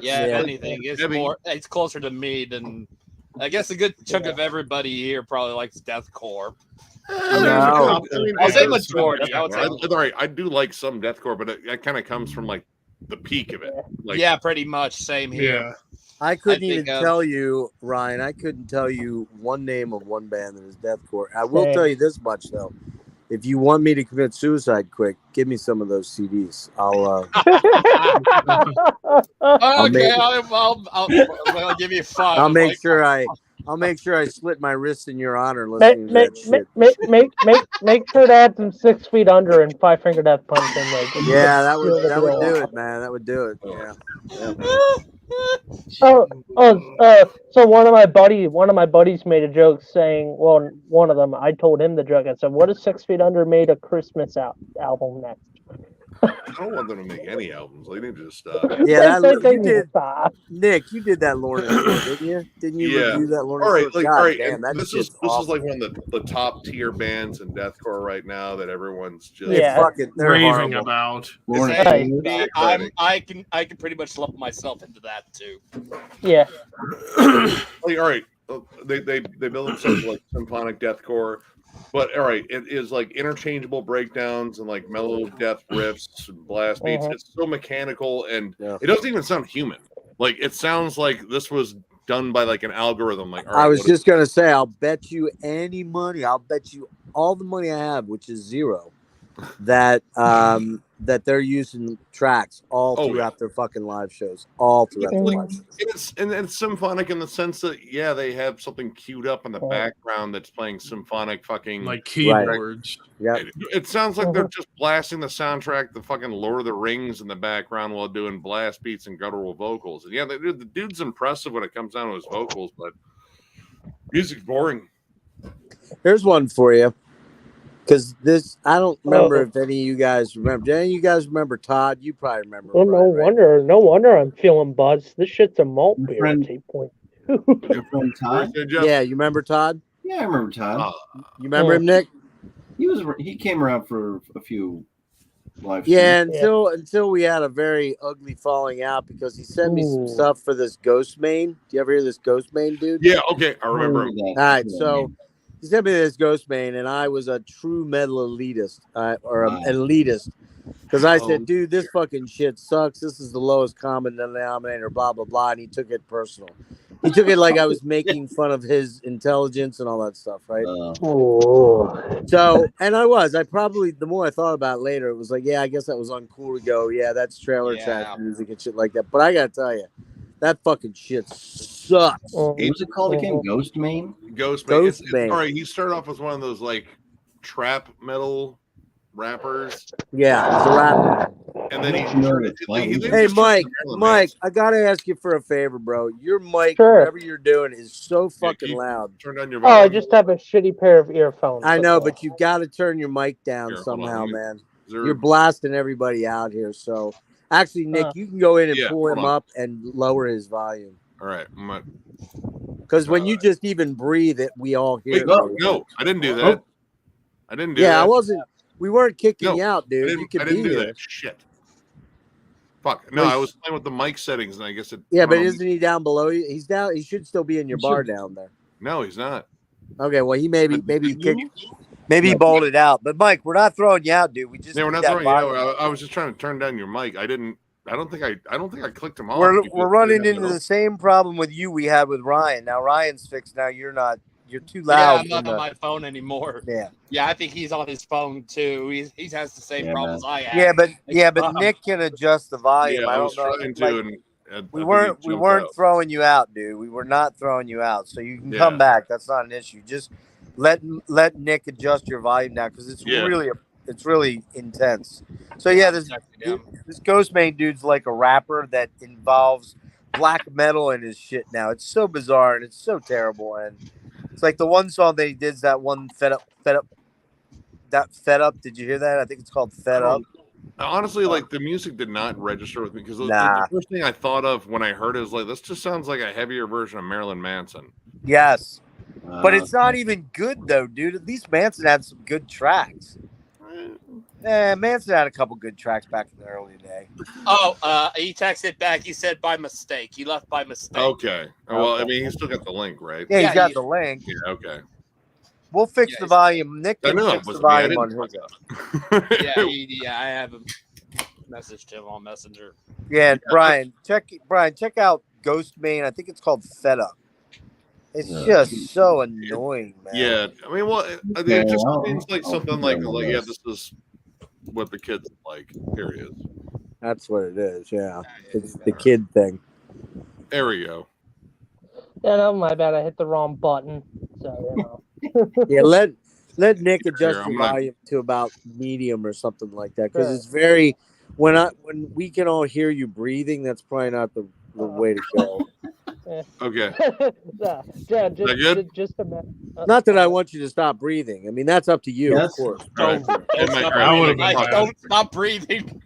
Yeah, if anything, it's closer to me than I guess a good chunk of everybody here probably likes deathcore. I'll say majority. All right, I do like some deathcore, but it kind of comes from like the peak of it. Like, yeah, pretty much. Same here. Yeah. I couldn't even tell you, Ryan. I couldn't tell you one name of one band that is deathcore. I will tell you this much though: if you want me to commit suicide quick, give me some of those CDs. I'll give you 5. I'll make sure I slit my wrists in your honor listening to that shit. Make sure to add some 6 Feet Under and Five Finger Death Punch in there. Yeah, that would do it, man. That would do it. Yeah. So one of my buddies made a joke saying, well, one of them, I told him the joke. I said, what if 6 Feet Under made a Christmas album next? I don't want them to make any albums. They need to just stop. Yeah, you did. Nick, you did that Lorna Shore, didn't you? Didn't you review that Lorna Shore? All right. Damn, this is like one of the top tier bands in deathcore right now that everyone's just they're raving about. I can pretty much lump myself into that too. Yeah. Like, all right, they build themselves like symphonic deathcore. But all right, it is like interchangeable breakdowns and like mellow death riffs and blast beats. It's so mechanical and it doesn't even sound human. Like it sounds like this was done by like an algorithm. Like I was just gonna say, I'll bet you any money. I'll bet you all the money I have, which is zero, that that they're using tracks all throughout their fucking live shows. All throughout their live shows. It's symphonic in the sense that they have something queued up in the background that's playing symphonic fucking like keyboards. Right. Yeah, it sounds like they're just blasting the soundtrack, the fucking Lord of the Rings in the background while doing blast beats and guttural vocals. And the dude's impressive when it comes down to his vocals, but music's boring. Here's one for you. Because I don't remember if any of you guys remember. Do any of you guys remember Todd? You probably remember. Well, no wonder I'm feeling buzzed. This shit's a malt beer at 8.2. Your friend Todd? Yeah, you remember Todd? Yeah, I remember Todd. You remember him, Nick? He came around for a few live streams. Until we had a very ugly falling out because he sent me some stuff for this Ghost Main. Do you ever hear this Ghost Main, dude? Yeah, okay, I remember. All right, so he sent me this Ghost Main, and I was a true metal elitist, an elitist, because I said, dude, this fucking shit sucks. This is the lowest common denominator, blah, blah, blah, and he took it personal. He took it like I was making fun of his intelligence and all that stuff, right? So, and I probably, the more I thought about it later, it was like, yeah, I guess that was uncool to go, yeah, that's trailer trash music and shit like that. But I gotta tell you, that fucking shit sucks. What was it called again? Ghost Main? Ghost Main. All right, he started off as one of those like trap metal rappers. Yeah, he's a rapper. And then hey, Mike, I gotta ask you for a favor, bro. Your mic, whatever you're doing, is so fucking loud. Turn on your volume. I just have a shitty pair of earphones. I know, but you got to turn your mic down somehow, man. You're blasting everybody out here. So, actually, Nick, you can go in and pull him up and lower his volume. All right, because when you just even breathe it, we all hear. Wait, no, I didn't do that. I didn't do that. Yeah, I wasn't. We weren't kicking you out, dude. You could be do here. that shit. Fuck. No, I was playing with the mic settings, and I guess it. Yeah, but isn't he down below you? He's down. He should still be in your bar down there. No, he's not. Okay, well, he maybe he bolted out. But Mike, we're not throwing you out, dude. We just we're not throwing you out. I was just trying to turn down your mic. I don't think I clicked him off. We're running into the same problem with you we had with Ryan. Now Ryan's fixed. Now you're not. You're too loud. Yeah, I'm not on my phone anymore. Yeah, I think he's on his phone too. He has the same problems I have. But Nick can adjust the volume. Yeah, I don't know. We weren't out. throwing you out, dude. We were not throwing you out. So you can come back. That's not an issue. Just let Nick adjust your volume now because it's really intense. So this Ghost Main dude's like a rapper that involves black metal in his shit now. It's so bizarre and it's so terrible and. It's like the one song that he did is that one fed up that Fed Up. Did you hear that? I think it's called Fed Up. Honestly, like the music did not register with me because Nah. the first thing I thought of when I heard it was like, this just sounds like a heavier version of Marilyn Manson. Yes. But it's not even good though, dude. At least Manson had some good tracks. Manson had a couple good tracks back in the early day. Oh, he texted back. He said by mistake. He left by mistake. Okay. Well, I mean, he's still got the link, right? Yeah, he's got the link. Yeah. Okay. We'll fix the volume. Nick can fix the volume on his. Yeah, I haven't messaged him on Messenger. Yeah, Brian, check out Ghost Main. I think it's called Fed Up. It's just so annoying, man. Yeah, I mean, well, it just seems like something like yeah, this is what the kids like. Period. That's what it is. Yeah, it's the kid thing. There we go. Yeah, no, my bad. I hit the wrong button. So Yeah, let Nick adjust the volume to about medium or something like that because it's very when we can all hear you breathing. That's probably not the way to go. Okay. Just not that I want you to stop breathing. I mean, that's up to you, of course. Don't stop breathing.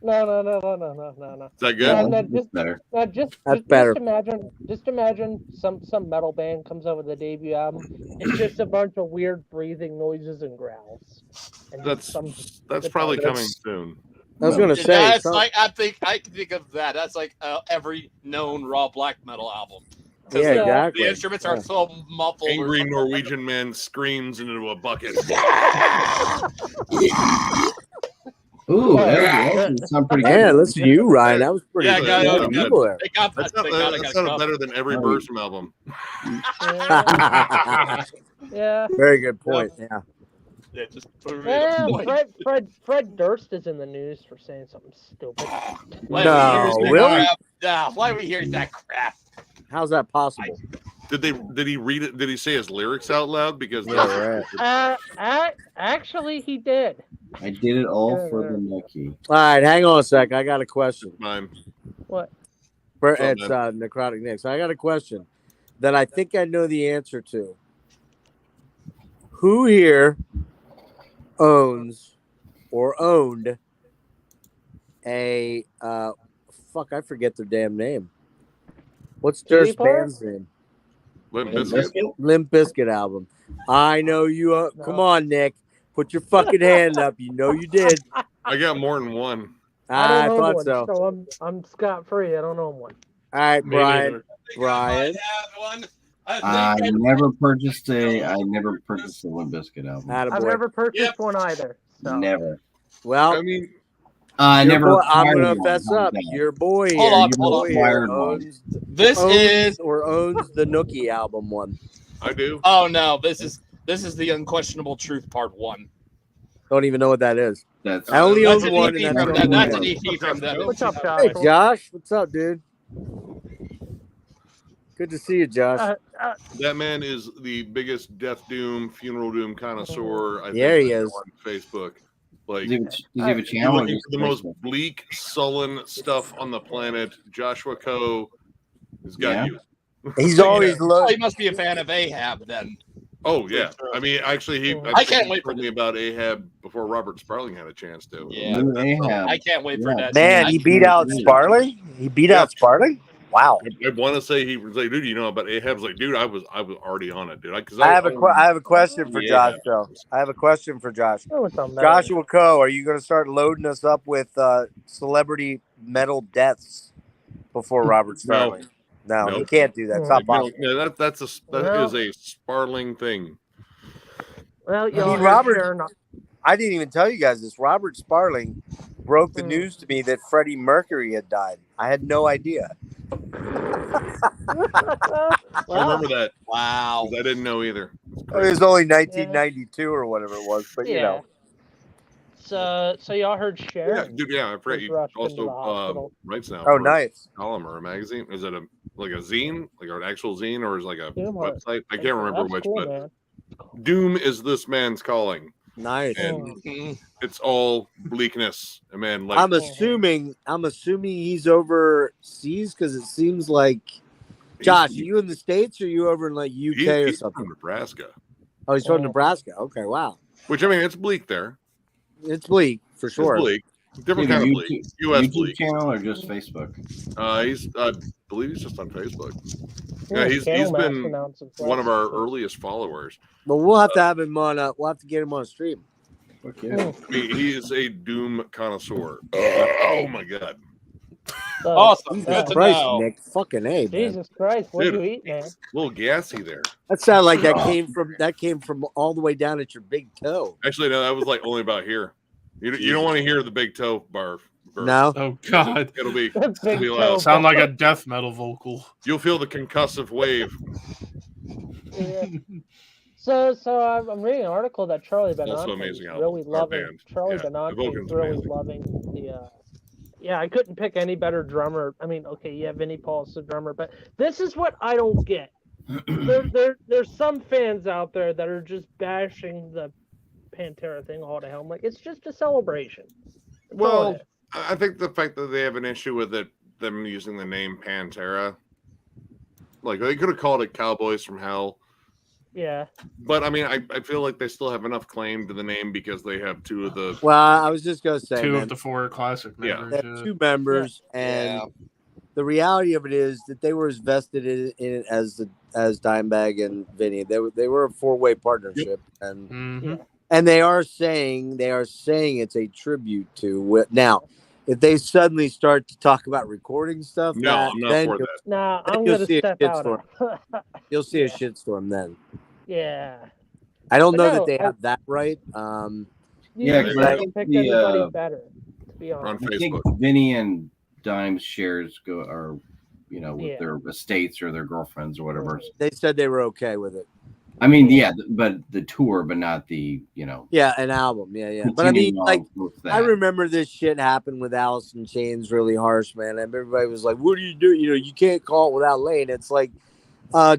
No. Is that good? That's better. That's better. Just imagine some metal band comes out with a debut album. It's just a bunch of weird breathing noises and growls. And that's probably coming soon. I was going to say that's like I can think of that. That's like every known raw black metal album. Yeah, exactly. The instruments are so muffled. Angry Norwegian man screams into a bucket. Ooh, that sounds pretty good. Yeah, listen to you, Ryan. That was pretty good. That sounded better than every Burzum album. Yeah. Very good point. Yeah. Fred Durst is in the news for saying something stupid. No, really? Why are we hearing that crap? How's that possible? Did he read it? Did he say his lyrics out loud? Because actually, he did. I did it all for the Nookie. All right, hang on a sec. I got a question. Mine. What? It's Necrotic Nick. So I got a question that I think I know the answer to. Who here owns or owned a fuck? I forget their damn name. What's Durst band's name? Limp Bizkit. Limp Bizkit album. I know you. Come on, Nick. Put your fucking hand up. You know you did. I got more than one. I thought one, so. I'm scot free. I don't own one. All right, Brian. I never purchased a Limp Bizkit album. I've never purchased one either. So. Never. Well, I mean, I never. I'm gonna fess up. Your boy here. Owns the Nookie album one. I do. Oh no, this is the Unquestionable Truth Part 1. Don't even know what that is. I only own one. That's an EP from them. What's up, Josh? Hey, Josh. What's up, dude? Good to see you, Josh. That man is the biggest Death Doom, Funeral Doom connoisseur. I think he is on Facebook. Like, does he have a channel? Looking for the most bleak, sullen stuff on the planet. Joshua Coe has got you. He's always He must be a fan of Ahab then. Oh yeah, I mean, actually, I can't wait for me about Ahab before Robert Sparling had a chance to. Yeah, I can't wait for that. Man, he beat out Sparling. He beat out Sparling. Wow. I want to say he was like, dude, you know about Ahab's like, dude, I was already on it, dude. I have a question for Josh, though. I have a question for Josh. Joshua Coe, are you going to start loading us up with celebrity metal deaths before Robert Sparling? No, you can't do that. It's not possible. No, that is a Sparling thing. Well, I didn't even tell you guys this. Robert Sparling broke the news to me that Freddie Mercury had died. I had no idea. I remember that. Wow. I didn't know either. It was only 1992 or whatever it was, but you know. So y'all heard Sharon? Yeah, dude. Yeah, I forget he also writes now. Oh, nice. A column or a magazine? Is it a zine, like an actual zine, or is it like a website? I can't remember which, but man. Doom is this man's calling. Nice. And it's all bleakness. And man, like I'm assuming he's overseas because it seems like Josh, are you in the States or are you over in like UK or something? From Nebraska. Oh, he's from Nebraska. Okay, wow. Which, I mean, it's bleak there. It's bleak for sure. It's bleak. Different kind of bleak. US YouTube bleak. channel or just Facebook? I believe he's just on Facebook. Yeah, Yeah, he's been one of our early. earliest followers. But we'll have to have him on. We'll have to get him on a stream. Okay. He is a Doom connoisseur. Oh my god! Awesome. Good to Christ, know. Nick, fucking A, man. Jesus Christ, what do you eat, man? A little gassy there. That sounded like that came from all the way down at your big toe. Actually, no, that was like only about here. You don't want to hear the big toe barf. No. Oh God. It'll be Big loud. toe. Sound like a death metal vocal. You'll feel the concussive wave. Yeah. So I'm reading an article that Charlie Also Benante is amazing album, really or loving. band. Charlie Yeah, Benante Vulcan's is really amazing. loving the. Yeah, I couldn't pick any better drummer. I mean, okay, yeah, Vinnie Paul's the drummer, but this is what I don't get. There's some fans out there that are just bashing the Pantera thing all to hell. I'm like, it's just a celebration. That's all Well, it is. I think the fact that they have an issue with them using the name Pantera, like they could have called it Cowboys from Hell. Yeah. But I mean, I feel like they still have enough claim to the name because they have two of the. Well, I was just gonna say, Two man, of the four classic Yeah. members. they have two members, and Yeah. the reality of it is that they were as vested in it as Dimebag and Vinny. They were a 4-way partnership, and Mhm. and they are saying it's a tribute to. Now, if they suddenly start to talk about recording stuff, No, I'm not for that. Nah, Then I'm you'll gonna see a step out. shitstorm. You'll see a shitstorm then. Yeah. I don't But know no, that they have that right. Yeah, You 'cause I couldn't think pick the, anybody better, to be On honest. I think Facebook. Vinny and Dime's shares are, with Yeah. their estates or their girlfriends or whatever. They said they were okay with it. I mean, yeah, but the tour, but not the, Yeah, an album. Yeah. But I mean, continuing on like, with that. I remember this shit happened with Alice in Chains really harsh, man. And everybody was like, what do you do? You can't call it without Lane. It's like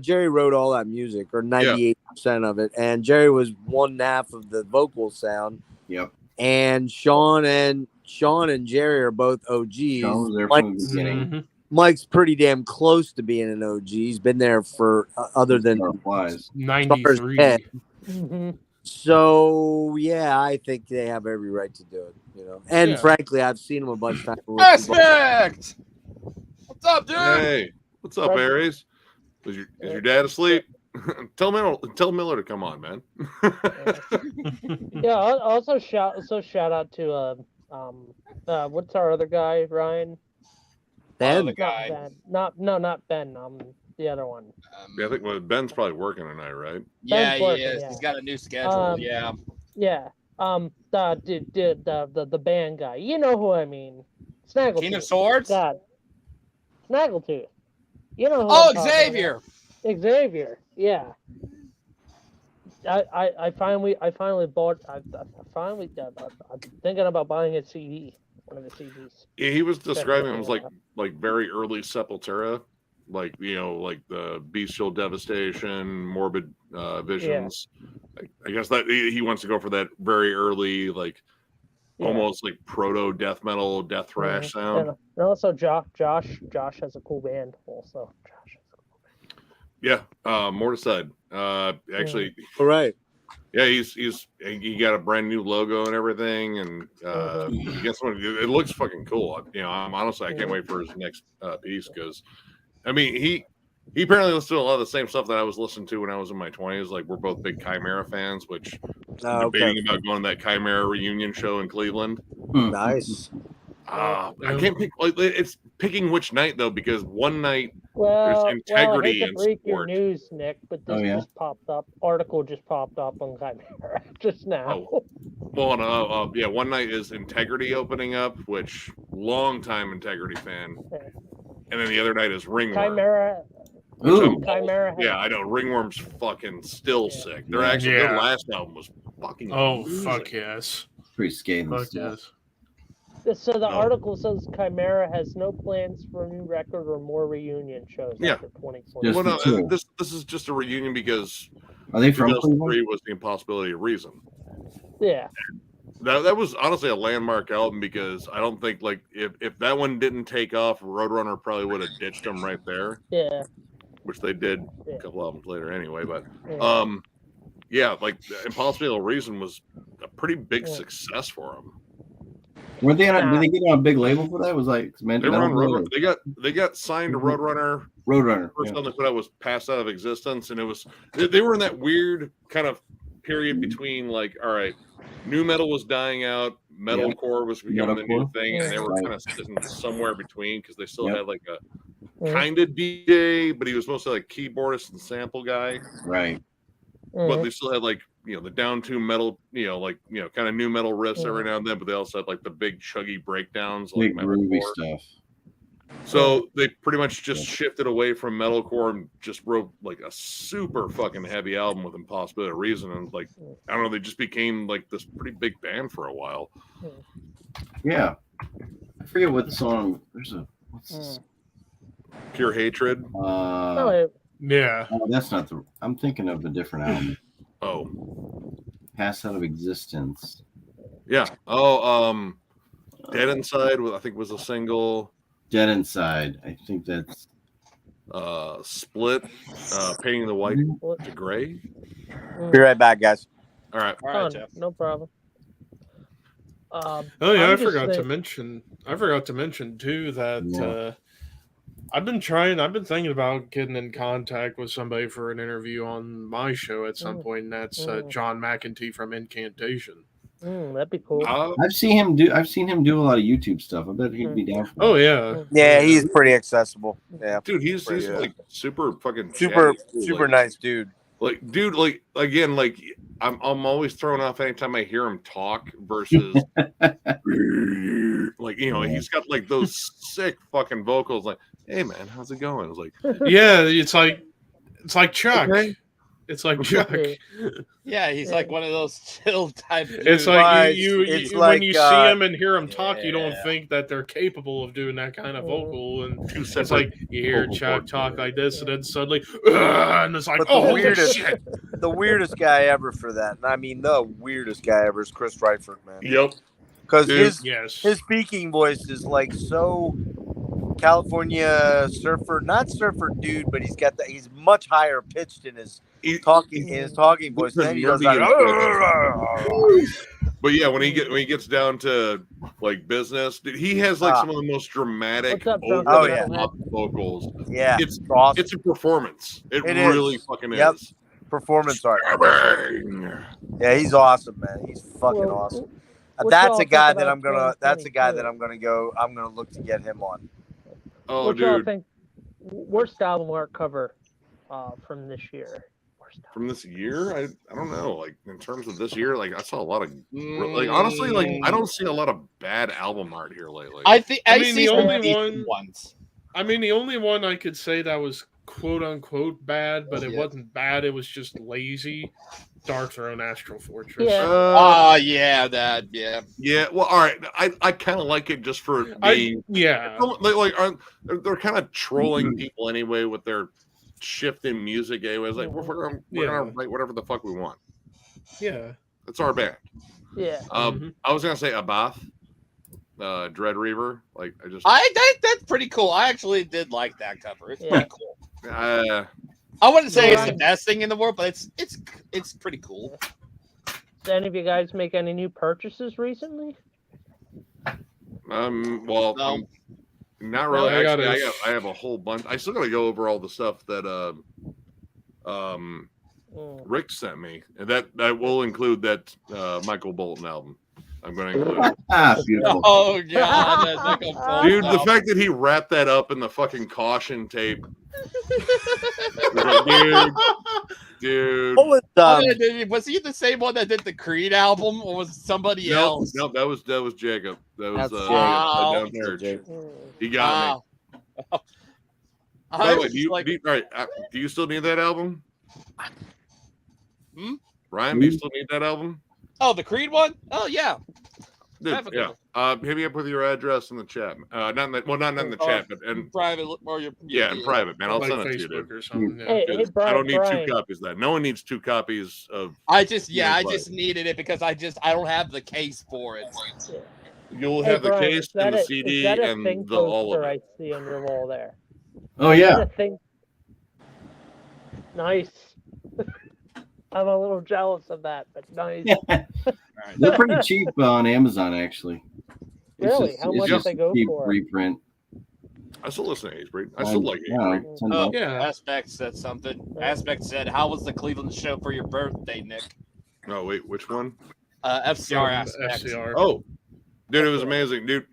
Jerry wrote all that music, or 98% of it. And Jerry was 1/2 of the vocal sound. Yep. And Sean and Jerry are both OGs. Sean was there from the beginning. Mhm. Mike's pretty damn close to being an OG. He's been there for other than Flies. 93. Head. Mm-hmm. So yeah, I think they have every right to do it. And Yeah. frankly, I've seen them a bunch of times. Aspect! What's up, dude? Hey, what's up, Aries? Is your dad asleep? Tell Miller to come on, man. Yeah. Also shout out to what's our other guy, Ryan? Ben, The guy. Not Ben. The other one. Yeah, I think Ben's probably working tonight, right? Yeah, Ben's he working, is. yeah. He's got a new schedule. Yeah. Yeah. The band guy. You know who I mean? Snaggletooth. King of Swords? God. Snaggletooth. You know who Oh, I'm talking Xavier. about. Xavier. Yeah. I finally bought. I'm thinking about buying a CD. One of the CDs. Yeah, he was describing it was like very early Sepultura, like like the Bestial Devastation, Morbid Visions. I guess that he wants to go for that very early, like almost like proto death metal, death thrash sound. And also Josh has a cool band. Also, Yeah, more to said. Actually, all right. yeah, he got a brand new logo and everything, and guess what? It looks fucking cool. I'm honestly, I can't wait for his next piece because, I mean, he apparently listens to a lot of the same stuff that I was listening to when I was in my 20s. Like, we're both big Chimera fans, which debating about going to that Chimera reunion show in Cleveland. Nice. I can't pick. It's picking which night though, because one night well, there's integrity I hate to and break your support. news, Nick, but this just popped up. Article just popped up on Chimera just now. Oh. Well, yeah, one night is Integrity opening up, which long-time Integrity fan, and then the other night is Ringworm. Chimera. Ooh. Chimera. Yeah, I know. Ringworm's fucking still sick. They're actually their last album was fucking. Oh amazing. fuck yes. Pretty scathing Fuck stuff. yes. So the article says Chimera has no plans for a new record or more reunion shows after 2020. Well, no, this is just a reunion because are they from 2003 was the Impossibility of Reason. Yeah. That was honestly a landmark album because I don't think like if that one didn't take off, Roadrunner probably would have ditched them right there. Yeah. Which they did a couple albums later anyway. But yeah, like Impossible Reason was a pretty big success for them. Were they on? Did they get on a big label for that? It was like they were on Roadrunner. They got signed to Roadrunner. Roadrunner. First time they put out was Passed Out of Existence, and it was they were in that weird kind of period between like, all right, new metal was dying out, metalcore was becoming the new thing, and they were kind of sitting somewhere between because they still had like a kind of DJ, but he was mostly like keyboardist and sample guy, right? But they still had like, you know, the down tune metal, you know, like, you know, kind of new metal riffs every now and then, but they also had like the big chuggy breakdowns, big like groovy stuff. So they pretty much just shifted away from metalcore and just wrote like a super fucking heavy album with Impossibility of Reason, and like, I don't know, they just became like this pretty big band for a while. Yeah, I forget what song. There's a what's this? Pure Hatred. Yeah. Oh, that's not the. I'm thinking of a different album. Oh, Pass Out of Existence. Yeah. Oh, Dead Inside. I think was a single. Dead Inside. I think that's. Split. Painting the White to Gray. Be right back, guys. All right. All right, Jeff. No problem. Oh yeah, I forgot to mention too that I've been thinking about getting in contact with somebody for an interview on my show at some point, and that's John McEntee from Incantation. That'd be cool. I've seen him do a lot of YouTube stuff. I bet he'd be down for that. Oh yeah. Yeah, he's pretty accessible. Yeah. Dude, he's like super fucking super like, nice dude. Like, dude, like again, like I'm always thrown off anytime I hear him talk versus like, you know, he's got like those sick fucking vocals like, hey man, how's it going? It's like, yeah, it's like Chuck. Okay. It's like Chuck. Yeah, he's like one of those chill type dudes. It's like you when you see him and hear him talk, you don't think that they're capable of doing that kind of vocal. And it's like you hear Chuck talk like this, and then suddenly, and it's like, oh, shit. The weirdest guy ever for that, and I mean the weirdest guy ever is Chris Reifert, man. Yep. Because his speaking voice is like so California surfer, not surfer dude, but he's much higher pitched in his talking voice. Then he goes like, but yeah, when he gets down to like business, dude, he has like some of the most dramatic vocals. Yeah, it's awesome. It's a performance. It really fucking yep. is. Performance art. Yeah, he's awesome, man. He's fucking awesome. That's a guy that I'm gonna. That's a guy that I'm gonna go. I'm gonna look to get him on. Oh, what dude. y'all think? Worst album art cover from this year. From this year, I don't know. Like in terms of this year, like I saw a lot of like honestly, like I don't see a lot of bad album art here lately. I mean the only one I could say that was quote unquote bad, but it wasn't bad. It was just lazy. Dark Throne Astral Fortress. Yeah. Yeah. Well, all right. I kind of like it just for being. They're kind of trolling people anyway with their shift in music. Anyways, like we're gonna write whatever the fuck we want. Yeah, it's our band. Yeah. I was gonna say Abath, Dread Reaver. Like that's pretty cool. I actually did like that cover. It's pretty cool. I wouldn't say it's the best thing in the world, but it's pretty cool. Did any of you guys make any new purchases recently? Well, no. Not really. Actually, I have a whole bunch. I still got to go over all the stuff that Rick sent me, and that will include that Michael Bolton album. I'm going to include. Beautiful. Oh god, dude! The fact that he wrapped that up in the fucking caution tape. Dude. Was he the same one that did the Creed album, or was it somebody else? No, that was Jacob. That was down church. He got me. By the way, do you still need that album? Ryan, do you still need that album? Oh, the Creed one? Oh yeah. Dude, yeah. Hit me up with your address in the chat. Not in the chat, but in private or in private, man. I'll send it to you, dude. Or something. Hey, Brian, I don't need 2 copies of that. No one needs 2 copies of. I just needed it because I don't have the case for it. You'll have the case and the CD and the all of it. I see on your wall there. Oh yeah. Nice. I'm a little jealous of that, but nice. They're pretty cheap on Amazon, actually. Really? How much do they go cheap for? reprint. I still listen to Hatebreed. I still like Yeah, Hatebreed. Yeah. Aspect said something. Aspect said, "How was the Cleveland show for your birthday, Nick?" No, wait, which one? FCR Aspect. FCR. Oh, dude, it was amazing, dude.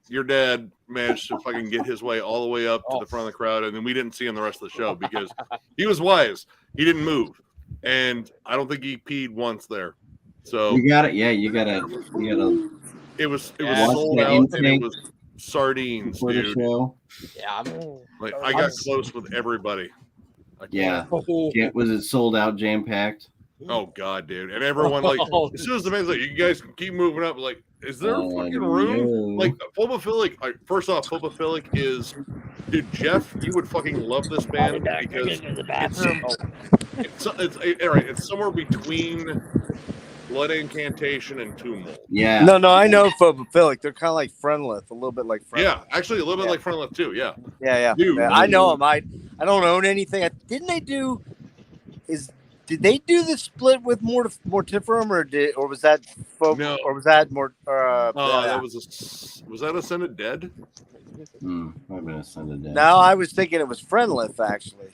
Your dad managed to fucking get his way all the way up to the front of the crowd, and then we didn't see him the rest of the show because he was wise. He didn't move, and I don't think he peed once there. So you got it. Yeah, you gotta. It was Yeah. sold out, and it was sardines, for the dude. show. Yeah, Like I got close with everybody. Yeah. Was it sold out, jam packed? Oh god, dude! And everyone like as soon as the man's like, you guys can keep moving up. Like, is there fucking room? No. Like, Phobophilic. First off, Phobophilic is, dude. Jeff, you would fucking love this band because it's somewhere between Blood Incantation and Tumult. Yeah. No, I know Phobophilic. They're kind of like Friendless, a little bit like Friendless. Yeah, actually a little bit like Friendless too. Yeah. Yeah. Dude, I know them. I don't own anything. Didn't they do? Did they do the split with Mortiferum, or was that No. or was that more? That was that Ascended Dead? I've been Ascended Dead. No, I was thinking it was Friendless actually.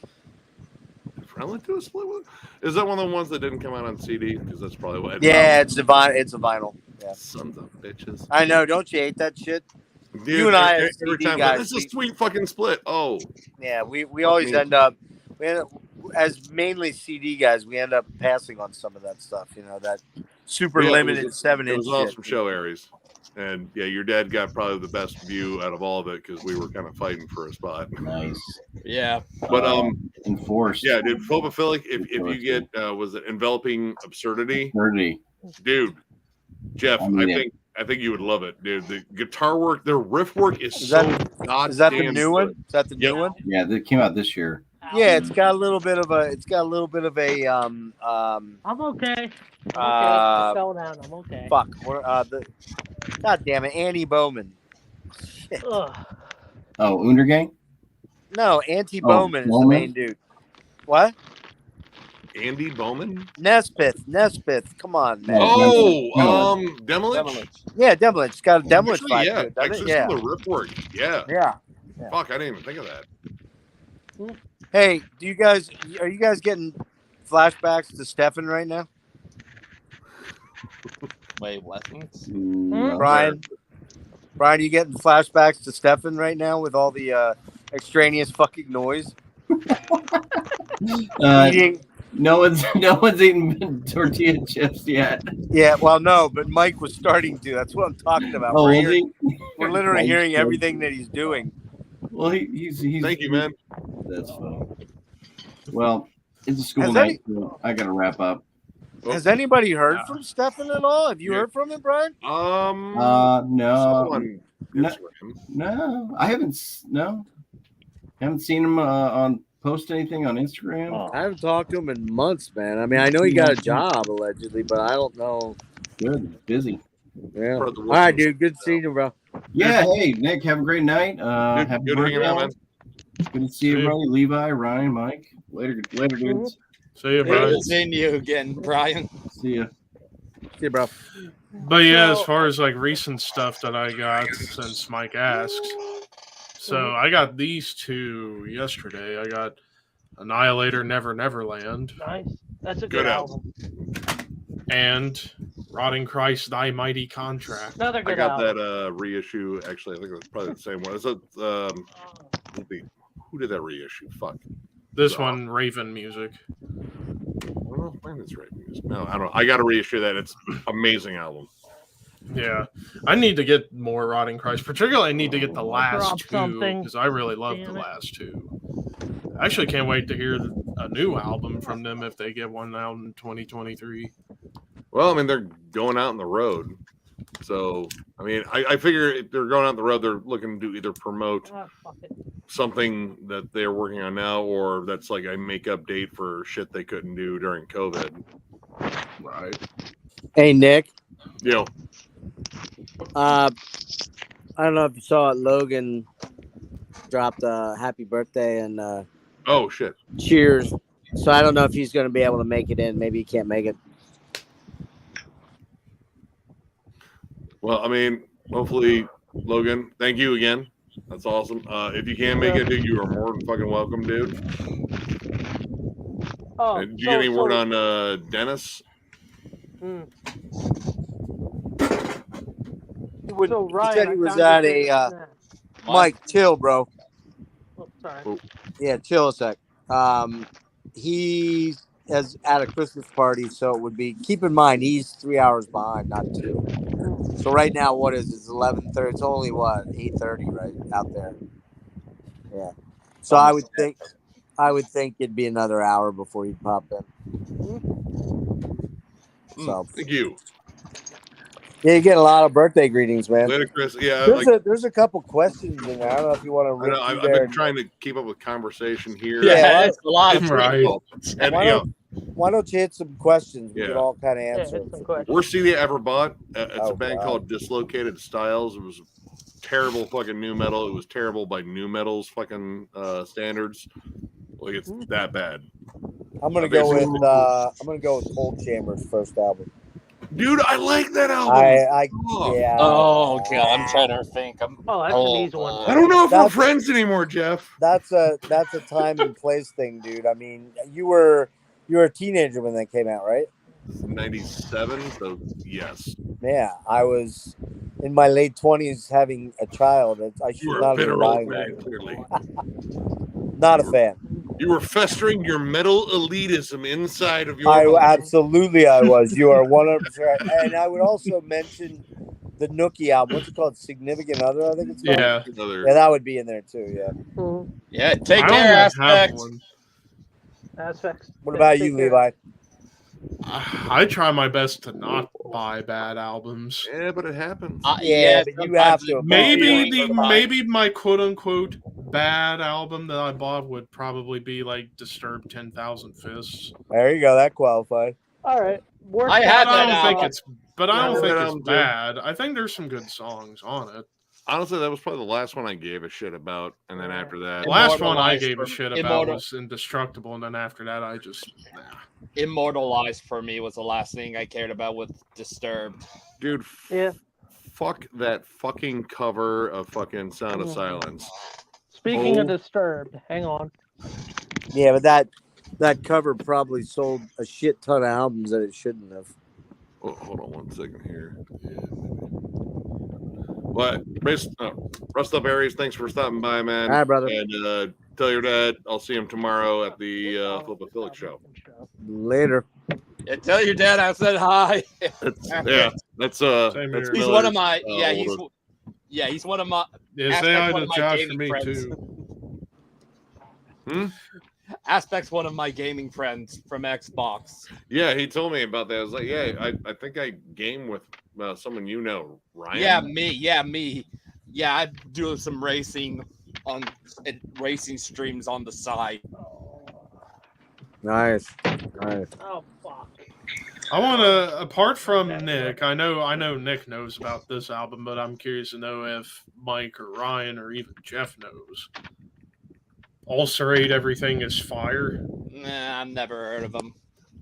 Friendly to a split one? Is that one of the ones that didn't come out on CD? Because that's probably what. Yeah, it's a vinyl. Yeah. Sons of bitches. I know. Don't you hate that shit? Dude, you and I, every CD time, guys, this is a sweet fucking split. Oh. Yeah, we always end up as mainly CD guys. We end up passing on some of that stuff. You know, that super limited 7-inch. It was awesome show, Aries. And yeah, your dad got probably the best view out of all of it because we were kind of fighting for a spot. Nice. Yeah. But Enforced. Yeah, dude, Phobophilic, if you get was it Enveloping Absurdity? Dude, Jeff, I think you would love it, dude. The guitar work, their riff work is so goddamn. Is that the new one? Is that the new one? Yeah, that came out this year. Yeah, it's got a little bit of a. I'm okay. I fell down. I'm okay. Fuck. God damn it, Annie Bowman. Oh, Undergang? No, Andy Bowman is the main dude. What? Andy Bowman? Nespith. Come on, man. Demolich? Yeah, Demolich. It's got a Demolich vibe. Yeah, to it, doesn't it? yeah. The riff work. Yeah. Fuck, I didn't even think of that. Hey, are you guys getting flashbacks to Stefan right now? Wait, what? Brian, you getting flashbacks to Stefan right now with all the extraneous fucking noise? No one's eaten tortilla chips yet. Yeah, well, no, but Mike was starting to. That's what I'm talking about. Oh, we're literally hearing everything that he's doing. Well, he's thank you, man. That's funny. Well, it's a school night, so I gotta wrap up. Has anybody heard from Stefan at all? Have you heard from him, Brian? No. No, I haven't. No, haven't seen him on post anything on Instagram. I haven't talked to him in months, man. I mean, I know he got a job allegedly, but I don't know. Good, busy. Yeah. All right, dude. Good seeing you, bro. Yeah. Hey, Nick. Have a great night. Happy good birthday. hanging out, man. Good to see you, everybody. Levi, Ryan, Mike. Later, dudes. See you, Brian. Good seeing you again, Brian. See you. See you, bro. But yeah, as far as like recent stuff that I got since Mike asks, so I got these two yesterday. I got Annihilator, Never Neverland. Nice. That's a good album. And Rotting Christ, Thy Mighty Contract. Another good I got album. that reissue. Actually, I think it's probably the same one. Is that who did that reissue? Fuck. This one, Raven Music. Well, when is Raven Music? No, I don't know. I got to reissue that. It's amazing album. Yeah, I need to get more Rotting Christ. Particularly, I need to get the last two because I really love the last two. I actually can't wait to hear a new album from them if they get one out in 2023. Well, I mean, they're going out on the road. So, I mean, I figure if they're going out on the road, they're looking to either promote something that they're working on now or that's like a makeup date for shit they couldn't do during COVID. Right. Hey, Nick. Yo. I don't know if you saw it. Logan dropped a happy birthday and oh shit, cheers So I don't know if he's going to be able to make it in. Maybe he can't make it. Well, I mean, hopefully, Logan, thank you again. That's awesome. If you can make it, dude, you are more than fucking welcome, dude. Oh, Did you get any word on Dennis? So He Ryan, said he I was found at your a favorite snack. Mike. Chill, bro. Oh, sorry. Oh, Yeah, chill a sec. He is at a Christmas party, so it would be. Keep in mind, he's 3 hours behind, not 2. So right now, what is it? It's 11:30. It's only what 8:30, right out there. Yeah. So I would think it'd be another hour before he'd pop in. So thank you. Yeah, you get a lot of birthday greetings, man. Later, Chris. Yeah, There's a couple questions in there. I don't know if you want to rip I've through there. been trying to keep up with conversation here. Yeah, it's a lot of Right. And, why don't you hit some questions? We Yeah. can all kind of Yeah, answer. hit some questions. worst CD I ever bought. It's Oh, a band God. called Dislocated Styles. It was terrible fucking new metal. It was terrible by new metal's fucking standards. Like it's that bad. I'm gonna go with Cold Chamber's first album. Dude, I like that album. Yeah. Oh god, I'm trying to think. Oh, that's an easy one. I don't know if we're That's- friends anymore, Jeff. That's a time and place thing, dude. I mean, you were a teenager when that came out, right? 97, so yes. Yeah, I was in my late 20s having a child. I You should were not a have been bitter old buying man, that. clearly. Not a fan. You were festering your metal elitism inside of your I heart. was. You are 100% right. And I would also mention the Nookie album. What's it called? Significant Other, I think it's called. Yeah. Yeah, that would be in there too. Yeah. Yeah, take I care, don't have Aspect. one. Aspects. What about Take you, care. Levi? I try my best to not buy bad albums. Yeah, but it happens. Yeah, but you have to. Maybe my quote unquote bad album that I bought would probably be like Disturbed 10,000 Fists. There you go. That qualified. All right. I had I that don't think album. it's, but I don't Yeah, think that it's album too. bad. I think there's some good songs on it. Honestly, that was probably the last one I gave a shit about, and then after that, The last one I Immortalized gave a for- shit about Immortal- was Indestructible, and then after that, I just Immortalized for me was the last thing I cared about with Disturbed. dude, Yeah. fuck that fucking cover of fucking Sound of Silence. Speaking of Oh. Disturbed, hang on. Yeah, but that cover probably sold a shit ton of albums that it shouldn't have. Oh, hold on one second here. What? Rust Up Aries, thanks for stopping by, man. All right, brother. And tell your dad I'll see him tomorrow at the Flipaphilic show. Later. Yeah, tell your dad I said hi. That's Same that's here. He's Miller's, one of my older- he's one of my yeah, Aspect say hi one to of my Josh for gaming me friends. too. Aspect's one of my gaming friends from Xbox. Yeah, he told me about that. I was like, yeah, I think I game with someone you know, Ryan. Yeah, me. Yeah, I do some racing on racing streams on the side. Nice. Oh fuck. I want to, apart from Nick, I know Nick knows about this album, but I'm curious to know if Mike or Ryan or even Jeff knows. Ulcerate Everything is Fire. Nah, I've never heard of them.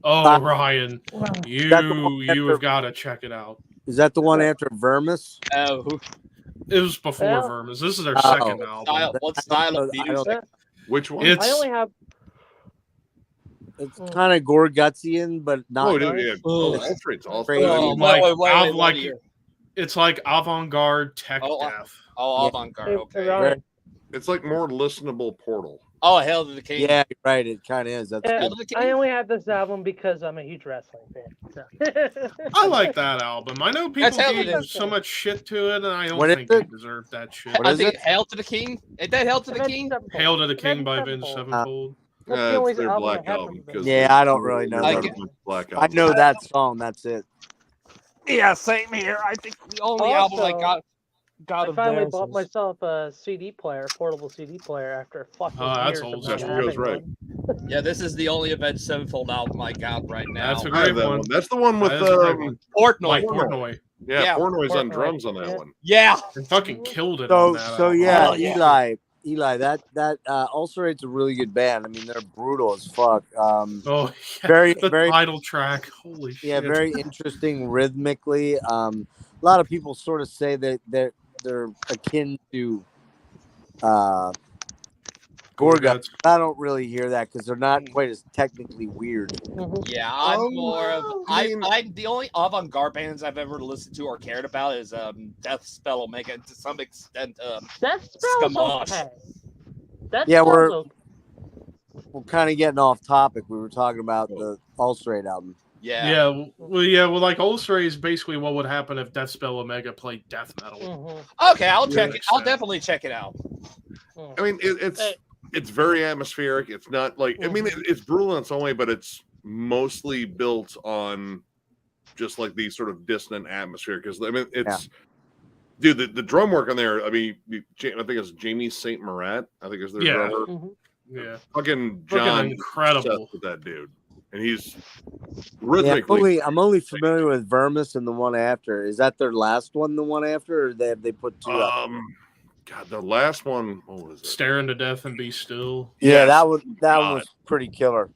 Oh, Ryan, That's the you one have got to check it out. Is that the one after Vermis? Oh, It was before Yeah. Vermis. This is their Oh. second album. what style of I don't- music? Which one? It's I only have. It's kind of gore gutsian, but not. Oh, dude, yeah. Oh, Ulcerate's awesome. Crazy. Oh, like, wait, like here. it's like avant-garde tech death. Oh, Yeah. avant-garde. Hey, Okay. Ryan, It's like more listenable Portal. Oh, Hail to the King. Yeah, you're right. It kind of is. That's Yeah, Hail good. to the King. I only have this album because I'm a huge wrestling fan. So. I like that album. I know people That's how it gave is. so much shit to it, and I don't What is think they it? deserve that shit. What I is think it? Hail to the King. Is that Hail to the King? Hail to the King by Avenged Vince Sevenfold. Sevenfold. That's the only It's their album I Black have album. from them. 'cause Yeah, they- I don't really know they that wrote a bunch of Black I albums. know that song. That's it. Yeah, same here. I think the only album I Also, got I of finally theirs bought is- myself a CD player, portable CD player, after fucking Oh, that's years old of That's not what goes having right. one. Yeah, this is the only Avenged Sevenfold album I got right now. That's a I have great that one. one. That's the one with That is a great one. Portnoy. Mike Portnoy. yeah, Yeah, Portnoy's on Portnoy. drums on that Yeah. one. Yeah. They fucking killed it on that So album. yeah, Oh, yeah. Eli. Eli, that Ulcerate's a really good band. I mean, they're brutal as fuck. Oh, yeah. Very, the very, title track. Holy shit. yeah, very interesting rhythmically. A lot of people sort of say that they're akin to Gorguts. I don't really hear that because they're not quite as technically weird. Yeah, I'm more of I'm the only avant-garde bands I've ever listened to or cared about is Death Spell Omega, and to some extent Death Spell's Skamash. okay. Death Yeah, Spell's okay. we're kind of getting off topic. We were talking about the Ulcerate album. Yeah. Well, like Ulcerate is basically what would happen if Death Spell Omega played death metal. Okay, I'll check it. I'll definitely check it out. I mean, it's very atmospheric. It's not like I mean, it's brutal in some way, but it's mostly built on just like these sort of dissonant atmosphere. Because I mean, it's dude, the drum work on there. I mean, I think it's Jamie St. Marat. I think is their drummer. Yeah, fucking John, incredible with that dude, and he's rhythmically. Yeah, I'm only familiar with Vermis and the one after. Is that their last one? The one after, or they put two up? God, the last one, what was it? Staring to Death and Be Still. Yeah, that one was pretty killer.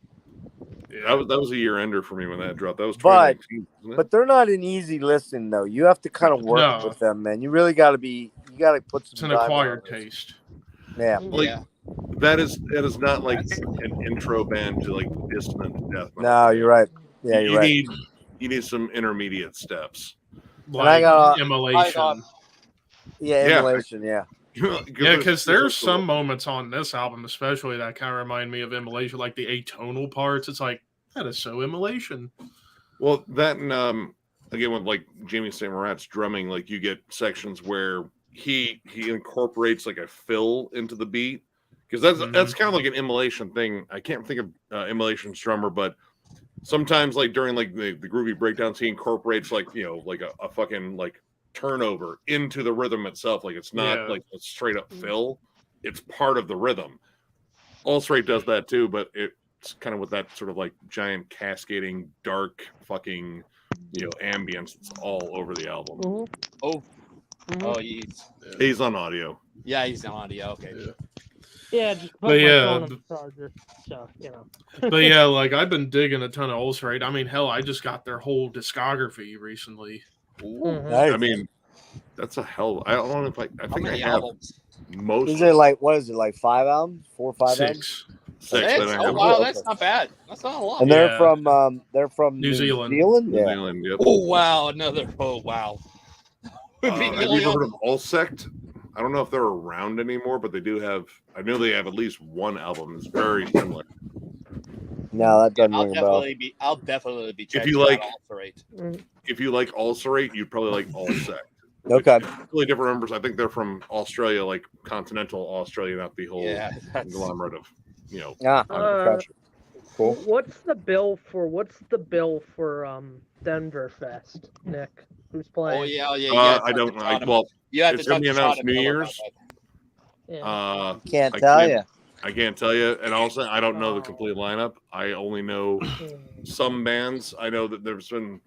Yeah, that was a year ender for me when that dropped. That was 2019, wasn't it? But they're not an easy listen though. You have to kind of work with them, man. You really got to put some. It's an acquired taste. Yeah, that is not like an intro band to like dissonant death metal. No, you're right. Yeah, you're right. You need some intermediate steps. Like Immolation. Immolation. Yeah. Yeah, because there's some moments on this album, especially that kind of remind me of Immolation, like the atonal parts. It's like that is so Immolation. Well, that and again with like Jamie St. Marat's drumming, like you get sections where he incorporates like a fill into the beat because that's kind of like an Immolation thing. I can't think of Immolation's drummer, but sometimes like during like the groovy breakdowns, he incorporates like like a fucking like turnover into the rhythm itself. Like it's not like a straight up fill; it's part of the rhythm. Ulcerate does that too, but it's kind of with that sort of like giant cascading dark fucking ambience. It's all over the album. He's on audio. Yeah, he's on audio. Okay. Yeah, just put my phone on the charger, so But yeah, like I've been digging a ton of Ulcerate. I mean, hell, I just got their whole discography recently. I mean, that's a hell. I don't know if I think I have most. Is it like what is it like 5 albums, 4 or 5 albums? Six. Oh wow, that's not bad. That's not a lot. And they're from New Zealand. New Zealand. Yep. Oh wow, another. Oh wow. Have you ever heard of Ulsect? I don't know if they're around anymore, but they do have. I know they have at least one album that's very similar. No, that doesn't ring a bell. I'll definitely be checking if you like out Ulcerate. If you like Ulcerate, you'd probably like Ulsect. Okay. Really different members. I think they're from Australia, like continental Australia, not the whole conglomerate of Cool. What's the bill for Denver Fest, Nick? Who's playing? Oh yeah. I don't know. Well, it's going to be announced New Year's. Can't tell you. I can't tell you, and also I don't know the complete lineup. I only know some bands. I know that there's been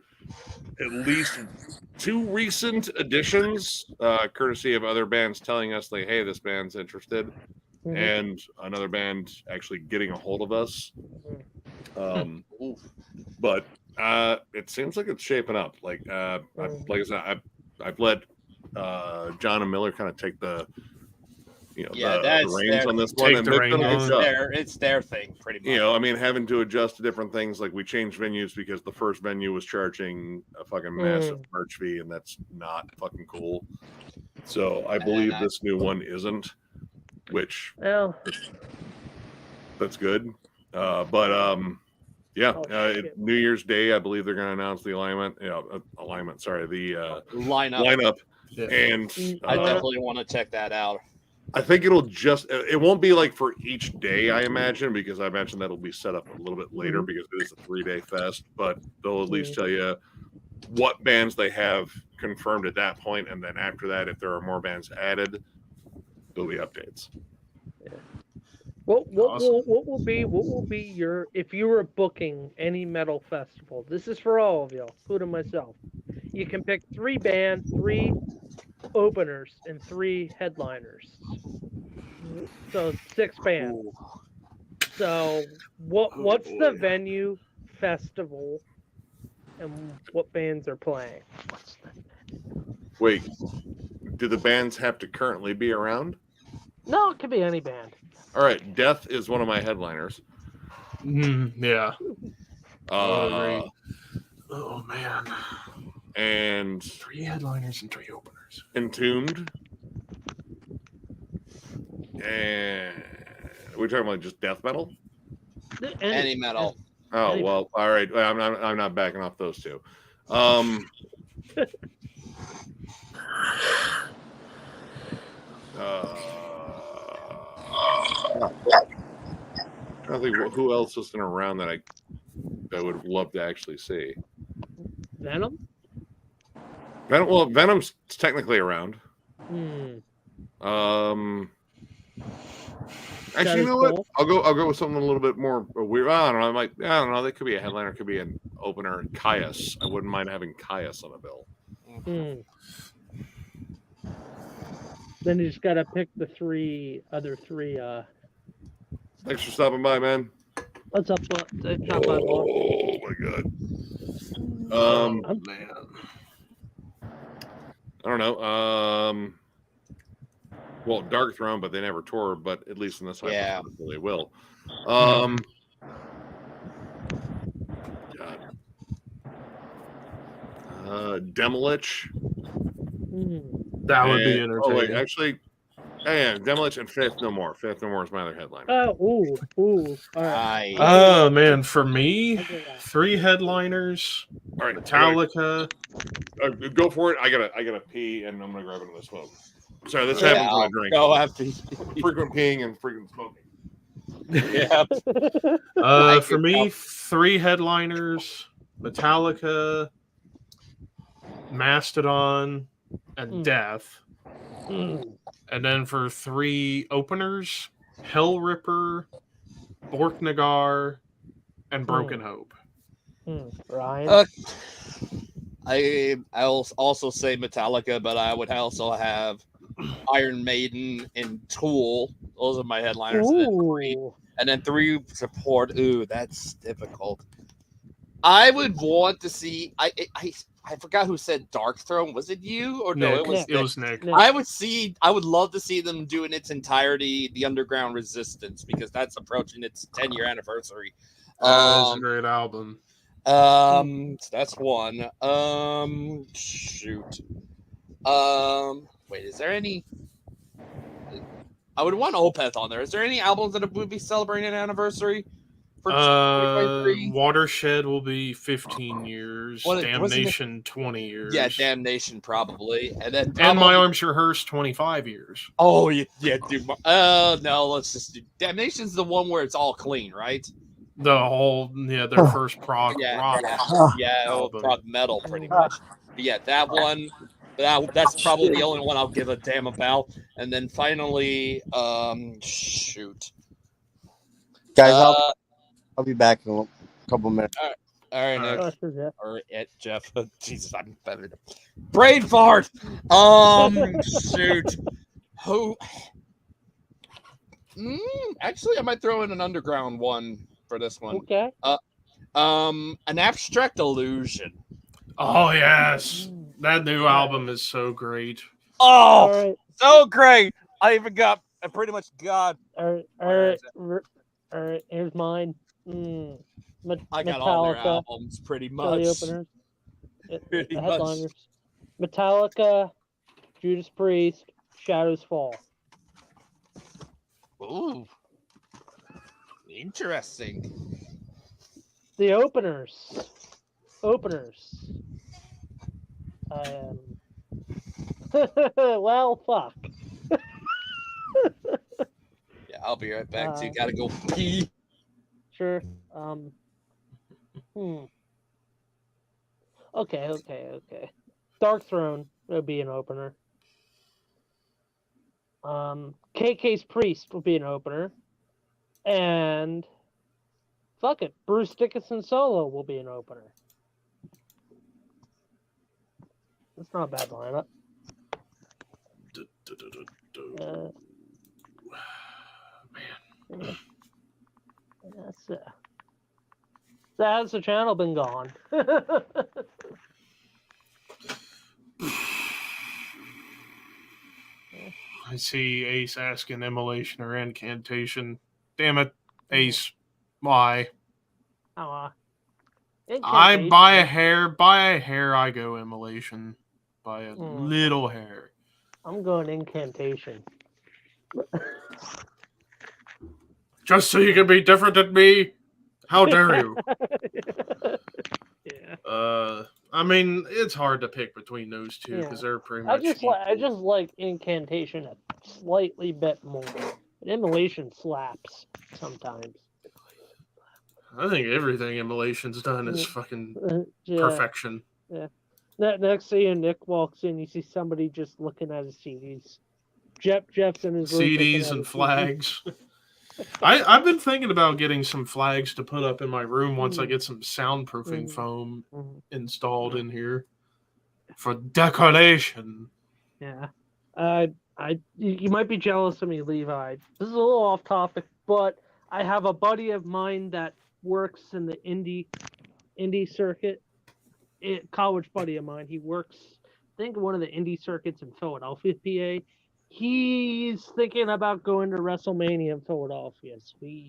at least 2 recent additions, courtesy of other bands telling us like, "Hey, this band's interested," and another band actually getting a hold of us. But it seems like it's shaping up. Like I said, I've let John and Miller kind of take the the reins on this one, and it's their thing pretty much. I mean, having to adjust to different things. Like we changed venues because the first venue was charging a fucking massive merch fee, and that's not fucking cool. So I believe this new one isn't, which that's good. New Year's Day, I believe they're going to announce the lineup. Yeah. And I definitely want to check that out. I think it won't be like for each day, I imagine, because I imagine that'll be set up a little bit later because it is a 3-day fest, but they'll at least tell you what bands they have confirmed at that point, and then after that, if there are more bands added, there'll be updates. What will be your, if you were booking any metal festival? This is for all of y'all, including myself. You can pick 3 bands, 3 openers, and 3 headliners. So 6 bands. So what's the venue, festival, and what bands are playing? Wait, do the bands have to currently be around? No, it could be any band. All right, Death is one of my headliners. Yeah. I would agree. Oh man. And 3 headliners and 3 openers. Entombed. And we're talking about just death metal? Any metal. Oh well, all right. I'm not backing off those two. I think who else is around that I would love to actually see. Venom? Well, Venom's technically around. Actually, you know what? I'll go with something a little bit more weird. I don't know. I don't know. That could be a headliner. Could be an opener. Caius. I wouldn't mind having Caius on a bill. Then you just gotta pick the other three. Thanks for stopping by, man. What's up? Oh my god. Man. I don't know. Well, Dark Throne, but they never toured. But at least in this hypothetical, they will. God. Demolich. That would be entertaining. Oh wait, actually, yeah, Demolich and Faith No More. Faith No More is my other headliner. Oh, all right. Oh man, for me, 3 headliners. All right, Metallica. Go for it. I gotta pee, and I'm gonna grab another smoke. Sorry, this happens when I drink. Go after frequent peeing and frequent smoking. Yeah. For me, 3 headliners: Metallica, Mastodon, and Death. And then for 3 openers, Hell Ripper, Borknagar, and Broken Hope. Ryan? I'll also say Metallica, but I would also have Iron Maiden and Tool. Those are my headliners. And then 3 support. Ooh, that's difficult. I would want to see. I forgot who said Dark Throne. Was it you or Nick. no? It was Nick. I would love to see them do in its entirety the Underground Resistance, because that's approaching its 10-year anniversary. That is a great album. So that's one. Shoot. Wait, is there any? I would want Opeth on there. Is there any albums that would be celebrating an anniversary for 2023? Watershed will be 15 years. Damnation 20 years. Yeah, Damnation probably, and then and My Arms Rehearsed 25 years. Oh yeah, dude. No, let's just do Damnation's the one where it's all clean, right? The whole their first prog rock. Prog metal, pretty much. But yeah, that one. That's probably the only one I'll give a damn about. And then finally, shoot, guys, I'll be back in a couple minutes. All right, Nick. Or Jeff. Jesus, I'm better. Brain fart. Shoot. Who? Actually, I might throw in an underground one for this one. Okay. An Abstract Illusion. Oh yes, that new album is so great. Oh, so great! I pretty much got. All right. Here's mine. I got all their albums pretty much. The openers, the headliners. Metallica, Judas Priest, Shadows Fall. Ooh, interesting. The openers. Well, fuck. Yeah, I'll be right back. You gotta go pee. Sure. Okay. Dark Throne would be an opener. KK's Priest will be an opener. And fuck it, Bruce Dickinson Solo will be an opener. That's not a bad lineup. That's the channel been gone. I see Ace asking immolation or incantation. Damn it, Ace. Why? I by a hair, I go immolation. By a little hair. I'm going incantation. Just so you can be different than me? How dare you? Yeah. I mean, it's hard to pick between those two because they're pretty much. I just like incantation a slightly bit more. But immolation slaps sometimes. I think everything immolation's done is fucking perfection. Yeah. Next thing Nick walks in, you see somebody just looking at his CDs. Jeff's in his room. CDs and flags. I've been thinking about getting some flags to put up in my room once I get some soundproofing foam installed in here for decoration. Yeah. You might be jealous of me, Levi. This is a little off topic, but I have a buddy of mine that works in the indie circuit. College buddy of mine. He works, I think, one of the indie circuits in Philadelphia, PA. He's thinking about going to WrestleMania in Philadelphia. So he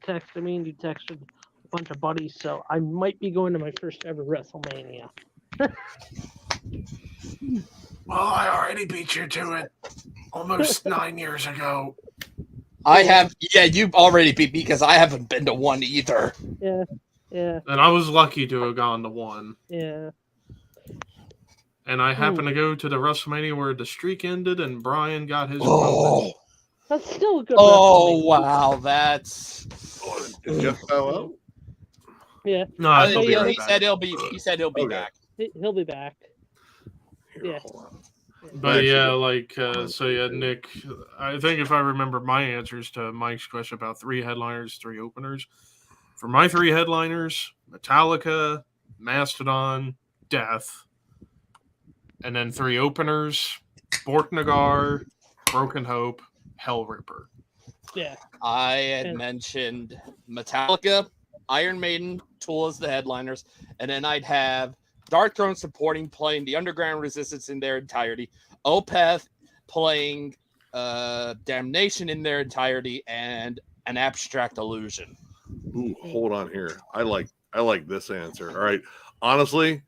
texted me and he texted a bunch of buddies. So I might be going to my first ever WrestleMania. Well, I already beat you to it almost 9 years ago. I have, you've already beat me because I haven't been to one either. Yeah. And I was lucky to have gone to one. Yeah. And I happened to go to the WrestleMania where the streak ended and Brian got his. Oh, that's still a good. Oh wow, that's. Did Jeff bow out? Yeah. No, he said he'll be. He said he'll be back. He'll be back. Yeah. But Nick, I think if I remember my answers to Mike's question about 3 headliners, 3 openers. For my 3 headliners, Metallica, Mastodon, Death. And then 3 openers, Borknagar, Broken Hope, Hellripper. Yeah. I had mentioned Metallica, Iron Maiden, Tool as the headliners, and then I'd have Dark Throne supporting, playing the Underground Resistance in their entirety, Opeth playing Damnation in their entirety, and an Abstract Illusion. Ooh, hold on here. I like this answer. All right. Honestly,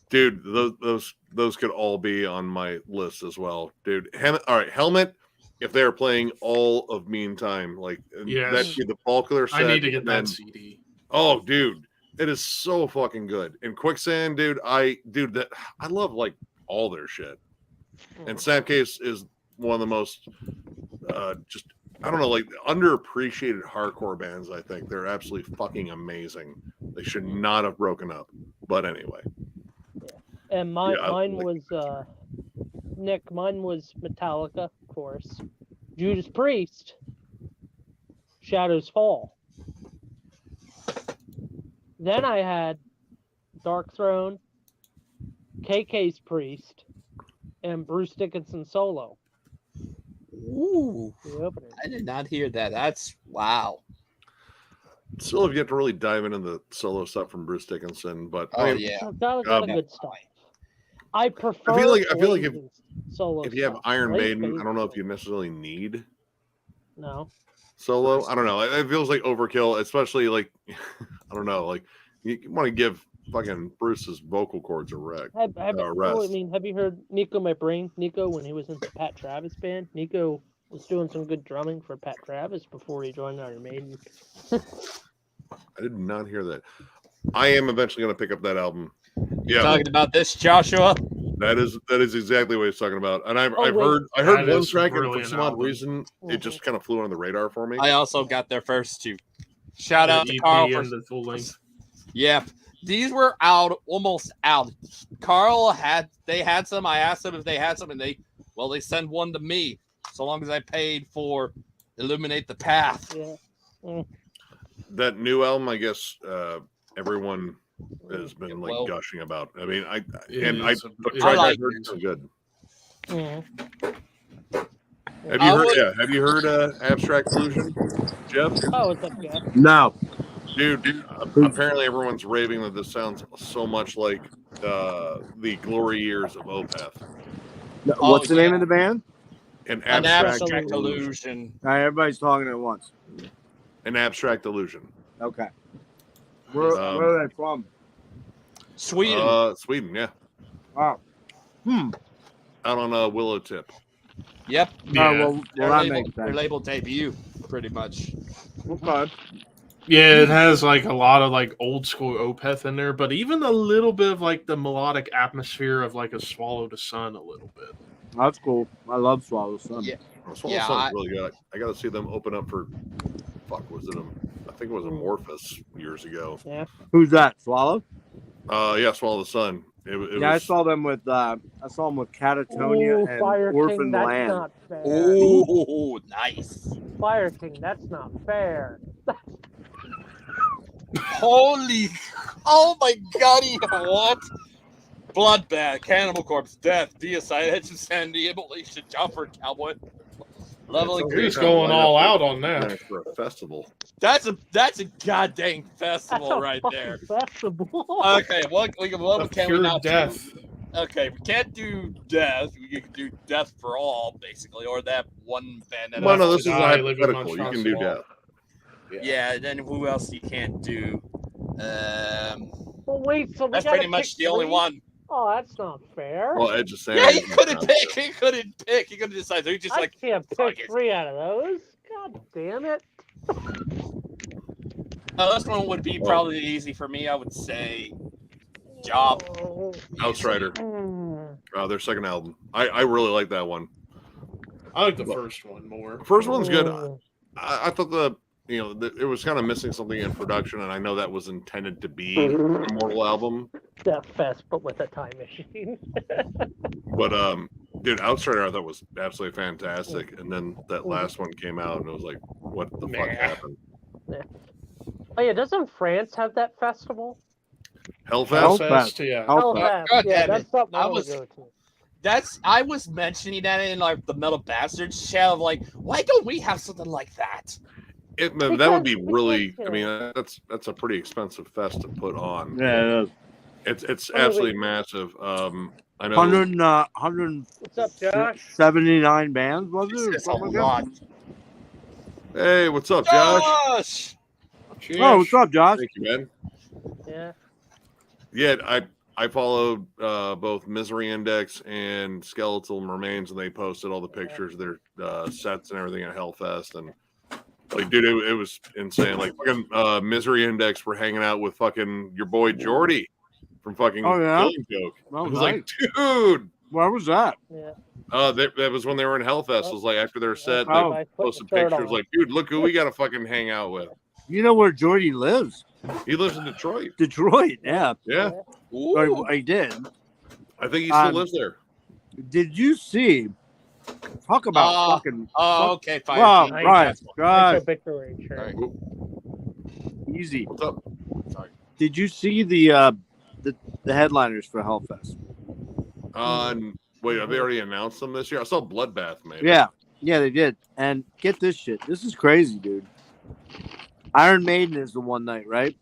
dude, those could all be on my list as well, dude. All right, Helmet. If they're playing all of Meantime, like that'd be the bulk of their set. I need to get that CD. Oh, dude, it is so fucking good. And Quicksand, dude, I love like all their shit. And Snapcase is one of the most just I don't know, like underappreciated hardcore bands. I think they're absolutely fucking amazing. They should not have broken up, but anyway. And mine was Nick. Mine was Metallica, of course. Judas Priest, Shadows Fall. Then I had Dark Throne, KK's Priest, and Bruce Dickinson solo. Ooh, I did not hear that. That's wow. Still have yet to really dive into the solo stuff from Bruce Dickinson, but that was a good stuff. I prefer. I feel like if you have Iron Blade Maiden, I don't know if you necessarily need no solo. I don't know. It feels like overkill, especially like I don't know. Like you want to give fucking Bruce's vocal cords a rest. I mean, have you heard Nico My Brain? Nico, when he was in the Pat Travis band, Nico was doing some good drumming for Pat Travis before he joined Iron Maiden. I did not hear that. I am eventually going to pick up that album. Yeah, talking about this, Joshua. That is exactly what he's talking about. And I heard one track, and for some odd reason, it just kind of flew on the radar for me. I also got there first too. Shout out to Carl for the full length. Yeah, these were almost out. Carl had some. I asked them if they had some, and they sent one to me. So long as I paid for Illuminate the Path. Yeah. That new album, I guess, everyone has been gushing about. I mean, I heard it's good. Mm-hmm. Have you heard? Yeah, have you heard Abstract Illusion, Jeff? Oh, what's up, Jeff? No. Dude, apparently everyone's raving that this sounds so much like the glory years of Opeth. What's the name of the band? An An abstract abstract illusion. illusion. All right, everybody's talking at once. An abstract illusion. Okay. Where are they from? Sweden. Sweden, yeah. Oh. Out on Willow Tip. Yep. Yeah. Oh, well, that makes sense. Their label debut, pretty much. Okay. Yeah, it has like a lot of like old school Opeth in there, but even a little bit of like the melodic atmosphere of like a Swallow the Sun a little bit. That's cool. I love Swallow Sun. Yeah. Swallow Sun's really good. I got to see them open up for. Was it I think it was Amorphous years ago. Yeah. Who's that? Swallow? Yeah, Swallow the Sun. I saw them with Catatonia and Fire Orphan King, that's Land. not fair. Oh, nice. Fire King, that's not fair. Holy. Oh my god, what? Bloodbath, Cannibal Corpse, Death, Deicide, Edge of Sanity, Immolation, Jumper, Cowboy. Leveling. He's going all out on that. For a festival. That's a goddamn festival right there. Festival. Okay, what can we not death. do? Okay, we can't do death. We can do death for all, basically, or that one band. That Well, no, this is Die, Living hypothetical. You can do Monstrosity. death. Yeah, then who else you can't do? Well, wait, so we That's gotta pretty much pick the only three? one. Oh, that's not fair. Well, Edge of Yeah, Sanity. he couldn't pick. He couldn't pick. He couldn't decide. So he just I like can't fuck pick it. 3 out of those. God damn it. This one would be probably easy for me. I would say Job. Outsider. Mm. Their second album. I really like that one. I like the first one more. The first one's good. Mm. I thought it was kind of missing something in production, and I know that was intended to be an Immortal album. Death Fest, but with a time machine. But dude, Outsider I thought was absolutely fantastic, and then that last one came out, and it was like, what the fuck happened? Oh yeah, doesn't France have that festival? Hellfest. Hellfest, yeah. Hellfest. God Yeah, damn that's it. something I I was- want to go to. I was mentioning that in like the Metal Bastards chat of like, why don't we have something like that? That would be really. I mean, that's a pretty expensive fest to put on. Yeah, it is. It's absolutely massive. I know. 179 What's up, Josh? bands, was it? or That's a something like that? lot. Hey, what's up, Josh? Josh! Cheers. Oh, what's up, Josh? Thank you, man. Yeah. Yeah, I followed both Misery Index and Skeletal Remains, and they posted all the pictures of their sets and everything at Hellfest, and like, dude, it was insane. Like, fucking Misery Index were hanging out with fucking your boy Jordy from fucking Killing Joke. Oh, I was nice. like, dude, Where was that? Yeah. that was when they were in Hellfest. It was like after their set, Oh. they I put posted the shirt pictures. on. Like, dude, look who we got to fucking hang out with. You know where Jordy lives? He lives in Detroit. Detroit. Yeah. Yeah, Ooh. He did. I think he still Um, lives there. Did you see? Talk about fucking. Oh, okay, fine. Wow, Nice. right, Nice guys, victory shirt. Alright. easy. What's up? Sorry. Did you see the headliners for Hellfest? Wait, have they already announced them this year? I saw Bloodbath, maybe. Yeah, they did. And get this shit. This is crazy, dude. Iron Maiden is the one night, right?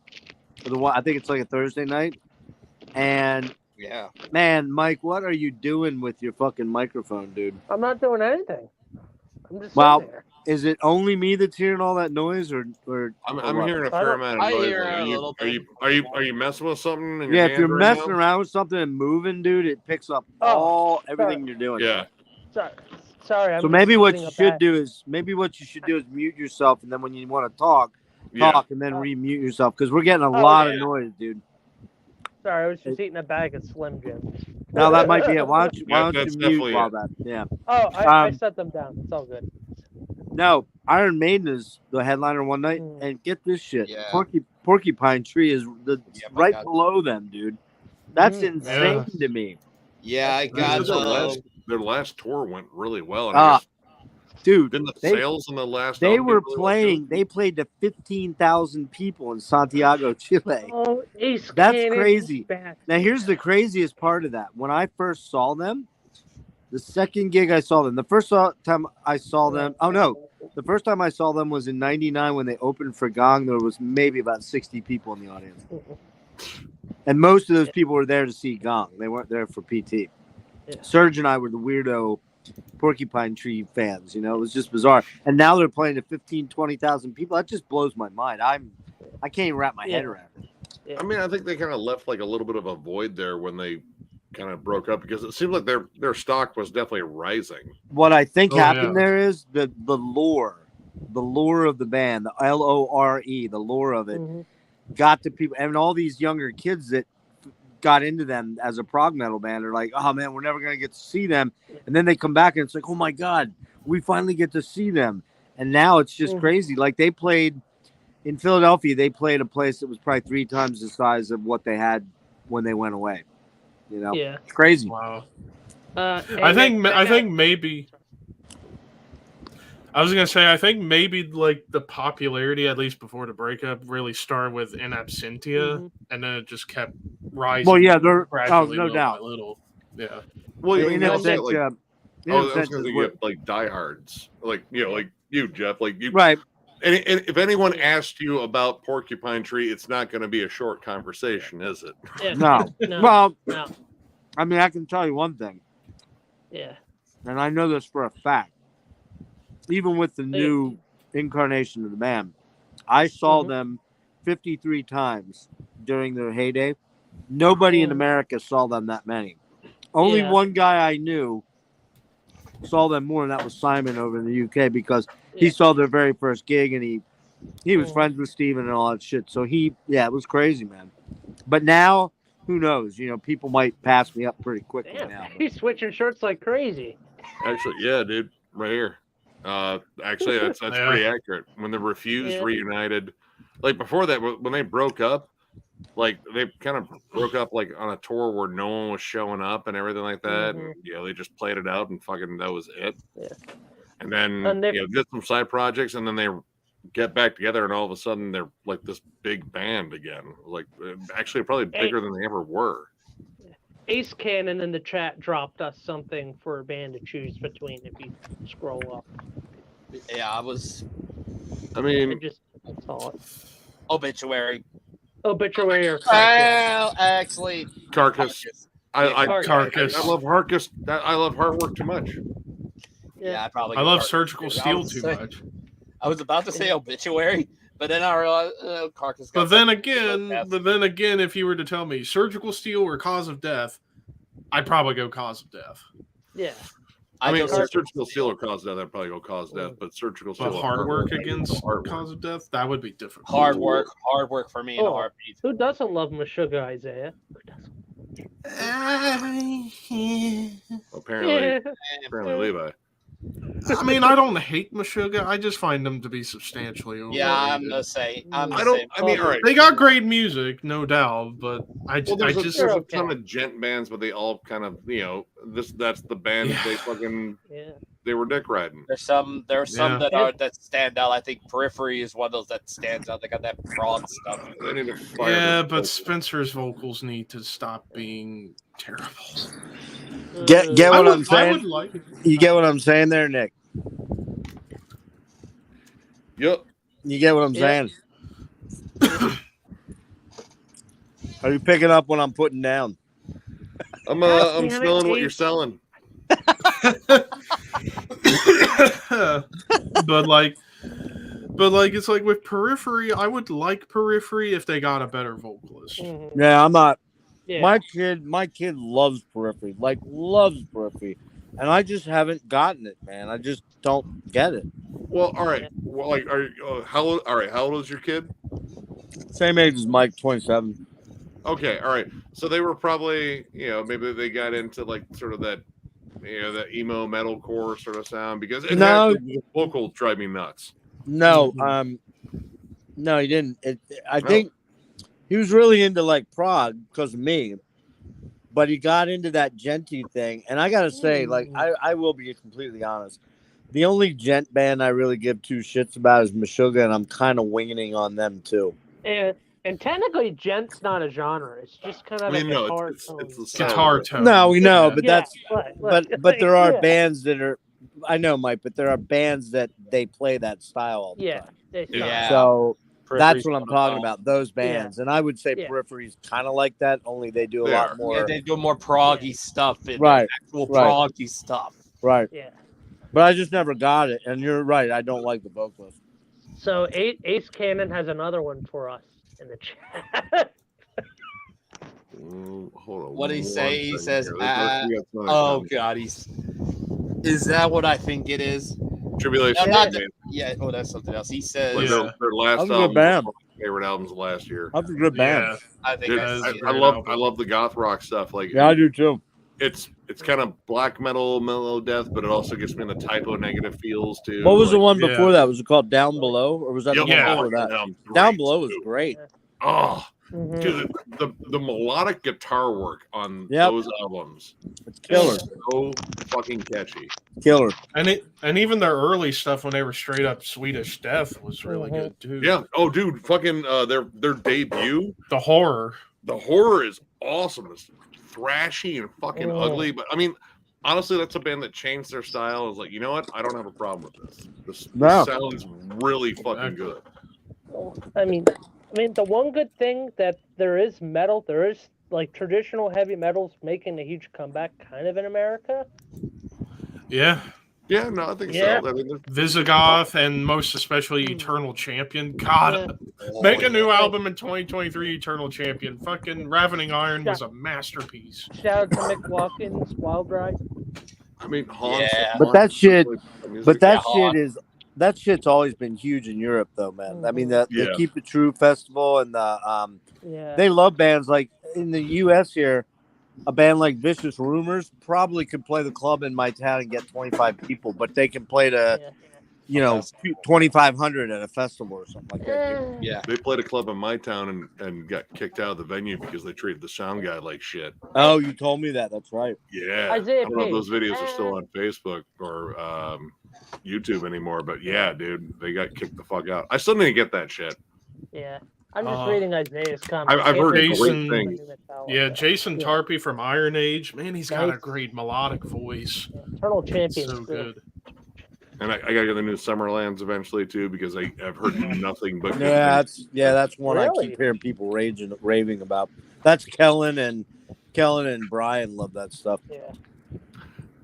The one, I think it's like a Thursday night. And Yeah. man, Mike, what are you doing with your fucking microphone, dude? I'm not doing anything. I'm just Well, sitting there. Is it only me that's hearing all that noise, or I'm what? hearing a fair amount of I noise. hear a Are little you messing with something? In your Yeah, if hand you're right messing now? around with something and moving, dude, it picks up everything you're doing. Yeah. Sorry. I'm So just maybe what eating you a should bag. do is mute yourself, and then when you want to talk, and then remute yourself, because we're getting a lot of noise, dude. Sorry, I was just eating a bag of Slim Jims. Now that might be it. Why don't you that's mute definitely while it. that? Yeah. Oh, I Um, set them down. It's all good. No, Iron Maiden is the headliner one night, Mm. and get this shit. Yeah. Porcupine Tree is Yeah, my right God. below them, dude. That's Mm. insane to me, Yeah, I Because got their last tour went really well. And Ah, I guess, dude. didn't the they- sales in the last They album were get really playing. well, They played to 15,000 people in Santiago, Chile. Oh, Ace That's Cannon crazy. back. Now, here's the craziest part of that. When I first saw them, The second gig I saw them, the first time I saw them, oh no, the first time I saw them was in '99 when they opened for Gong. There was maybe about 60 people in the audience, and most of those people were there to see Gong. They weren't there for PT. Serge and I were the weirdo Porcupine Tree fans. You know, it was just bizarre. And now they're playing to 15, 20,000 people. That just blows my mind. I can't even wrap my head around it. Yeah. I mean, I think they kind of left like a little bit of a void there when they kind of broke up because it seemed like their stock was definitely rising. What I think happened there is the lore of the band, the LORE, the lore of it, got to people, and all these younger kids that got into them as a prog metal band are like, oh man, we're never gonna get to see them, and then they come back and it's like, oh my god, we finally get to see them, and now it's just crazy. Like they played in Philadelphia, they played a place that was probably 3 times the size of what they had when they went away. You know, it's crazy. Wow. I think maybe. I was gonna say I think maybe like the popularity, at least before the breakup, really started with In Absentia, and then it just kept rising. Well, yeah, they're gradually, no little doubt. by little. Yeah. Well, In Absentia, you get like diehards, like like you, Jeff, like you, right? And if anyone asked you about Porcupine Tree, it's not going to be a short conversation, is it? Yeah. No. Well, I mean, I can tell you one thing. Yeah. And I know this for a fact. Even with the new incarnation of the band, I saw them 53 times during their heyday. Nobody in America saw them that many. Only one guy I knew saw them more, and that was Simon over in the UK because he saw their very first gig, and he was friends with Steven and all that shit. So it was crazy, man. But now, who knows? You know, people might pass me up pretty quickly now. He's switching shirts like crazy. Actually, yeah, dude, right here. Actually, that's pretty accurate. When the Refused reunited, like before that, when they broke up, like they kind of broke up like on a tour where no one was showing up and everything like that. And, they just played it out and fucking that was it. Yeah. And then did some side projects, and then they get back together, and all of a sudden they're like this big band again. Like actually, probably bigger than they ever were. Ace Cannon in the chat dropped us something for a band to choose between if you scroll up. Yeah, I mean, I saw it. Obituary. Obituary or well, actually, Carcass. Carcass. I love Carcass. I love Hard Work too much. Yeah, probably. I love Surgical Steel too much. I was about to say Obituary, but then I realized Carcass. But then again, if you were to tell me Surgical Steel or Cause of Death, I'd probably go Cause of Death. Yeah. I mean, Surgical Steel or Cause of Death, I'd probably go Cause of Death, but Surgical Steel. But Hard Work against Cause of Death, that would be different. Hard work for me in a heartbeat. Who doesn't love Meshuggah, Isaiah? Who doesn't? Apparently Levi. I mean, I don't hate Meshuggah. I just find them to be substantially overrated. Yeah, I'm gonna say. I mean, all right. They got great music, no doubt, but there's a ton of gent bands, but they all kind of, that's the band they fucking they were dick riding. There's some that stand out. I think Periphery is one of those that stands out. They got that broad stuff. They need to fire yeah, but Spencer's vocals need to stop being terrible. Get what I'm saying? You get what I'm saying there, Nick? Yep. You get what I'm saying? Are you picking up what I'm putting down? I'm smelling what you're selling. but it's like with Periphery, I would like Periphery if they got a better vocalist. Yeah, I'm not. Yeah. My kid loves Periphery, loves Periphery, and I just haven't gotten it, man. I just don't get it. Well, all right. Well, how old is your kid? Same age as Mike, 27. Okay, all right. So they were probably, maybe they got into like sort of that, that emo metalcore sort of sound because the vocals drive me nuts. No, no, he didn't. I think he was really into like prog because of me, but he got into that genty thing. And I gotta say, I will be completely honest. The only gent band I really give two shits about is Meshuggah, and I'm kind of winging on them too. And And technically, gent's not a genre. It's just kind of I mean, a no, guitar it's tone. the style. Guitar tone. No, we know, but Yeah, that's right, but there are yeah. bands that are. I know, Mike, but there are bands that they play that style all the Yeah, time. they Yeah. So that's Periphery's what I'm one of talking them. about. Those bands, and I would say Yeah. Periphery's kind of like that. Only they do a They lot are. more. Yeah, they do more proggy stuff and Right, actual right. proggy stuff. Right. Yeah. But I just never got it. And you're right. I don't like the vocalist. So Ace Cannon has another one for us in the chat. Hold on. What did he one say? He second says, here. We got some other "Oh comments. God, is that what I think it is?" Tribulation. No, not Man. yeah. Oh, that's something else. He says, Like Yeah. their last That's a good album was band. one of my favorite albums of last year. That's a good band. Yeah. "I think Dude, I That's see a it." great I album. love the goth rock stuff. Like, Yeah, I do too. it's kind of black metal, mellow death, but it also gets me in the typo negative feels too. What was the like, one yeah. before that? Was it called Down Below? Or was that the Yep, one Yeah. before that? album's great, Down Below was too. great. Oh, Mhm. dude, the melodic guitar work on Yep. those albums It's killer. is so fucking catchy. Killer. And even their early stuff when they were straight up Swedish Death was really Mhm. good too. Yeah. Oh, dude, fucking their debut, The horror. the horror is awesome. It's thrashy and fucking Oh. ugly, but I mean, honestly, that's a band that changed their style. Is like, you know what? I don't have a problem with this. This No. sounds really fucking good. I mean, the one good thing that there is metal, there is like traditional heavy metals making a huge comeback, kind of in America. Yeah. Yeah, no, I think Yeah. so. I mean, Visigoth and most especially Eternal Champion. God, make a new album in 2023, Eternal Champion. Fucking Ravening Iron was a masterpiece. Shout out to Mick Watkins, Wild Ride. I mean, Hans, Yeah. But that shit, music. but that Yeah, shit is that shit's always been huge in Europe, though, man. I mean, the Yeah. Keep It True festival and the Yeah. they love bands like in the U.S. here. A band like Vicious Rumors probably could play the club in my town and get 25 people, but they can play to, Yeah. 2,500 at a festival or something like that. Yeah. They played a club in my town and got kicked out of the venue because they treated the sound guy like shit. Oh, you told me that. That's right. Yeah. I Isaiah don't know if Page. those videos are still on Facebook or YouTube anymore, but yeah, dude, they got kicked the fuck out. I still need to get that shit. Yeah. I'm just reading Isaiah's comment. I've heard Jason- great things. Yeah, Jason Yeah. Tarpey from Iron Age. Man, he's got a Nice. great melodic voice. Eternal Champion. So good. And I gotta get the new Summerlands eventually too because I've heard nothing but good Yeah, things. that's one I Really? keep hearing people raving about. That's Kellen and Brian love that stuff. Yeah.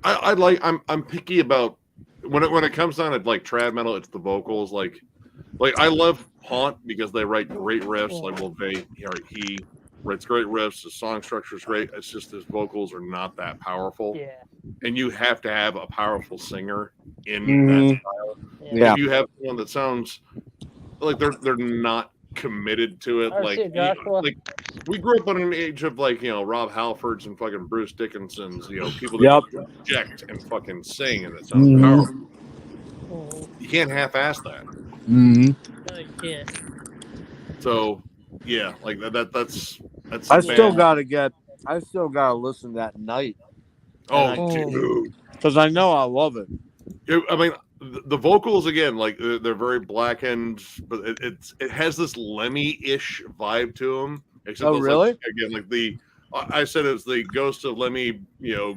I'm picky about when it comes down to like trad metal, it's the vocals. Like I love Haunt because they write great riffs. Like he writes great riffs. The song structure is great. It's just his vocals are not that powerful. Yeah. And you have to have a powerful singer in Mhm. that style. Yeah. If you have one that sounds like they're not committed to it, RC Joshua. like we grew up on an age of Rob Halford's and fucking Bruce Dickinson's, people that Yep. project and fucking sing and it sounds Mhm. powerful. Mhm. You can't half-ass that. Mm-hmm. No, you can't. So yeah, like that's I the still band. gotta listen that night Oh, and dude. because I know I love it. I mean, the vocals again, like they're very blackened, but it has this Lemmy-ish vibe to them. Except Oh, it's really? Again, I said it's the ghost of Lemmy,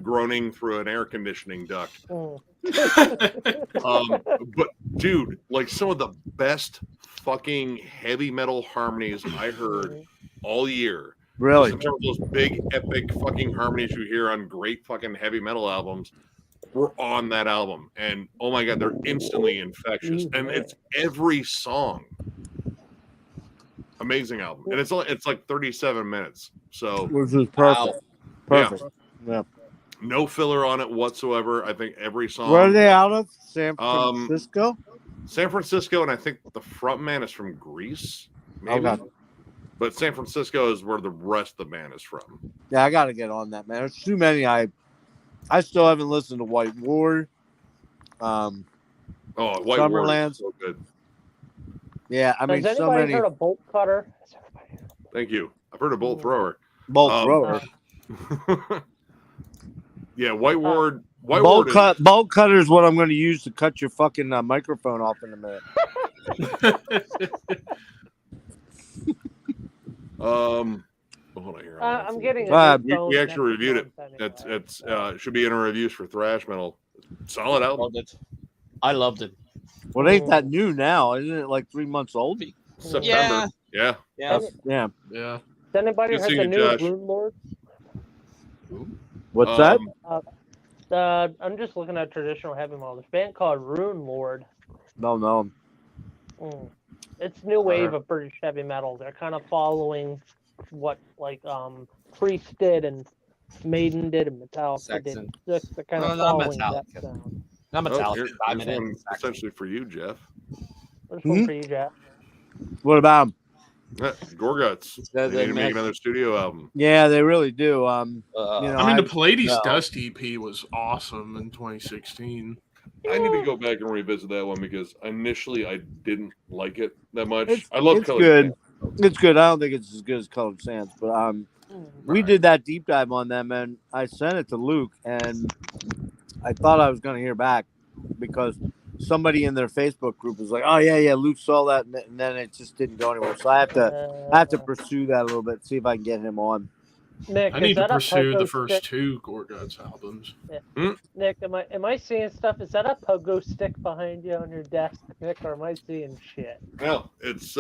groaning through an air conditioning duct. But dude, like some of the best fucking heavy metal harmonies I heard all year. Really? In terms of those big epic fucking harmonies you hear on great fucking heavy metal albums were on that album. And oh my god, they're instantly infectious. And it's every song. Amazing album. And it's like 37 minutes. So Which is perfect. Yeah. Perfect. Yeah. no filler on it whatsoever. I think every song. Where are they out of? San Francisco? San Francisco, and I think the front man is from Greece, maybe. Okay. But San Francisco is where the rest of the band is from. Yeah, I got to get on that, man. There's too many. I still haven't listened to White Ward. White Ward Summerlands. is so good. Yeah, I mean, Has so anybody many. heard of Bolt Cutter? Thank you. I've heard of Bolt Thrower. Bolt Thrower. Yeah, White Ward. White Bolt Ward bolt cutter is what I'm going to use to cut your fucking microphone off in a minute. Hold on here. I'm getting a new phone we actually next reviewed it. month anyway, It's so. it should be in our reviews for thrash metal. Solid album. Loved it. I loved it. Well, it ain't that new now, isn't it? Like 3 months old. September. Yeah. Yeah. Yeah. Yeah. Does anybody Good heard seeing the you, new Josh. Rune Lord? What's that? I'm just looking at traditional heavy metal. There's a band called Rune Lord. No. It's new wave of British heavy metal. They're kind of following what like Priest did and Maiden did and Metallica did. They're kind of following that sound. Not Metallica. Here's one essentially for you, Jeff. There's one for you, Jeff. What about them? Gorguts. They need to make another studio album. Yeah, they really do. You know, I mean, the Pallades Dust EP was awesome in 2016. I need to go back and revisit that one because initially I didn't like it that much. I love Colored good. Sands. It's good. I don't think it's as good as Colored Sands, but we did that deep dive on them, and I sent it to Luke, and I thought I was going to hear back because somebody in their Facebook group was like, "Oh yeah, Luke saw that," and then it just didn't go anywhere. So I have to pursue that a little bit, see if I can get him on. Nick, I need to pursue the first two Gorguts albums. Yeah. Nick, am I seeing stuff? Is that a pogo stick behind you on your desk, Nick, or am I seeing shit? No, it's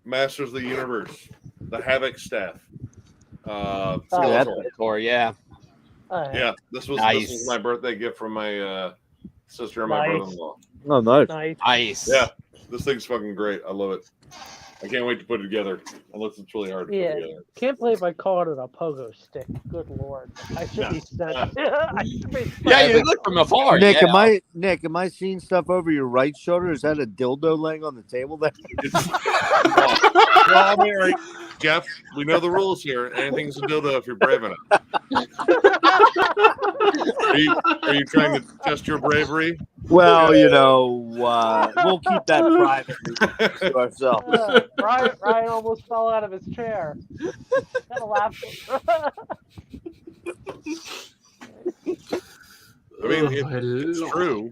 Masters of the Universe, the Havoc staff. Or yeah. Yeah, this was my birthday gift from my sister and my brother-in-law. Oh, nice. Yeah, this thing's fucking great. I love it. I can't wait to put it together. Unless it's really hard to put together. Can't believe I called it a pogo stick. Good lord, I should be sent. Yeah, you look from afar. Nick, am I seeing stuff over your right shoulder? Is that a dildo laying on the table there? Well, I mean, right, Jeff, we know the rules here. Anything's a dildo if you're brave enough. Are you trying to test your bravery? Well, you know, we'll keep that private to ourselves. Ryan almost fell out of his chair. Gotta laugh. I mean, it's true.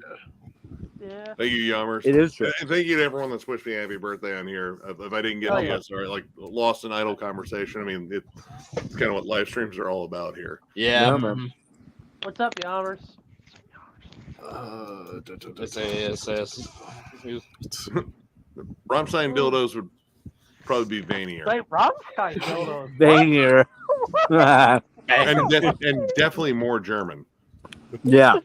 Yeah. Thank you, Yammers. It is true. And thank you to everyone that's wished me happy birthday on here. If I didn't get to you, sorry, like lost in idle conversation. I mean, it's kind of what live streams are all about here. Yeah. man. What's up, Yammers? Rammstein dildos would probably be veinier. Like Rammstein dildos. Veinier. and definitely more German. Yeah.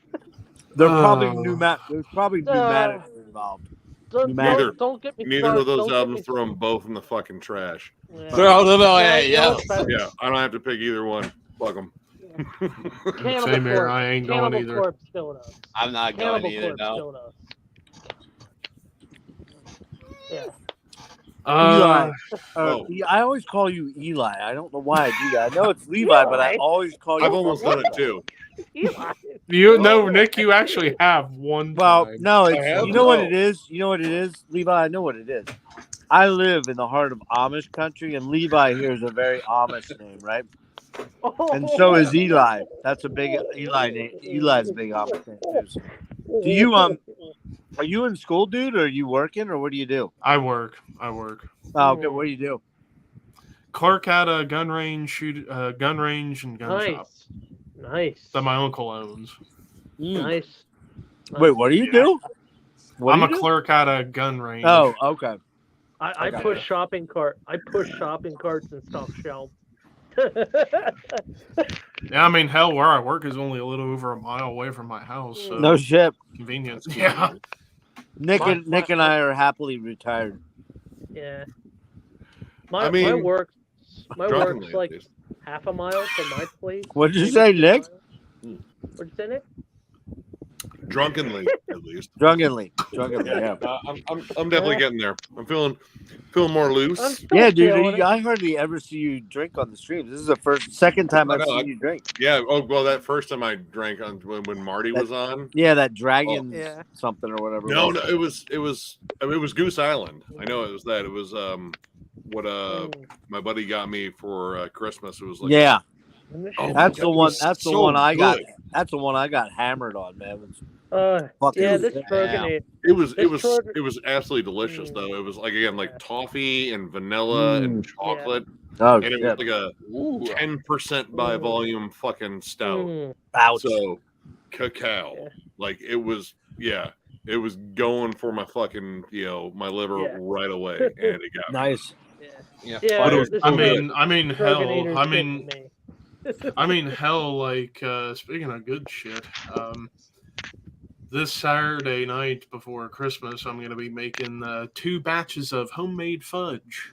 They're probably there's probably pneumatics involved. Neither Neither of those albums, throw them both in the fucking trash. Yeah. Throw them away. Yeah. I don't have to pick either one. Fuck them. Same here. I ain't going either. I'm not going either. No. Yeah. Eli. I always call you Eli. I don't know why I do that. I know it's Levi, but I always call you. I've almost done it too. Eli. Nick, you actually have one. Well, no, it's, you know what it is? You know what it is, Levi? I know what it is. I live in the heart of Amish country, and Levi here is a very Amish name, right? And so is Eli. That's a big Eli name. Eli's a big Amish name too. Do you are you in school, dude, or are you working, or what do you do? I work. Oh, okay. What do you do? Clerk at a gun range, gun range and gun shop. Nice. That my uncle owns. Nice. Wait, what do you do? I'm a clerk at a gun range. Oh, okay. I push shopping cart. I push shopping carts and stock shelves. Yeah, I mean, hell, where I work is only a little over a mile away from my house. So no shit. Convenience. Yeah. Nick and I are happily retired. Yeah. My work's like half a mile from my place. What did you say, Nick? What'd you say, Nick? Drunkenly, at least. Drunkenly, yeah. I'm definitely getting there. I'm feeling more loose. Yeah, dude. I hardly ever see you drink on the streams. This is the second time I've seen you drink. Yeah. Oh well, that first time I drank on when Marty was on. Yeah, that dragon something or whatever. No, it was Goose Island. I know it was that. It was what my buddy got me for Christmas. It was like that's the one. That's the one I got. That's the one I got hammered on, man. Fucking Yeah, this sick. Trogonator. It was This Trogon- it was absolutely delicious Mm. though. It was like again like toffee and vanilla and chocolate, Oh and it was shit! like a 10% by volume fucking stout. Ouch. So cacao, like it was, it was going for my fucking my liver right away, and it got me. Nice. Yeah, Yeah, But it was this so is good. I mean, hell. Trogonator's I getting mean, me. hell. Like speaking of good shit, this Saturday night before Christmas, I'm gonna be making 2 batches of homemade fudge.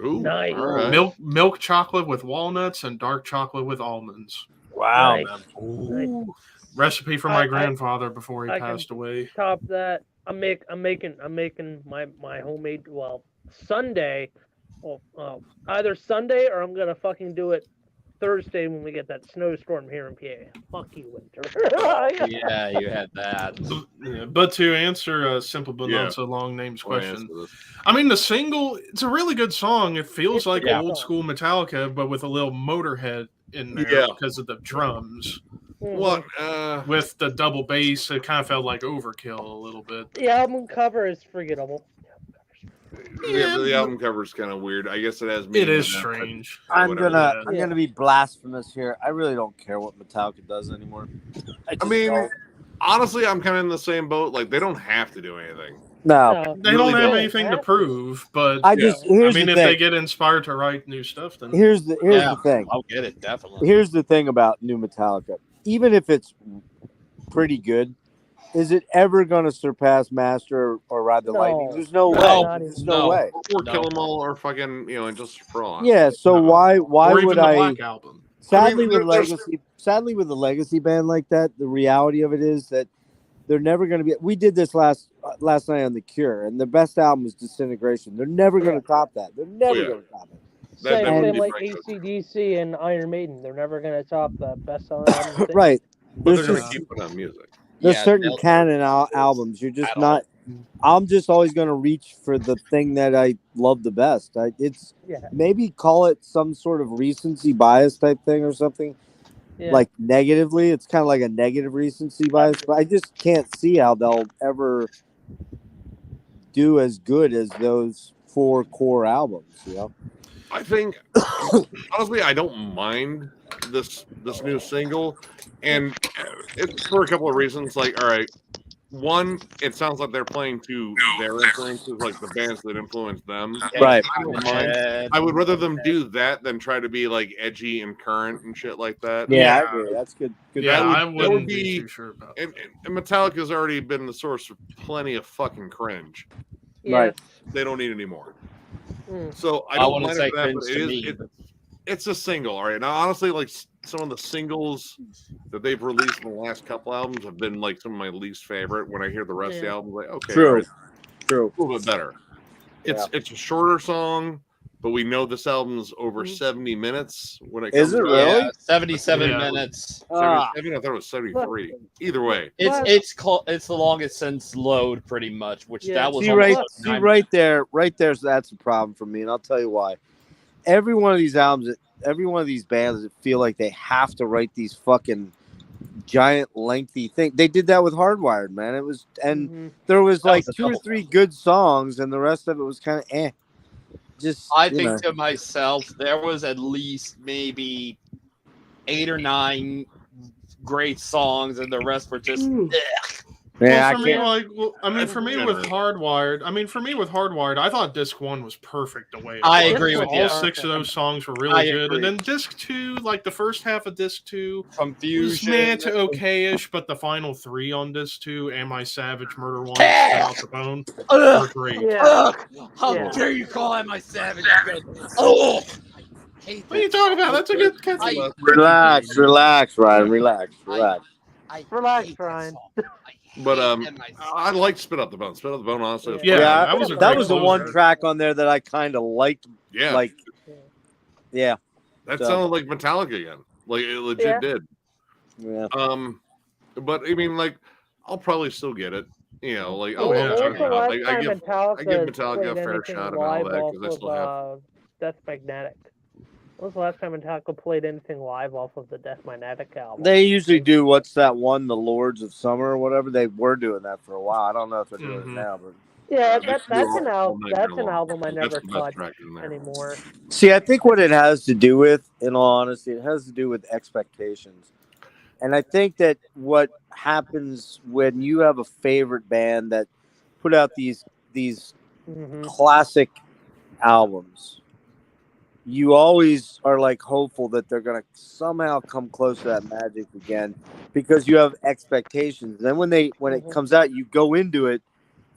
Ooh, Nice. all right. Milk chocolate with walnuts and dark chocolate with almonds. Wow, Nice. man. Nice. Recipe from my grandfather before he I can passed away. Top that. I'm making my homemade. Well, Sunday. Well, either Sunday or I'm gonna fucking do it Thursday when we get that snowstorm here in PA. Fuck you, winter. Yeah, you had that. But to answer Simple but Yeah. Not So Long Name's I'll question, answer this. I mean, the single, it's a really good song. It feels It's a like good old song. school Metallica, but with a little Motorhead in there Yeah. because of the drums. What? With the double bass, it kind of felt like overkill a little bit. The album cover is forgettable. Yeah, the album cover is kind of weird. I guess it has. It is meaning in it, strange. but I'm whatever. gonna be blasphemous here. I really don't care what Metallica does anymore. I just mean, don't. honestly, I'm kind of in the same boat. Like they don't have to do anything. No. They Really don't have don't. anything to prove, but I just here's mean, the if thing. they get inspired to write new stuff, then Here's the thing. I'll get it definitely. Here's the thing about new Metallica. Even if it's pretty good, is it ever going to surpass Master or Ride the Lightning? There's no way. There's no way. Or Kill 'Em All, or fucking and Just for All. Yeah. So why or even would the I? Black Album. Sadly, I mean, with a legacy band like that, the reality of it is that they're never going to be. We did this last night on The Cure, and the best album was Disintegration. They're never going to top that. They're never going to top it. Same like AC/DC and Iron Maiden. They're never going to top the best-selling album. Right. But There's they're going just- to keep putting out music. There's certain canon albums. You're just not. I'm just always going to reach for the thing that I love the best. Maybe call it some sort of recency bias type thing or something. Yeah. Like negatively, it's kind of like a negative recency bias, but I just can't see how they'll ever do as good as those 4 core albums. I think honestly, I don't mind this new single, and it's for a couple of reasons. Like, all right, one, it sounds like they're playing to their influences, like the bands that influenced them. Right. I don't mind. I would rather them do that than try to be like edgy and current and shit like that. Yeah, I agree. That's good. Yeah, that would, I that wouldn't would be be too sure about and Metallica's already been the source of plenty of fucking cringe. Right. They don't need any more. Mm. So I I don't wouldn't mind say it for that, cringe but to me. it's a single. All right. Now, honestly, like some of the singles that they've released in the last couple albums have been like some of my least favorite. When I hear the rest of the album, like, okay, True. all right, True. a little bit better. It's a shorter song, but we know this album's over 70 minutes when it comes Is it out. really? Yeah, 77 Yeah. minutes. 77, I thought it was 73. Either way. It's the longest since Load, pretty much. Which that was See right there. So that's a problem for me, and I'll tell you why. Every one of these albums, every one of these bands that feel like they have to write these fucking giant lengthy things. They did that with Hardwired, man. It was, and there was That like was a 2 or double 3 good songs, and the rest of it was kind of eh. Just I think to myself, there was at least maybe 8 or 9 great songs, and the rest were just. Yeah, for me, with Hardwired, I thought disc 1 was perfect the way it I was. agree with you. All 6 of those songs were really I good. agree. And then disc 2, like the first half of disc 2 Confusion. was meh to okay-ish, but the final 3 on disc 2, Am I Savage, Murder 1, Spit Out the Bone, were great. How dare you call Am I Savage good? Oh! What are you talking about? That's a good catchy. Relax, Ryan. Relax. Relax, Ryan. But I like Spit Out the Bone. Spit Out the Bone, honestly. That was the one track on there that I kind of liked. Yeah. Yeah. That sounded like Metallica again. Like it legit did. Yeah. But I mean, like, I'll probably still get it. You know, like When was the last I time give Metallica a fair shot and all that because I still have. That's Magnetic. When was the last time Metallica played anything live off of the Death Magnetic album? They usually do what's that one, the Lords of Summer or whatever. They were doing that for a while. I don't know if they're doing it now, but Yeah, They used to do that's all- an all night that's an long. album I That's never the best touched track in there. anymore. see, I think what it has to do with, in all honesty, it has to do with expectations. And I think that what happens when you have a favorite band that put out these Mm-hmm. classic albums, you always are like hopeful that they're gonna somehow come close to that magic again because you have expectations. Then when it comes out, you go into it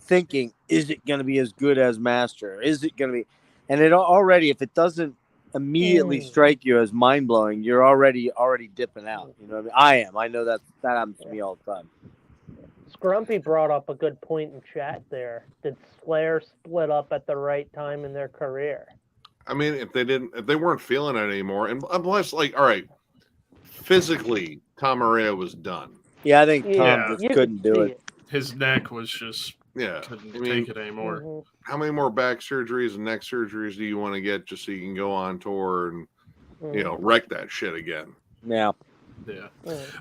thinking, is it gonna be as good as Master? Is it gonna be? And it already, if it doesn't immediately strike you as mind blowing, you're already dipping out. You know what I mean? I am. I know that happens to me all the time. Scrumpy brought up a good point in chat there. Did Slayer split up at the right time in their career? I mean, if they weren't feeling it anymore, and plus, like, all right, physically, Tom Araya was done. Yeah, I think Tom Yeah. just You couldn't could do see it. His neck was just Yeah, couldn't I mean, take it anymore. how many more back surgeries and neck surgeries do you want to get just so you can go on tour and wreck that shit again? Yeah. Yeah.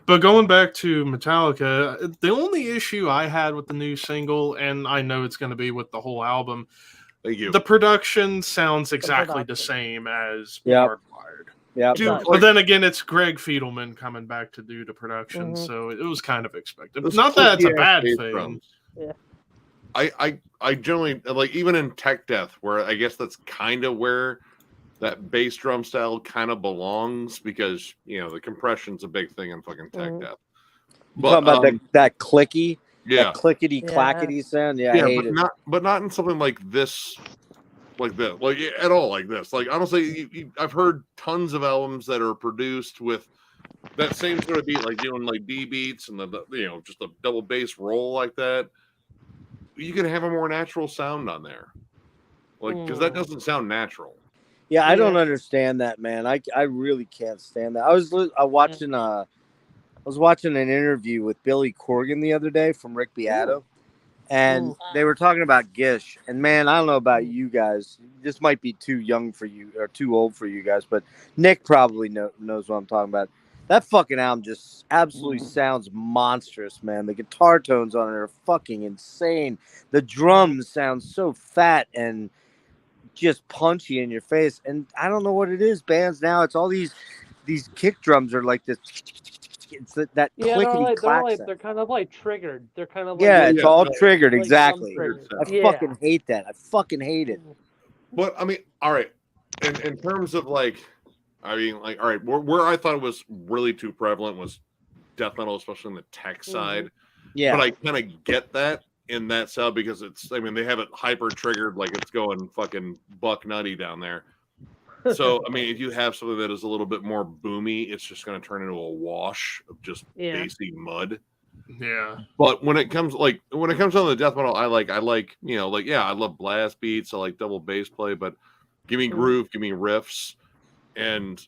But going back to Metallica, the only issue I had with the new single, and I know it's going to be with the whole album, Thank you. the production sounds exactly the same as Hardwired. Yeah. But then again, it's Greg Fiedelman coming back to do the production, so it was kind of expected. Those Not that it's a clicky-ass bad bass thing. drums. Yeah. I generally like, even in Tech Death, where I guess that's kind of where that bass drum style kind of belongs, because the compression's a big thing in fucking Tech Death. But talking about that clicky, yeah, that clickety clackety sound. Yeah, I hate it. But not in something like this, like that, like at all like this. Like, honestly, I've heard tons of albums that are produced with that same sort of beat, like doing like D beats and the just a double bass roll like that. You can have a more natural sound on there, like, because that doesn't sound natural. Yeah, I don't understand that, man. I really can't stand that. I was watching an interview with Billy Corgan the other day from Rick Beato, and they were talking about Gish. And man, I don't know about you guys. This might be too young for you or too old for you guys, but Nick probably knows what I'm talking about. That fucking album just absolutely sounds monstrous, man. The guitar tones on it are fucking insane. The drums sound so fat and just punchy in your face. And I don't know what it is. Bands now, it's all these kick drums are like this. It's that clickety clack sound. They're kind of like triggered. They're kind of it's all triggered. like Exactly. triggered. I fucking hate that. I fucking hate it. But I mean, all right. In terms of like, I mean, like, all right, where I thought it was really too prevalent was death metal, especially on the tech side. Yeah. But I kind of get that in that sound, because I mean, they have it hyper triggered, like it's going fucking buck nutty down there. So, I mean, if you have something that is a little bit more boomy, it's just going to turn into a wash of just bassy mud. Yeah. But when it comes on the death metal, I love blast beats. I like double bass play, but give me groove, give me riffs. And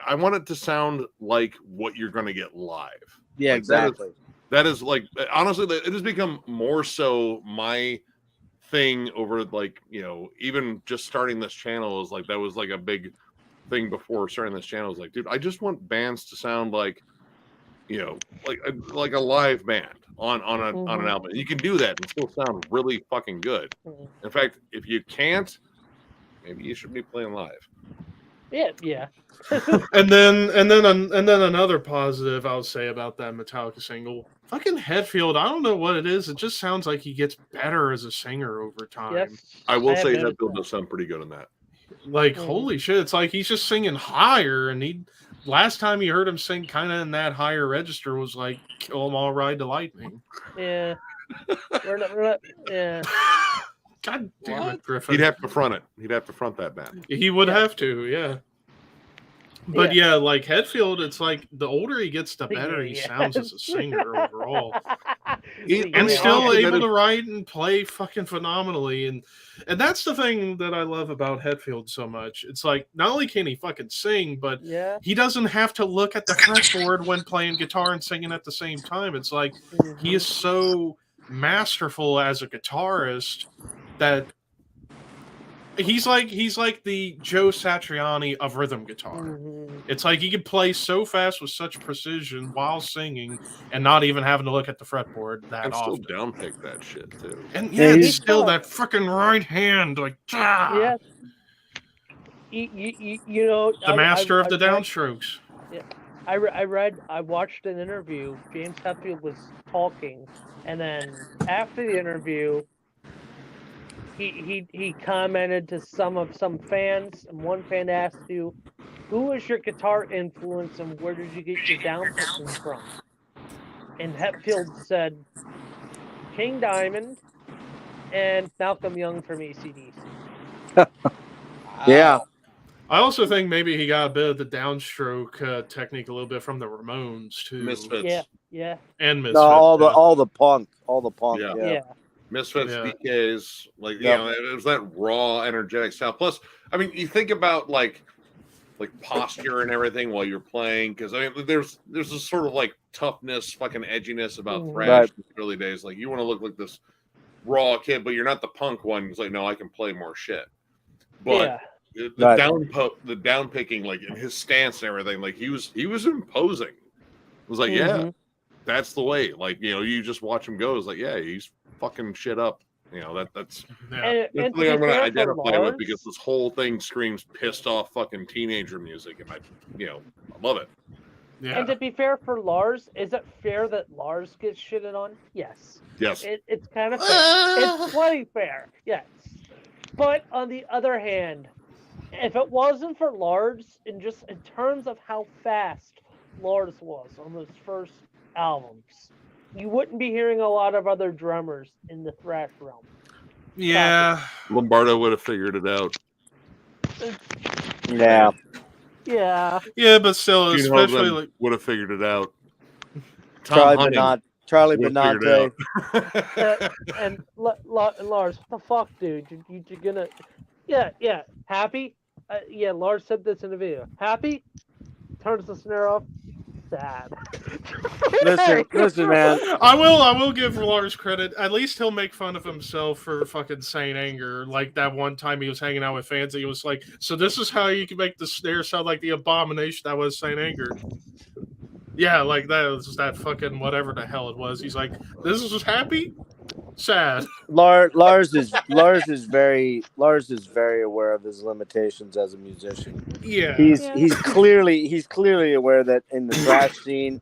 I want it to sound like what you're going to get live. Yeah, like, exactly. That is like, honestly, it has become more so my thing over, like, even just starting this channel is like, that was like a big thing before starting this channel. Is like, dude, I just want bands to sound like, like a live band on an album. You can do that and still sound really fucking good. In fact, if you can't, maybe you should be playing live. Yeah. and then another positive I'll say about that Metallica single, fucking Hetfield, I don't know what it is. It just sounds like he gets better as a singer over time. Yes, I will say Hetfield does sound pretty good in that. Like, holy shit, it's like he's just singing higher, and last time you heard him sing kind of in that higher register was like Kill 'Em All, Ride the Lightning. Yeah. We're not yeah. God damn it, Griffin. He'd have to front it. He'd have to front that band. He would have to, yeah. But yeah, like Hetfield, it's like the older he gets, the better he sounds as a singer overall. And still able to write and play fucking phenomenally. And that's the thing that I love about Hetfield so much. It's like, not only can he fucking sing, but he doesn't have to look at the fretboard when playing guitar and singing at the same time. It's like he is so masterful as a guitarist that He's like the Joe Satriani of rhythm guitar. Mhm. It's like he can play so fast with such precision while singing and not even having to look at the fretboard that And still often. downpick that shit too. And Yeah, it's he's still tough. that freaking right hand, like Yeah. You know, the master of I the read, downstrokes. I watched an interview. James Hetfield was talking, and then after the interview, he commented to some fans, and one fan asked you, "Who was your guitar influence, and where did you get your downpicking from?" And Hetfield said, "King Diamond and Malcolm Young from AC/DC." Yeah. I also think maybe he got a bit of the downstroke technique a little bit from the Ramones too. Misfits. Yeah. And Misfits. No, all yeah. the punk. Yeah. Misfits, Yeah. DKs, like Yep. you know, it was that raw, energetic style. Plus, I mean, you think about like posture and everything while you're playing, because I mean, there's this sort of like toughness, fucking edginess about Mhm. thrash Right. in the early days. Like you want to look like this raw kid, but you're not the punk one. It's like, no, I can play more shit. But Yeah. the Right. the down picking, like in his stance and everything, like he was imposing. It was like, yeah, Mhm. that's the way. Like, you know, you just watch him go. It's like, yeah, he's fucking shit up. You know, that's Yeah. And the to thing be I'm going to fair for identify with, Lars, because this whole thing screams pissed off fucking teenager music, and I love it. Yeah. and to be fair for Lars, is it fair that Lars gets shitted on? Yes. Yes, It's kind of fair. It's plenty fair. Yes. But on the other hand, if it wasn't for Lars, in terms of how fast Lars was on those first albums, you wouldn't be hearing a lot of other drummers in the thrash realm. Yeah. Lombardo would have figured it out. Yeah. Yeah. Yeah, but still, Gene especially Hoglan like would have figured it out. Tom Charlie Hunting Benante. Charlie would have figured Benante. it out. And Lars, what the fuck, dude? You're gonna, yeah, happy? Yeah, Lars said this in the video. Happy? Turns the snare off. Sad. Listen, man. I will give Lars credit. At least he'll make fun of himself for fucking Saint Anger. Like that one time he was hanging out with fans, and he was like, "So this is how you can make the snare sound like the abomination that was Saint Anger." Yeah, like that was that fucking whatever the hell it was. He's like, "This is just happy, sad." Lars is very aware of his limitations as a musician. Yeah, He's clearly aware that in the thrash scene,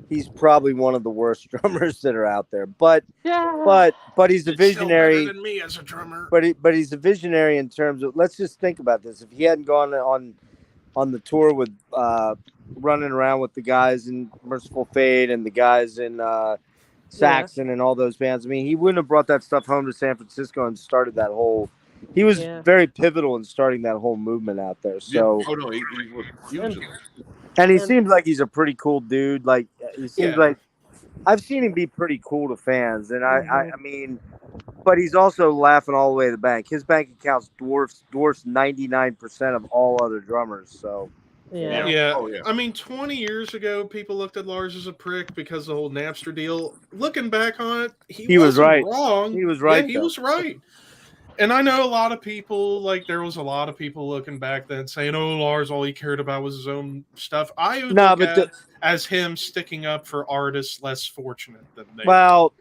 he's probably one of the worst drummers that are out there. But he's a It's still better visionary. than me as a drummer. But he's a visionary in terms of, let's just think about this. If he hadn't gone on the tour with running around with the guys in Merciful Fate and the guys in Saxon and all those bands, I mean, he wouldn't have brought that stuff home to San Francisco and started that whole. He was very pivotal in starting that whole movement out there. So, oh no, he was huge. and he seems like he's a pretty cool dude. Like he seems like I've seen him be pretty cool to fans, and I mean, but he's also laughing all the way to the bank. His bank accounts dwarfs 99% of all other drummers. So. Yeah. Oh, yeah. I mean, 20 years ago, people looked at Lars as a prick because of the whole Napster deal. Looking back on it, he was wasn't right. wrong. He was right. Yeah, he was right. And I know a lot of people, like, there was a lot of people looking back then saying, oh, Lars, all he cared about was his own stuff. I would look at it as him sticking up for artists less fortunate than they. Well,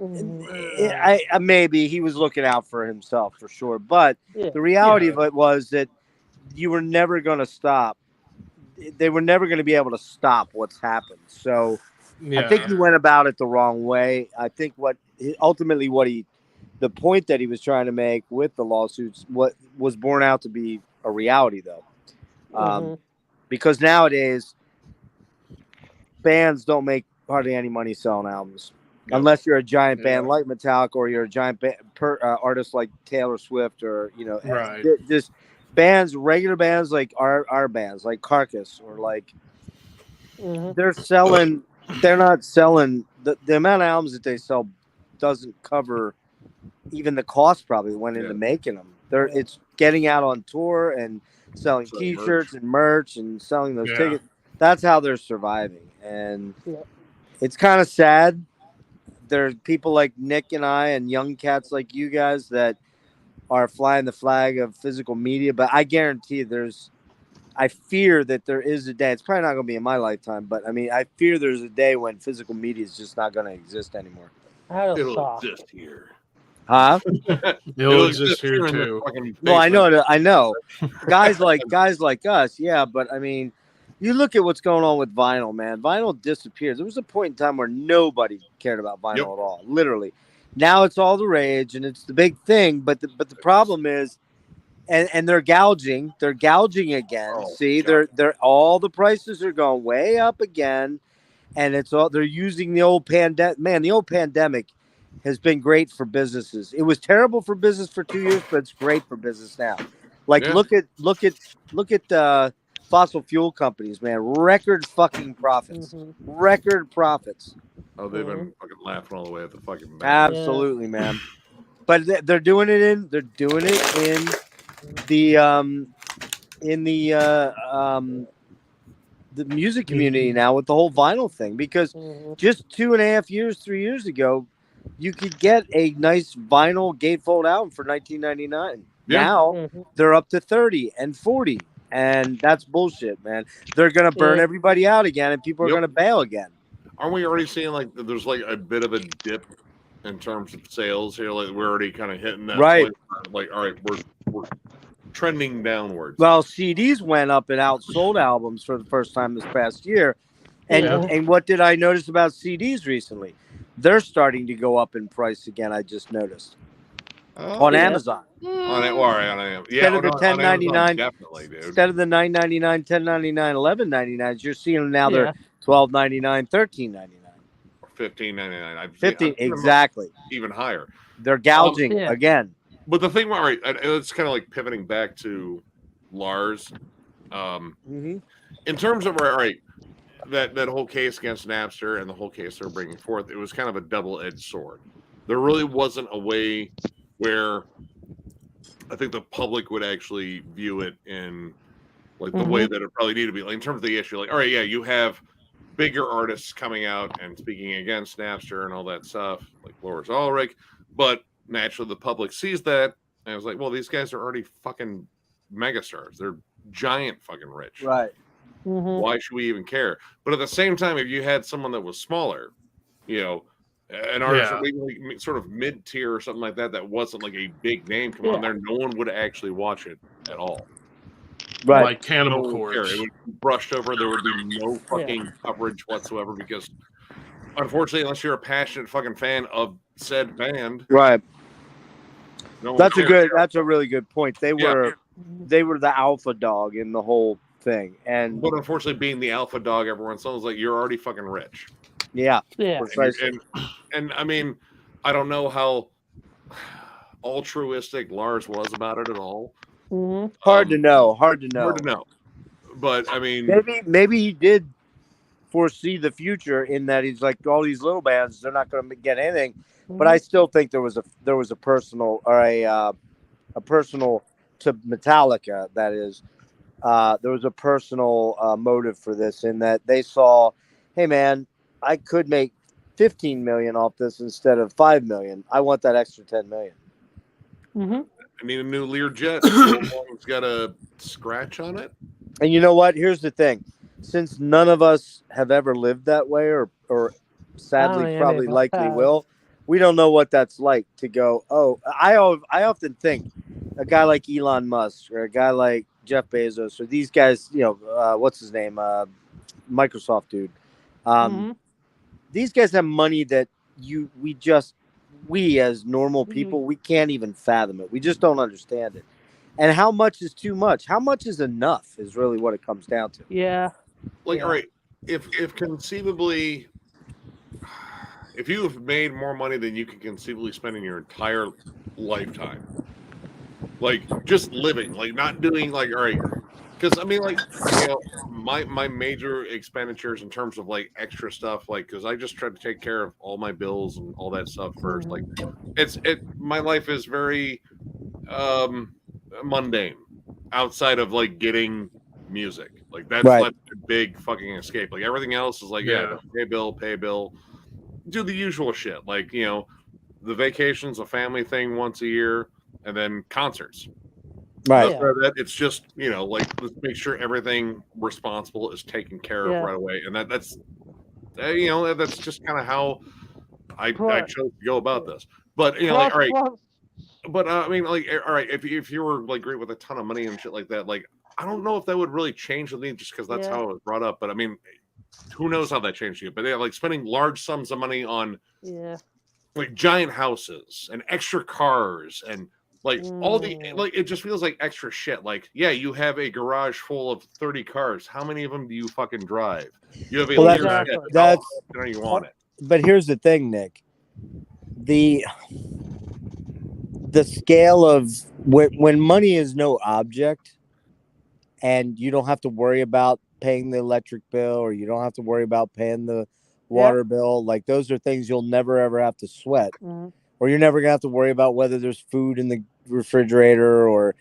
maybe he was looking out for himself for sure. But the reality of it was that you were never going to stop. They were never going to be able to stop what's happened. So I think he went about it the wrong way. I think the point that he was trying to make with the lawsuits, what was borne out to be a reality, though. Because nowadays, bands don't make hardly any money selling albums. Unless you're a giant band like Metallica, or you're a giant artist like Taylor Swift, or, just bands, regular bands like our bands, like Carcass, or like they're not selling the amount of albums that they sell doesn't cover even the cost probably went into making them. It's getting out on tour and selling T-shirts and merch and selling those tickets. That's how they're surviving, and it's kind of sad. There's people like Nick and I and young cats like you guys that are flying the flag of physical media, but I guarantee I fear that there is a day. It's probably not going to be in my lifetime, but I mean, I fear there's a day when physical media is just not going to exist anymore. It'll exist here. Huh? It'll exist here too. Well, I know. guys like us, yeah, but I mean, you look at what's going on with vinyl, man. Vinyl disappears. There was a point in time where nobody cared about vinyl at all, literally. Now it's all the rage and it's the big thing, but the problem is, and they're gouging again. See, they're all the prices are going way up again, and it's all they're using the old pandemic. Man, the old pandemic has been great for businesses. It was terrible for business for 2 years, but it's great for business now. Like look at fossil fuel companies, man. Record fucking profits. Record profits. Oh, they've been fucking laughing all the way at the fucking bank. Absolutely, man. But they're doing it in the music community now with the whole vinyl thing, because just 2.5 years, 3 years ago, you could get a nice vinyl gatefold album for $19.99. Now they're up to $30 and $40, and that's bullshit, man. They're gonna burn everybody out again, and people are gonna bail again. Aren't we already seeing like there's like a bit of a dip in terms of sales here? Like we're already kind of hitting that point where, like, all right, we're trending downwards. Well, CDs went up and outsold albums for the first time this past year. And what did I notice about CDs recently? They're starting to go up in price again. I just noticed on Amazon. On it, instead of the $10.99, definitely, dude. Instead of the $9.99, $10.99, $11.99, you're seeing them now. They're $12.99, $13.99, $15.99. $15 exactly. Even higher. They're gouging again. But the thing, all right, it's kind of like pivoting back to Lars. In terms of all right, that whole case against Napster and the whole case they're bringing forth, it was kind of a double-edged sword. There really wasn't a way where I think the public would actually view it in like the way that it probably needed to be. Like in terms of the issue, like, all right, yeah, you have bigger artists coming out and speaking against Napster and all that stuff, like Lars Ulrich, but naturally the public sees that and I was like, well, these guys are already fucking megastars. They're giant fucking rich. Right. Why should we even care? But at the same time, if you had someone that was smaller, you know, an artist like sort of mid-tier or something like that, that wasn't like a big name come on there, no one would actually watch it at all. Right. Like Cannibal Corpse. It would be brushed over. There would be no fucking coverage whatsoever because, unfortunately, unless you're a passionate fucking fan of said band, right? No, that's a really good point. They were the alpha dog in the whole thing, and but unfortunately, being the alpha dog, everyone sounds like you're already fucking rich. Yeah. And I mean, I don't know how altruistic Lars was about it at all. Hard to know. But I mean, maybe he did foresee the future in that he's like, all these little bands, they're not going to get anything. But I still think there was a personal or a personal to Metallica. That is, there was a personal motive for this in that they saw, hey man, I could make 15 million off this instead of 5 million. I want that extra 10 million. I need a new Learjet. It's got a scratch on it. And you know what? Here's the thing. Since none of us have ever lived that way or sadly probably likely will, we don't know what that's like to go, oh, I often think a guy like Elon Musk or a guy like Jeff Bezos or these guys, you know, what's his name? Microsoft dude. These guys have money that we as normal people, we can't even fathom it. We just don't understand it. And how much is too much? How much is enough is really what it comes down to. Yeah. Like, all right, if conceivably, if you have made more money than you can conceivably spend in your entire lifetime, like just living, like not doing like, all right, because I mean, like, you know, my major expenditures in terms of like extra stuff, like, because I just try to take care of all my bills and all that stuff first. Like, my life is very mundane outside of like getting music. Like that's like a big fucking escape. Like everything else is like, pay bill, do the usual shit. Like, you know, the vacation's a family thing once a year. and then concerts. Right. Outside of that, it's just, you know, like, let's make sure everything responsible is taken care of right away, and that's you know, that's just kind of how I chose to go about this. But you know, like, all right, but I mean, like, all right, if you were like great with a ton of money and shit like that, like, I don't know if that would really change the thing just because that's how it was brought up. But I mean, who knows how that changed you? But yeah, like spending large sums of money on like giant houses and extra cars and like all the like, it just feels like extra shit. Like, yeah, you have a garage full of 30 cars. How many of them do you fucking drive? You have a Well, that's you want it. But here's the thing, Nick. The scale of when money is no object and you don't have to worry about paying the electric bill or you don't have to worry about paying the water bill, like those are things you'll never ever have to sweat. Or you're never gonna have to worry about whether there's food in the refrigerator, or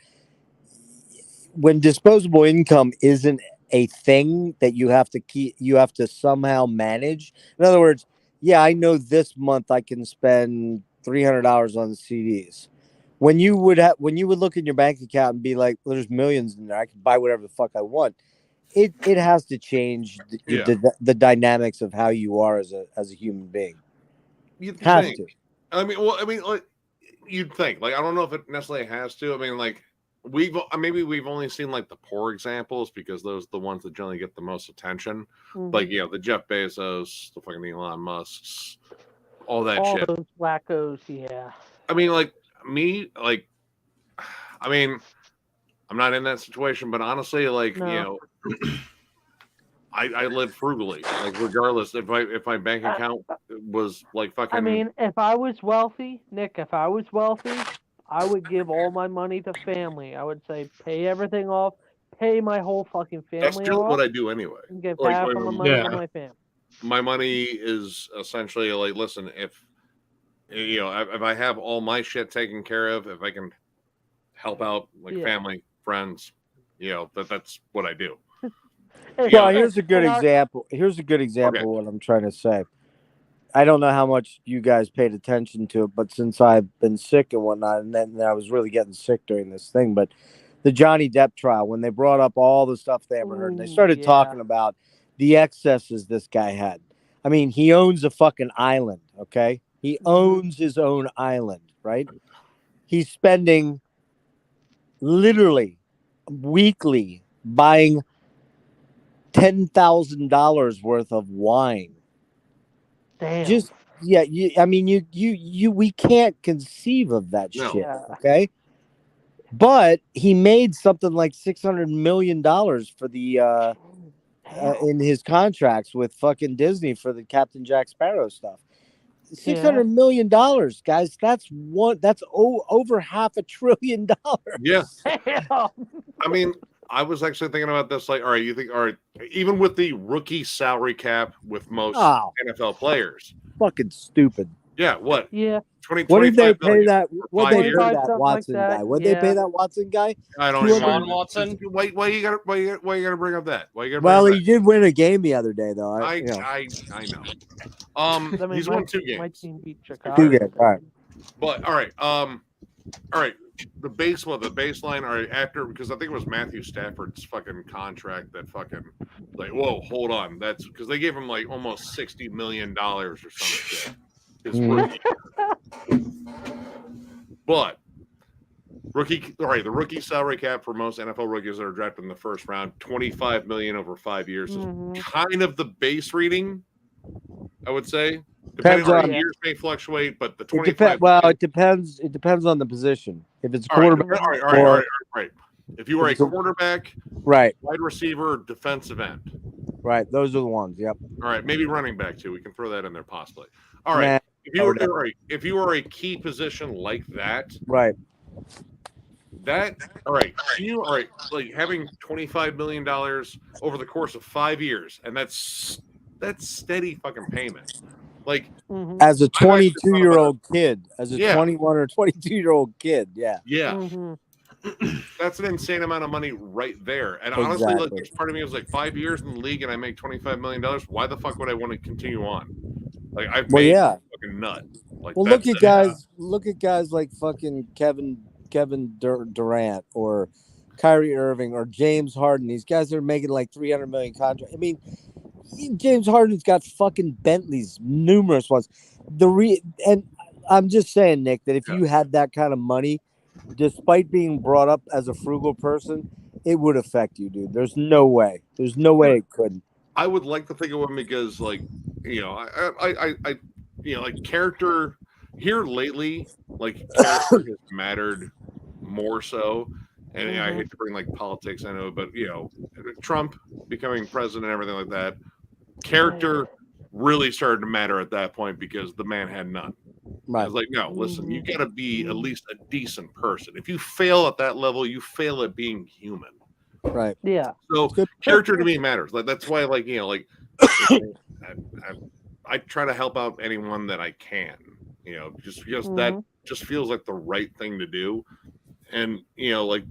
when disposable income isn't a thing that you have to keep, you have to somehow manage. In other words, yeah, I know this month I can spend $300 on the CDs. When you would look in your bank account and be like, well, there's millions in there, I can buy whatever the fuck I want. It has to change the dynamics of how you are as a human being. You'd have think. to. I mean, well, I mean, like, you'd think. Like, I don't know if it necessarily has to. I mean, like, we've only seen like the poor examples because those are the ones that generally get the most attention. Like, you know, the Jeff Bezos, the fucking Elon Musks, all that shit. All those wackos, yeah. I mean, like me, like, I mean, I'm not in that situation, but honestly, like, you know, I live frugally. Like, regardless, if my bank account was like fucking. I mean, if I was wealthy, Nick, I would give all my money to family. I would say pay everything off, pay my whole fucking family That's still off. what I do anyway. And give like, half of my money to my family. My money is essentially like, listen, if you know, if I have all my shit taken care of, if I can help out like family, friends, you know, that's what I do. Well, here's a good example. Here's a good example of what I'm trying to say. I don't know how much you guys paid attention to it, but since I've been sick and whatnot, and then I was really getting sick during this thing, but the Johnny Depp trial, when they brought up all the stuff they ever heard, and they started talking about the excesses this guy had. I mean, he owns a fucking island, okay? He owns his own island, right? He's spending literally weekly buying $10,000 worth of wine. Damn. Just I mean, we can't conceive of that shit. Okay, but he made something like $600 million for the in his contracts with fucking Disney for the Captain Jack Sparrow stuff. $600 million, guys. That's over $500 billion. Yeah. I mean, I was actually thinking about this. Like, all right, even with the rookie salary cap with most NFL players, fucking stupid. Yeah. What? Yeah. What did they pay that? What they they pay that Watson guy? What they pay that Watson guy? I don't know. Sean Watson. Why you gotta bring up that? Well, he did win a game the other day, though. I know. He's won 2 games. My team beat Chicago. 2 games. All right. But all right. The baseline, all right, after, because I think it was Matthew Stafford's fucking contract that fucking, like, whoa, hold on. That's because they gave him like almost $60 million or some shit. His rookie. But the rookie salary cap for most NFL rookies that are drafted in the first round, $25 million over 5 years is kind of the base reading, I would say. Depending on years may fluctuate, but the 25. It depends. It depends on the position. If it's quarterback, all right. If you are a quarterback, right, wide receiver, defensive end, right, those are the ones. Yep. All right, maybe running back too. We can throw that in there possibly. All right. If you are a key position like that, right. Like having $25 million over the course of 5 years, and that's steady fucking payment. Like as a 22-year-old kid, as a 21 or 22-year-old kid, yeah. That's an insane amount of money right there. And honestly, like, there's part of me was like 5 years in the league and I make $25 million. Why the fuck would I want to continue on? Like I've made fucking nut. Like, well, look at guys like fucking Kevin Kevin Durant or Kyrie Irving or James Harden. These guys are making like 300 million contracts. I mean, James Harden's got fucking Bentleys, numerous ones. And I'm just saying, Nick, that if you had that kind of money, despite being brought up as a frugal person, it would affect you, dude. There's no way. There's no way it couldn't. I would like to think of him because, like, you know, I you know, like character here lately, like character has mattered more so. And I hate to bring like politics, I know, but you know, Trump becoming president and everything like that, character really started to matter at that point because the man had none. Right. I was like, no, listen, you got to be at least a decent person. If you fail at that level, you fail at being human. Right. Yeah. So character to me matters. Like that's why, like, you know, like I try to help out anyone that I can. You know, just because that just feels like the right thing to do. And you know, like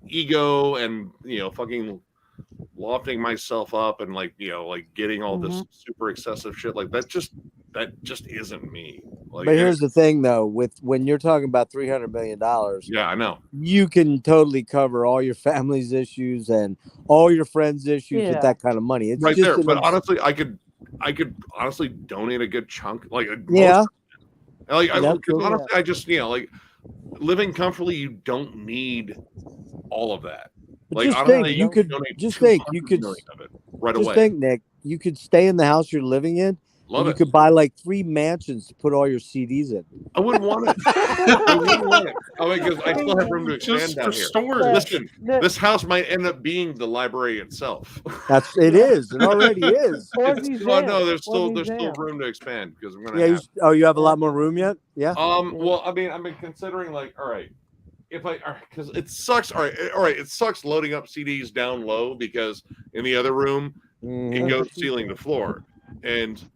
ego and you know, fucking lofting myself up and like you know, like getting all this super excessive shit like that just isn't me. Like, but here's the thing, though, with when you're talking about $300 million, yeah, I know you can totally cover all your family's issues and all your friends' issues with that kind of money. It's right just there. But honestly, I could honestly donate a good chunk, like honestly, I just you know, like living comfortably, you don't need all of that. But like, just think, you could just think you could right just away. think, Nick, you could stay in the house you're living in. Love you it. could buy like 3 mansions to put all your CDs in. I wouldn't want it. I wouldn't want it. Oh, because I still have room to expand down here. Storage. Listen, this house might end up being the library itself. It is. It already is. Well, no, there's still room to expand because I'm gonna. Yeah. You have a lot more room yet? Yeah. Well, I mean, I've been considering like, all right, because it sucks. All right, it sucks loading up CDs down low because in the other room it goes ceiling to floor, and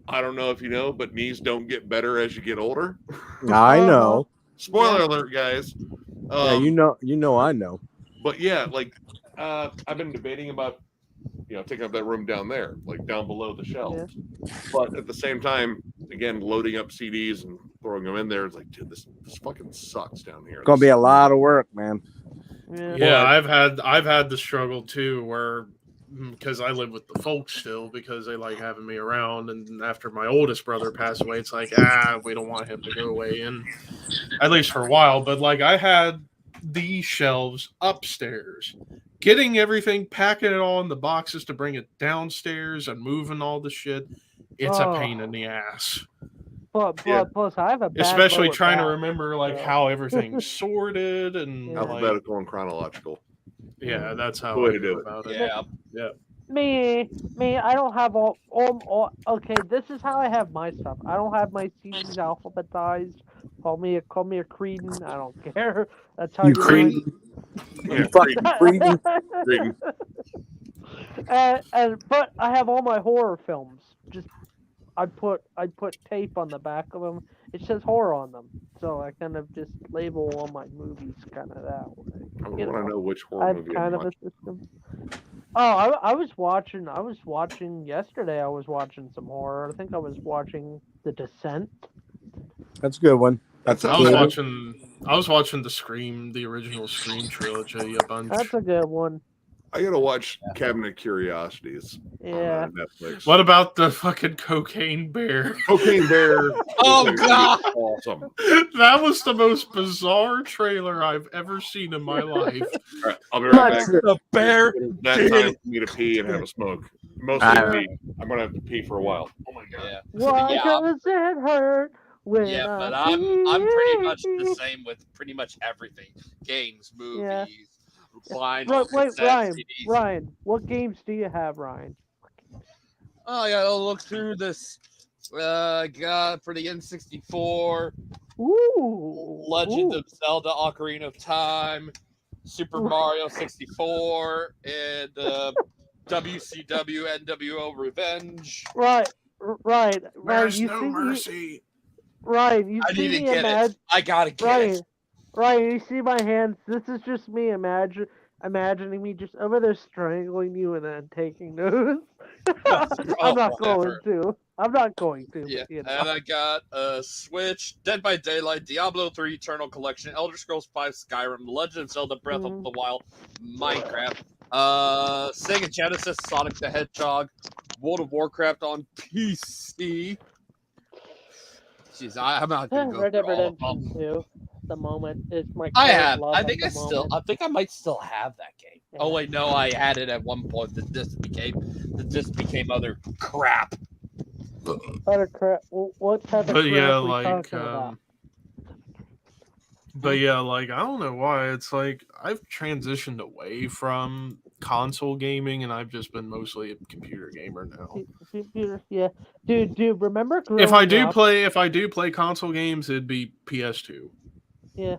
I don't know if you know, but knees don't get better as you get older. I know. Spoiler alert, guys. Yeah, you know, I know. But yeah, like I've been debating about taking up that room down there, like down below the shelves. Yeah. But at the same time, again, loading up CDs and throwing them in there, it's like, dude, this fucking sucks down here. It's gonna be a lot of work, man. Yeah, I've had the struggle too, where because I live with the folks still because they like having me around, and after my oldest brother passed away, it's like we don't want him to go away, and at least for a while. But like I had these shelves upstairs, getting everything, packing it all in the boxes to bring it downstairs and moving all the shit. It's a pain in the ass. But plus I have a bad especially trying to remember like how everything's sorted and alphabetical and chronological. Yeah, that's how I do it. About it. Yeah. Me, I don't have all. Okay, this is how I have my stuff. I don't have my CDs alphabetized. Call me a Creedon. I don't care. That's how you Creedon. Yeah, Creedon. But I have all my horror films. Just I put tape on the back of them. It says horror on them, so I kind of just label all my movies kind of that way. I want to know which horror movie. I have kind of a system. Oh, I was watching yesterday. I was watching some horror. I think I was watching The Descent. That's a good one. I was watching the original Scream trilogy a bunch. That's a good one. I gotta watch Cabinet of Curiosities. Yeah. On Netflix. What about the fucking Cocaine Bear? Cocaine Bear. Oh god, awesome! That was the most bizarre trailer I've ever seen in my life. All right, I'll be right back. The bear. That time for me to pee and have a smoke. Mostly pee. I'm gonna have to pee for a while. Oh my god. Yeah. Why does it hurt? Yeah, but I'm pretty much the same with pretty much everything. Games, movies. Yeah. Wait, Ryan, what games do you have, Ryan? Oh, I gotta look through this. Got for the N64. Ooh. Legend of Zelda: Ocarina of Time, Super Mario 64, and WCW NWO Revenge. Right. There's no mercy. Ryan, you I see need to me get it. I gotta get it. Ryan, you see my hands? This is just me imagining me just over there strangling you and then taking those. I'm not going to. I'm not going to. Yeah, But, you know. and I got Switch, Dead by Daylight, Diablo 3 Eternal Collection, Elder Scrolls 5 Skyrim, Legend of Zelda Breath of the Wild, Minecraft, Sega Genesis Sonic the Hedgehog, World of Warcraft on PC. Jeez, I'm not gonna go Red through Dead all of Redemption them. 2. The moment is my I current have. love I at think the I still. moment. I think I might still have that game. Yeah. Oh wait, no, I had it at one point. The disc became other crap. Other crap. What type of But crap yeah, are we like, talking about? but yeah, like, I don't know why. It's like I've transitioned away from console gaming, and I've just been mostly a computer gamer now. Computer, yeah, dude. Remember growing If I up? do play console games, it'd be PS2. Yeah,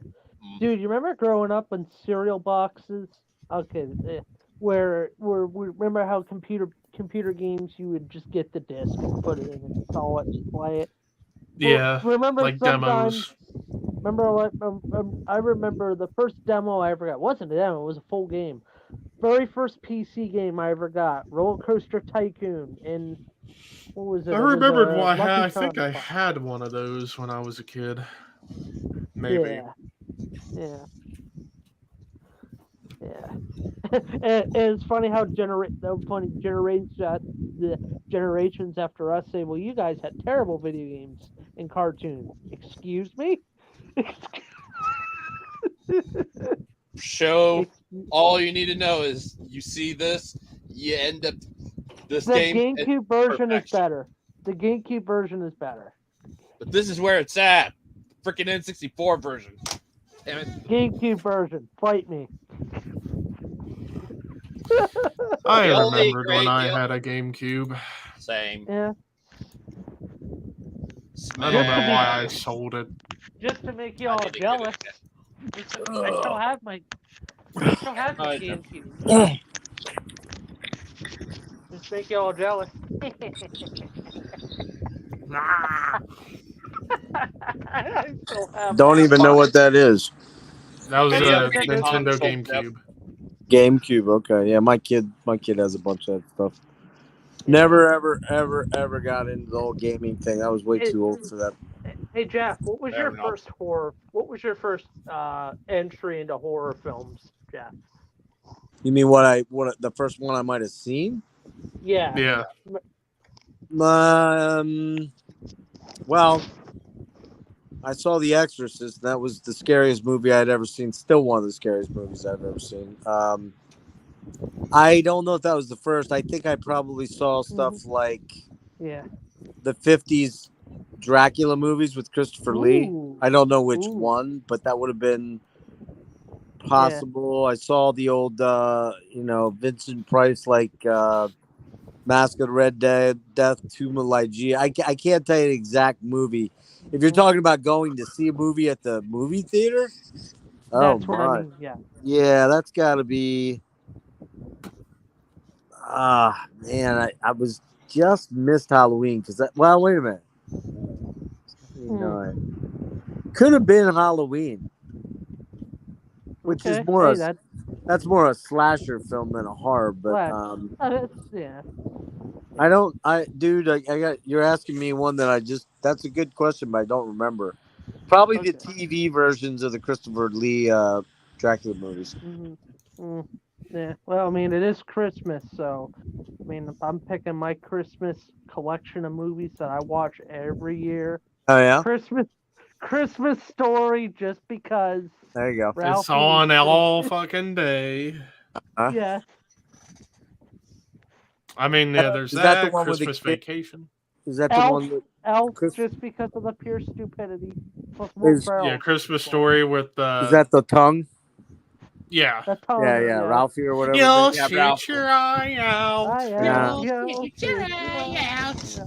dude. You remember growing up when cereal boxes? Okay, where remember how computer games you would just get the disc and put it in and install it and play it. Yeah, Remember like sometimes. demos. Remember what? I remember the first demo I ever got. It wasn't a demo. It was a full game. Very first PC game I ever got. Roller Coaster Tycoon. And what was it? I It was remembered why Lucky I think I Conquest. had one of those when I was a kid. Maybe. Yeah. And it's funny how the generations after us say, "Well, you guys had terrible video games and cartoons." Excuse me. Show. All you need to know is you see this, you end up this The game. GameCube version is better. The GameCube version is better. But this is where it's at. Freaking N64 version. Damn it. GameCube version. Fight me. I The only remembered when great I deal- had a GameCube. Same. Yeah. I don't know why I sold it. Just to make you all jealous. I still have my GameCube. Just make you all jealous. I still have Don't even know what that is. That was a Yeah, Nintendo console, GameCube. GameCube. Okay, yeah, my kid has a bunch of that stuff. Never, ever got into the whole gaming thing. I was way too old for that. Hey Jeff, what was Fair your enough. first horror? What was your first entry into horror films, Jeff? You mean what the first one I might have seen? Yeah. Yeah. Well, I saw The Exorcist. That was the scariest movie I'd ever seen. Still one of the scariest movies I've ever seen. I don't know if that was the first. I think I probably saw stuff like the 50s Dracula movies with Christopher Lee. I don't know which one, but that would have been possible. I saw the old, Vincent Price, like Mask of the Red Death, Tomb of Lygia. I can't tell you the exact movie. If you're talking about going to see a movie at the movie theater, That's what I mean. yeah, that's got to be. Man, I was just missed Halloween because well, wait a minute. Could have been Halloween, which is more that's more a slasher film than a horror. But you're asking me one that that's a good question, but I don't remember. Probably the TV versions of the Christopher Lee Dracula movies. Yeah, well, I mean, it is Christmas, so I mean, I'm picking my Christmas collection of movies that I watch every year. Oh yeah, Christmas Story, just because. There you go. Ralphie it's on all fucking day. Yeah. I mean, yeah, there's that the one Christmas Vacation. Is that Elf, the one? Elf, just because of the pure stupidity. Yeah, Christmas Story with Is that the tongue? Yeah. Yeah, Ralphie or whatever. You'll shoot your eye out.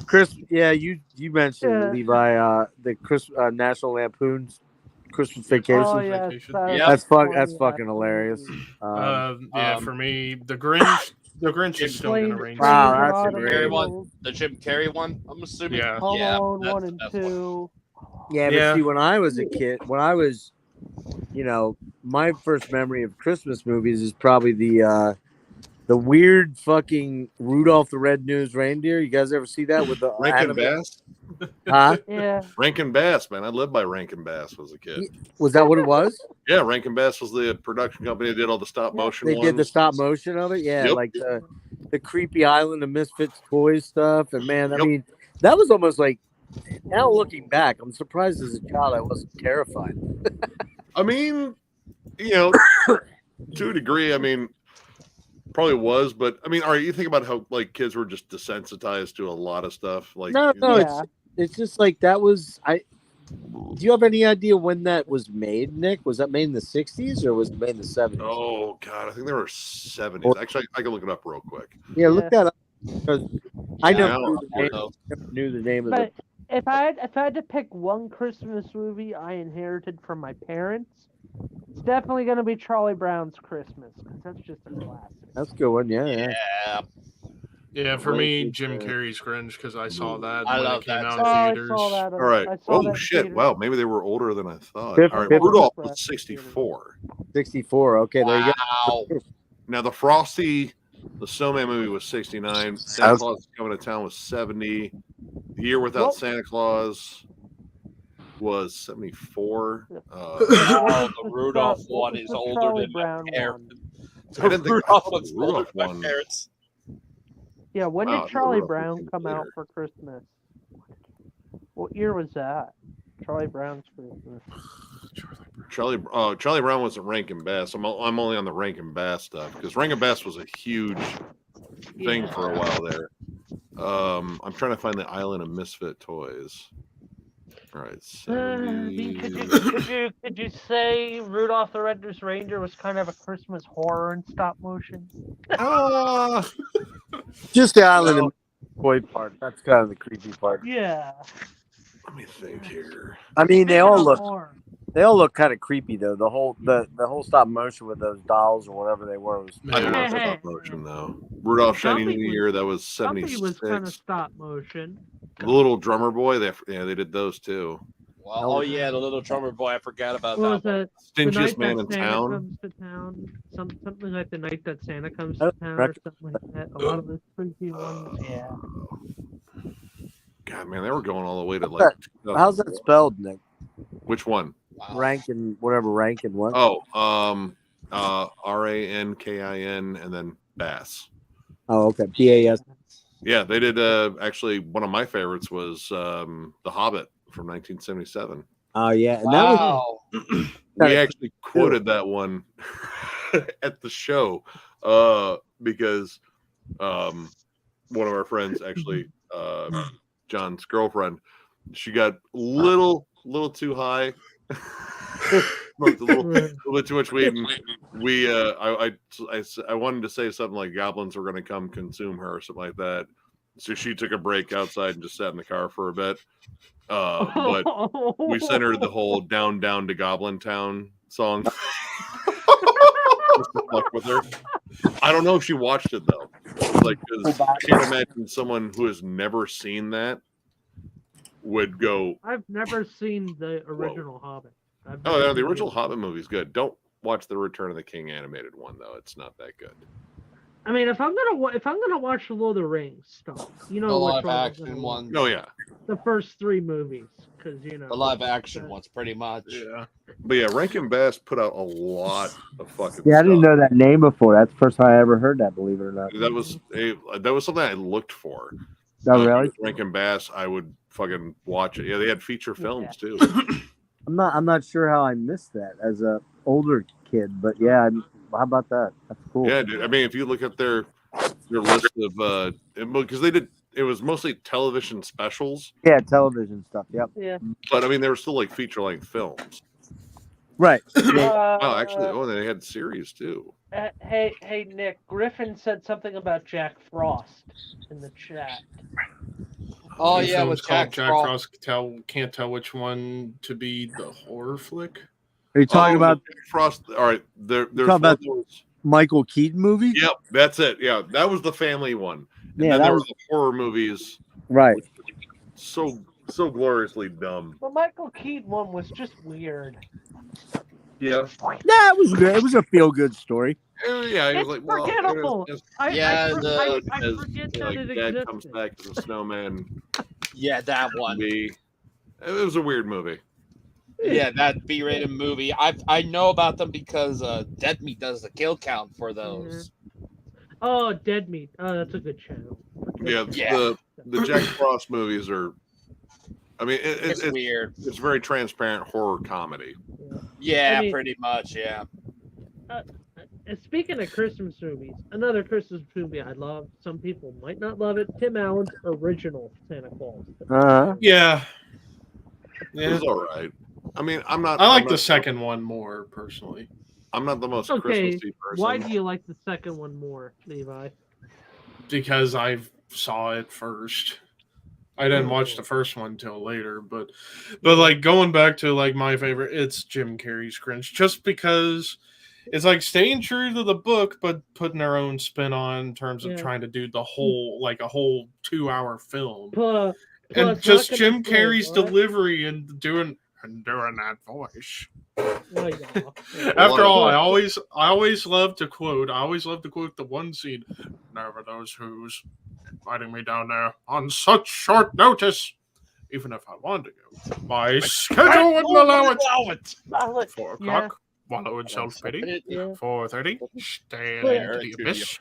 Chris, you mentioned Levi, the National Lampoon's Christmas Vacation. Oh, yeah, that's fucking hilarious. For me, the Grinch is still gonna reign. Wow, that's the Jim Carrey one. I'm assuming. Yeah. Home Alone 1 and 2. Yeah, but see, when I was a kid, my first memory of Christmas movies is probably the The weird fucking Rudolph the Red-Nosed Reindeer. You guys ever see that with the Rankin Bass? Huh? Yeah. Rankin Bass, man. I lived by Rankin Bass as a kid. Was that what it was? Yeah, Rankin Bass was the production company that did all the stop motion They ones. did the stop motion of it. Yeah, Yep. like the creepy Island of Misfits toys stuff. And man, I mean, that was almost like, now looking back, I'm surprised as a child I wasn't terrified. I mean, you know, to a degree, I mean, probably was, but I mean, all right, you think about how like kids were just desensitized to a lot of stuff. Like, No, Yeah. it's just like that was do you have any idea when that was made, Nick? Was that made in the 60s or was it made in the 70s? oh god, I think there were 70s. Actually, I can look it up real quick. Yeah, look that up because I Yeah, never I never knew the name of But it. if I had to pick one Christmas movie I inherited from my parents, it's definitely going to be Charlie Brown's Christmas because that's just a classic. That's a good one. Yeah. Yeah. Yeah, for Right, me, it's, Jim Carrey's Grinch because I saw that I when love it came that out too. in I theaters. saw that. All right. I saw that Oh in shit! theaters. Wow, maybe they were older than I thought. Fifth- All right, fifth- Rudolph Fifth- was 64. 64. Okay, there you Wow. go. Now the Frosty, the Snowman movie was 69. Santa Claus is Coming to Town was 70. The Year Without Well- Santa Claus was 74. Oh, the Rudolph one is the older Charlie than my Brown parents. I didn't think Rudolph the one's older Rudolph than my one. parents. Yeah, when Wow, did Charlie Rudolph Brown came come out later. for Christmas? What year was that? Charlie Brown's Christmas. Charlie Brown wasn't Rankin Bass. I'm only on the Rankin Bass stuff because Rankin Bass was a huge thing for a while there. I'm trying to find the Island of Misfit Toys. All right, 70s. Could you say Rudolph the Red-Nosed Reindeer was kind of a Christmas horror in stop motion? Just the island of toy part. That's kind of the creepy part. Yeah. Let me think here. I mean, they Speaking all of look horror, kind of creepy though. The whole stop motion with those dolls or whatever they were was. I didn't know Hey, stop hey. motion though. Rudolph Shiny Dumpy New was- Year, that was Dumpy 76. was kind of stop motion. The Little Drummer Boy, they did those too. Well, oh yeah, the little drummer boy. I forgot about What was that. that? The night Stingiest man that in Santa town. comes to town. Something like the night that Santa comes I to don't town or rec- something like that. A lot of those creepy ones. Yeah. God, man, they were going all the way to like. How's that spelled, Nick? Which one? Wow. Rankin, whatever Rankin was. Oh, Rankin and then Bass. Oh, okay. PAS. Yeah, they did. Actually, one of my favorites was The Hobbit from 1977. Oh yeah, and that was Wow. We actually quoted that one at the show because one of our friends, actually, John's girlfriend, she got a little too high. Smoked a little bit too much weed, and I wanted to say something like goblins were going to come consume her or something like that. So she took a break outside and just sat in the car for a bit. But we sent her the whole "Down Down to Goblin Town" song. Just to fuck with her. I don't know if she watched it though. Like, 'cause I can't imagine someone who has never seen that would go. I've never seen the original Hobbit. Oh, no, the original Hobbit movie's good. Don't watch the Return of the King animated one though; it's not that good. I mean, if I'm gonna watch the Lord of the Rings stuff, you know, The which live one I'm action gonna one. watch. Oh yeah, The first 3 movies, because you know The live action ones, pretty much. Yeah. but yeah, Rankin Bass put out a lot of fucking. Yeah, I didn't stuff. know that name before. That's the first time I ever heard that. Believe it or not. That was something I looked for. Oh, really? Rankin Bass, I would fucking watch it. Yeah, they had feature films too. I'm not sure how I missed that as a older kid, but yeah, how about that? That's cool. Yeah, dude. I mean, if you look at their list of because they did, it was mostly television specials, Yeah, television stuff. Yep. Yeah. but I mean, they were still like feature length films. Right. Yeah. Oh, actually, they had series too. Hey, Nick. Griffin said something about Jack Frost in the chat. Oh The yeah, film's with called Jack Frost. Can't tell which one to be the horror flick. Are you talking about Jack Frost? All right, there's talking one about- that was- Michael Keaton movie? Yep, that's it. Yeah, that was the family one. And Yeah, then that there was were the horror movies. right. So gloriously dumb. The Michael Keaton one was just weird. Yeah. Nah, it was good. It was a feel good story. Yeah, he was It's like, well, forgettable. I forget that it Dad comes existed. back as a snowman. Yeah, that one. It was a weird movie. Yeah, that B-rated movie. I know about them because Dead Meat does the kill count for those. Oh, Dead Meat. Oh, that's a good channel. Yeah. The Jack Frost movies are. I mean, it's weird. It's very transparent horror comedy. Yeah, I mean, pretty much. Yeah. Speaking of Christmas movies, another Christmas movie I love. Some people might not love it. Tim Allen's original Santa Claus. Yeah. It was all right. I mean, I like the second one more personally. I'm not the most Okay. Christmassy person. Why do you like the second one more, Levi? Because I saw it first. I didn't watch the first one till later, but like going back to like my favorite, it's Jim Carrey's Grinch, just because it's like staying true to the book, but putting their own spin on in terms of trying to do the whole like a whole 2-hour film, and just Jim Carrey's delivery and doing that voice. After all, I always love to quote. I always love to quote the one scene. Never knows who's inviting me down there on such short notice. Even if I wanted to go, my schedule wouldn't allow it. 4 o'clock, wallow in self-pity. 4:30, stand into the abyss.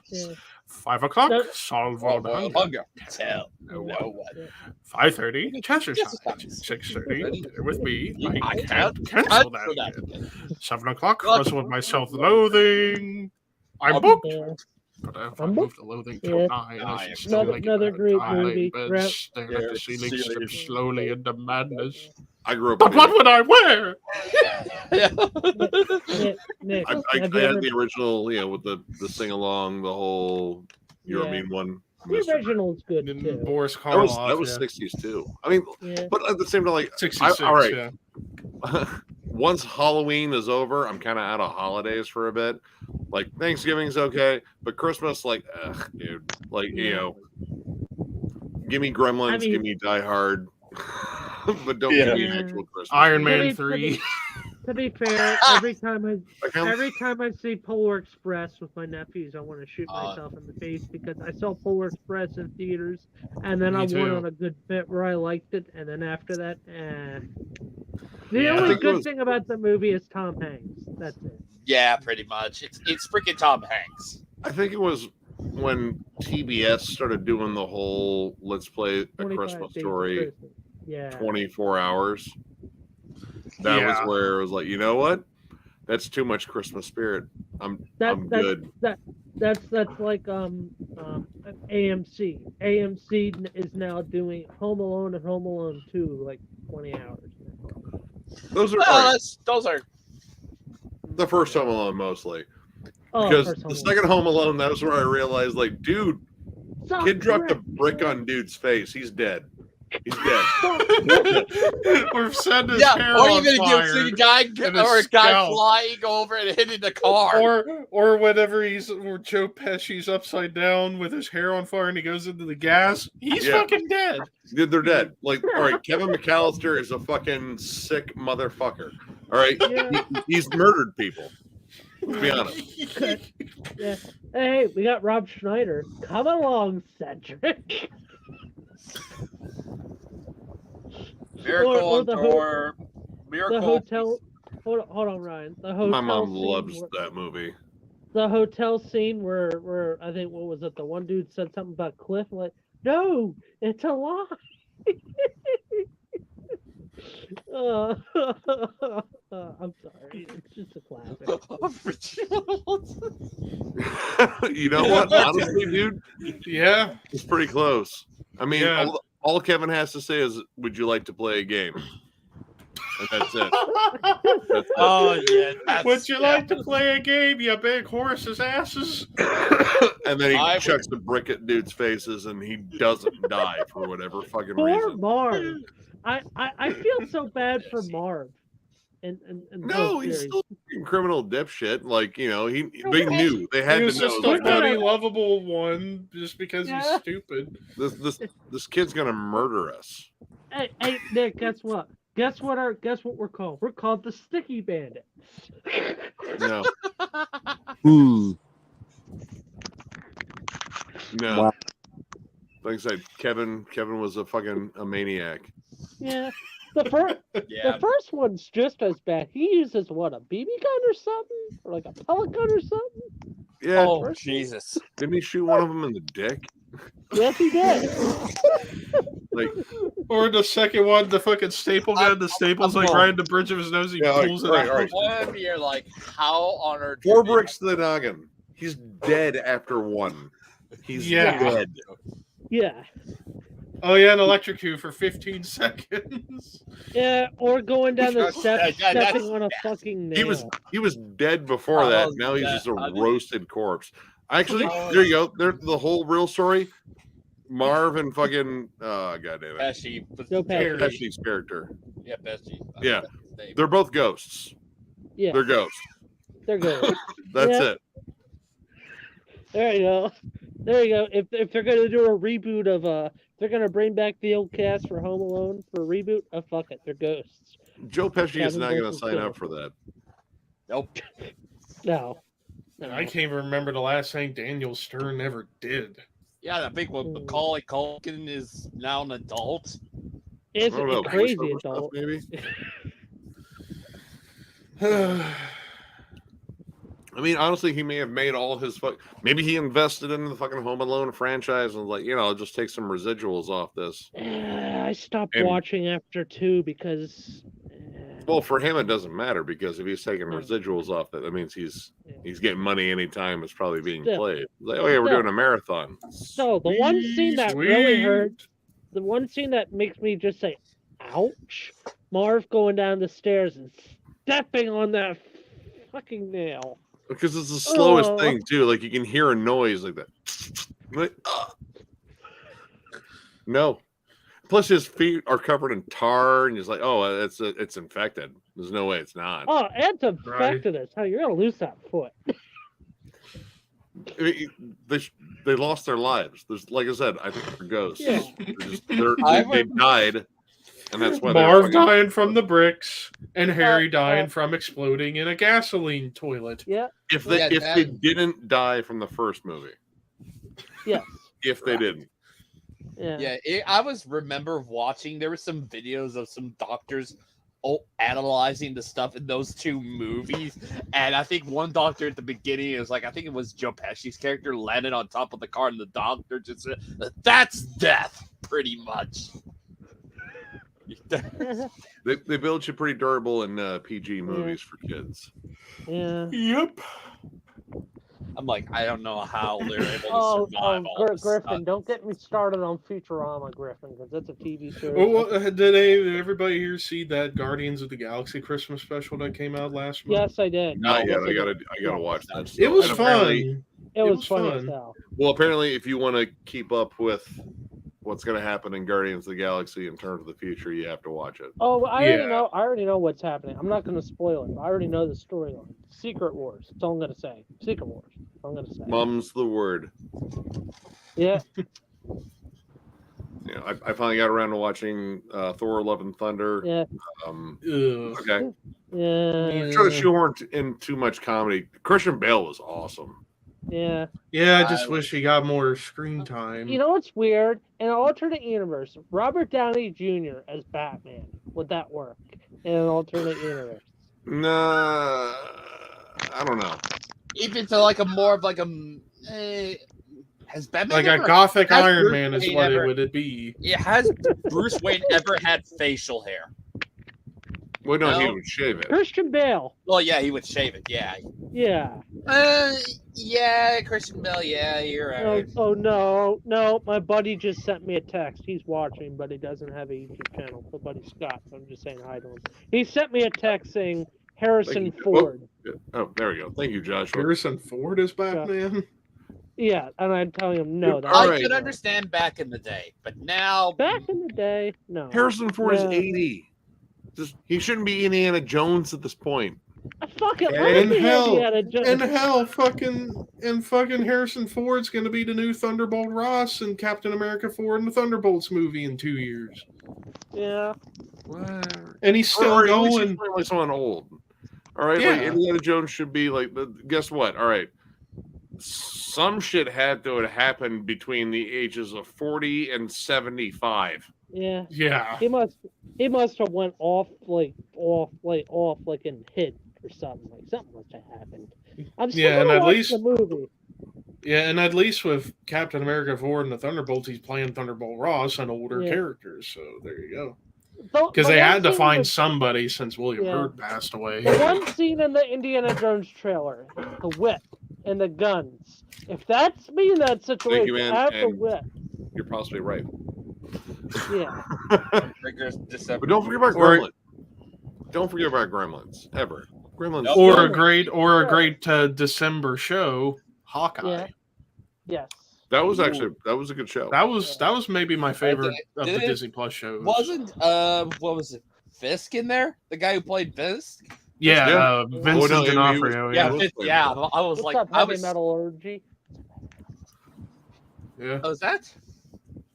5 o'clock, solve all the hunger. Tell no one. 5:30, Cheshire Shop. 6:30, dinner with me. I can't cancel that again. 7 o'clock, wrestle with my self-loathing. I'm booked. But if I move the loathing till 9, I should still make another great movie. Stare at the ceiling, slip slowly into madness. I grew up. But what would I wear? Nick, I had the original, with the sing along, the whole You Mean one. The original's good too. Boris Karloff. That was 60s too. I mean, but at the same time, like 66. All right. Once Halloween is over, I'm kind of out of holidays for a bit. Like Thanksgiving's okay, but Christmas, like, dude, like give me Gremlins, give me Die Hard, but don't give me an actual Christmas. Iron Man 3. To be fair, every time I see Polar Express with my nephews, I want to shoot myself in the face because I saw Polar Express in theaters, and then I went on a good bit where I liked it, and then after that, The only good thing about the movie is Tom Hanks. That's it. Yeah, pretty much. It's freaking Tom Hanks. I think it was when TBS started doing the whole "Let's Play a Christmas Story" 24 hours. That was where it was like, you know what? That's too much Christmas spirit. I'm good. That's like AMC. AMC is now doing Home Alone and Home Alone 2 like 20 hours. Those are the first Home Alone mostly. Because the second Home Alone, that was where I realized, like, dude, kid dropped a brick on dude's face. He's dead. He's dead. Or set his hair or on even fire. see a guy flying over and hitting the car. Or whenever where Joe Pesci's upside down with his hair on fire and he goes into the gas, he's fucking dead. Dude, they're dead. Like, all right, Kevin McAllister is a fucking sick motherfucker. All right, he's murdered people. Let's be honest. Yeah. Hey, we got Rob Schneider. Come along, Cedric. Miracle The hotel. Hold on, Ryan. The hotel. My mom loves that movie. The hotel scene where I think what was it? The one dude said something about Cliff. Like, no, it's a lie. I'm sorry. It's just a classic. You know what? Honestly, dude. Yeah. It's pretty close. I mean, all Kevin has to say is, "Would you like to play a game?" And that's it. That's it. Oh, yeah. Would you like to play a game, you big horses' asses? And then he chucks the brick at dude's faces and he doesn't die for whatever fucking reason. Poor Marv. I feel so bad for Marv. No, he's still a criminal dipshit. Like, he knew they had to know. He was just a funny, lovable one, just because he's stupid. This kid's gonna murder us. Hey, Nick, guess what? Guess what we're called? We're called the Sticky Bandits. No. Hmm. No. Wow. Like I said, Kevin was a maniac. Yeah. The first one's just as bad. He uses what, a BB gun or something? Or like a pellet gun or something? Yeah. Oh, Jesus. Didn't he shoot one of them in the dick? Yes, he did. Like, or the second one, the fucking staple gun, the staple's like right in the bridge of his nose, he pulls it out. Right. One of you are like, how on earth? 4 bricks to the noggin. He's dead after 1. He's dead. Yeah. Oh yeah, an electrocute for 15 seconds. Yeah, or going down the steps, that's stepping on a fucking nail. He was dead before that. Now he's just a roasted corpse. Actually, there you go. There, the whole real story. Marv and fucking goddamn it, Pesci's character. Yeah, Pesci. Yeah, they're both ghosts. Yeah, they're ghosts. They're ghosts. That's it. There you go. There you go. If they're gonna do a reboot of they're gonna bring back the old cast for Home Alone for a reboot. Oh fuck it, they're ghosts. Joe Pesci is not gonna sign up for that. Nope. No. I can't even remember the last thing Daniel Stern ever did. Yeah, that big one. Macaulay Culkin is now an adult. Is a crazy adult? Maybe. I mean, honestly, he may have made all his maybe he invested in the fucking Home Alone franchise and like, just take some residuals off this. I stopped watching after 2 because. Well, for him it doesn't matter because if he's taking residuals off that means he's getting money anytime it's probably being played. Like, oh yeah, we're doing a marathon. So the one scene that really hurt, the one scene that makes me just say, "Ouch!" Marv going down the stairs and stepping on that fucking nail. Because it's the slowest thing too. Like you can hear a noise like that. Like, no. Plus his feet are covered in tar, and he's like, "Oh, it's infected." There's no way it's not. Oh, it's infected as hell. You're gonna lose that foot. I mean, they lost their lives. There's, like I said, I think they're ghosts. Yeah. They died, and that's why Marv dying from the bricks and Harry dying from exploding in a gasoline toilet. Yeah. If they didn't die from the first movie. Yes. If they didn't. Yeah, I remember watching. There were some videos of some doctors analyzing the stuff in those 2 movies, and I think one doctor at the beginning is like, I think it was Joe Pesci's character landed on top of the car, and the doctor just said, "That's death," pretty much. They build you pretty durable in PG movies for kids. Yeah. Yep. I'm like, I don't know how they're able to survive all this Griffin, stuff. don't get me started on Futurama, Griffin, because that's a TV show. Well, did everybody here see that Guardians of the Galaxy Christmas special that came out last month? Yes, I did. Not yet. I gotta watch that. It was fun. It was funny as hell. Well, apparently, if you want to keep up with what's going to happen in Guardians of the Galaxy in terms of the future, you have to watch it. Oh, I already know what's happening. I'm not going to spoil it. I already know the storyline. Secret Wars. That's all I'm going to say. Secret Wars. That's all I'm going to say. Mum's the word. Yeah. I finally got around to watching Thor: Love and Thunder. Yeah. Okay. Yeah. I'm sure they shoehorned in too much comedy. Christian Bale was awesome. Yeah. Yeah, I just wish he got more screen time. You know what's weird? In an alternate universe, Robert Downey Jr. as Batman, would that work in an alternate universe? Nah, I don't know. Even to like a more of like a has Batman like a gothic Iron Man is what it would be. Yeah, has Bruce Wayne ever had facial hair? Well, no, he would shave it. Christian Bale. Well, yeah, he would shave it. Yeah. Yeah. Yeah, Christian Bale. Yeah, you're right. Oh no! My buddy just sent me a text. He's watching, but he doesn't have a YouTube channel. My buddy Scott. So I'm just saying hi to him. He sent me a text saying Harrison Ford. Oh, there we go. Thank you, Josh. Harrison Ford is Batman. Yeah, and I'm telling him no. I could understand back in the day, but now back in the day, no. Harrison Ford is 80. He shouldn't be Indiana Jones at this point. Fuck it. Fucking Harrison Ford's gonna be the new Thunderbolt Ross in Captain America 4 and the Thunderbolts movie in 2 years. Yeah. And he's still or at least he's going. playing like someone old. All right, like Yeah. Indiana Jones should be like. Guess what? All right, some shit had to have happened between the ages of 40 and 75. Yeah. Yeah. He must have went off and hit or something. Like something must have happened. I'm still Yeah, and gonna at watch least the movie. Yeah, and at least with Captain America 4 and the Thunderbolts, he's playing Thunderbolt Ross, an older Yeah. character. So there you go. The Because they one had to scene find with- somebody since William Yeah. Hurt passed away. The one scene in the Indiana Jones trailer, the whip and the guns. If that's me in that situation, man, I have the and- whip. You're possibly right. Yeah. Triggers December. But don't forget about Or- Gremlins. Don't forget about Gremlins ever. Gremlins. Or a Yeah. great December show, Hawkeye. Yeah. Yes. That was a good show. That was maybe my favorite of the did it- Disney Plus shows. Wasn't what was it? Fisk in there? The guy who played Fisk? Yeah, Yeah. Vincent Oh, no, he was- D'Onofrio. Yeah, Yeah, Fisk, yeah. I was What's like, up, I heavy was. metallurgy? yeah. Oh, is that?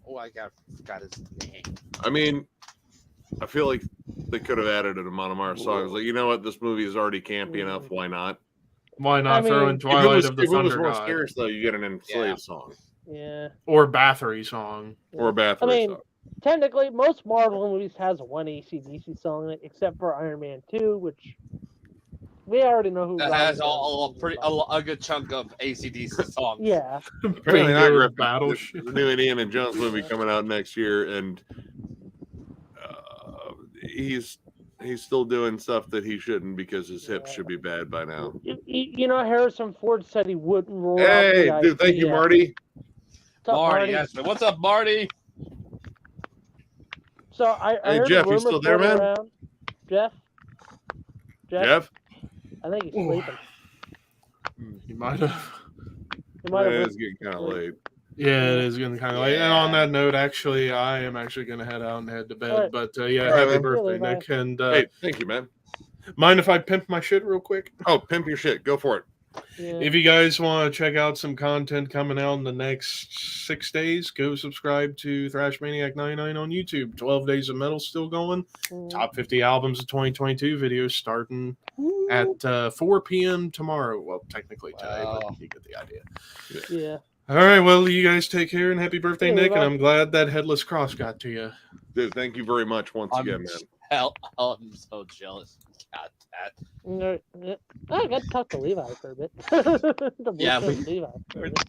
Oh, I forgot his name. I mean, I feel like they could have added an amount of more songs. Like, you know what? This movie is already campy enough. Why not? Why not I throw mean- in If Twilight of the it was Thunder more God serious, though, you get an Enslaved Yeah. song Yeah. or Bathory song? or a Bathory I mean, song. technically, most Marvel movies has one AC/DC song in it, except for Iron Man 2, which we already know who. That Ryan has Johnson is, a good chunk of AC/DC songs. Yeah. Apparently not, Bingo Griffin. Battleship. The new Indiana Jones movie coming out next year, and he's still doing stuff that he shouldn't because his hips should be bad by now. You know, Harrison Ford said he wouldn't roll out Hey, the dude, thank you, idea. Marty. What's up, Marty, yes. What's up, Marty? So I Hey, heard Jeff, a you rumor still there, floating man? around. Jeff? Jeff? I think he's sleeping. You might have. He might have It's getting kind of late. Yeah, it is getting kind of late. And on that note, actually, I am actually going to head out and head to bed. All right. But yeah, All right, happy man. birthday, Really, Nick. And Hey, thank you, man. mind if I pimp my shit real quick? Oh, pimp your shit. Go for it. Yeah. If you guys want to check out some content coming out in the next 6 days, go subscribe to Thrash Maniac 99 on YouTube. 12 Days of Metal still going. Top 50 albums of 2022 videos starting at 4 p.m. tomorrow. Well, technically today, Wow. but you get the idea. Yeah. All right, well, you guys take care and happy birthday, Hey, Nick. And bye. I'm glad that Headless Cross got to you. Dude, thank you very much once again, man. I'm so jealous. God, that. Yeah. I got to talk to Levi for a bit. Yeah, we Levi. For a bit.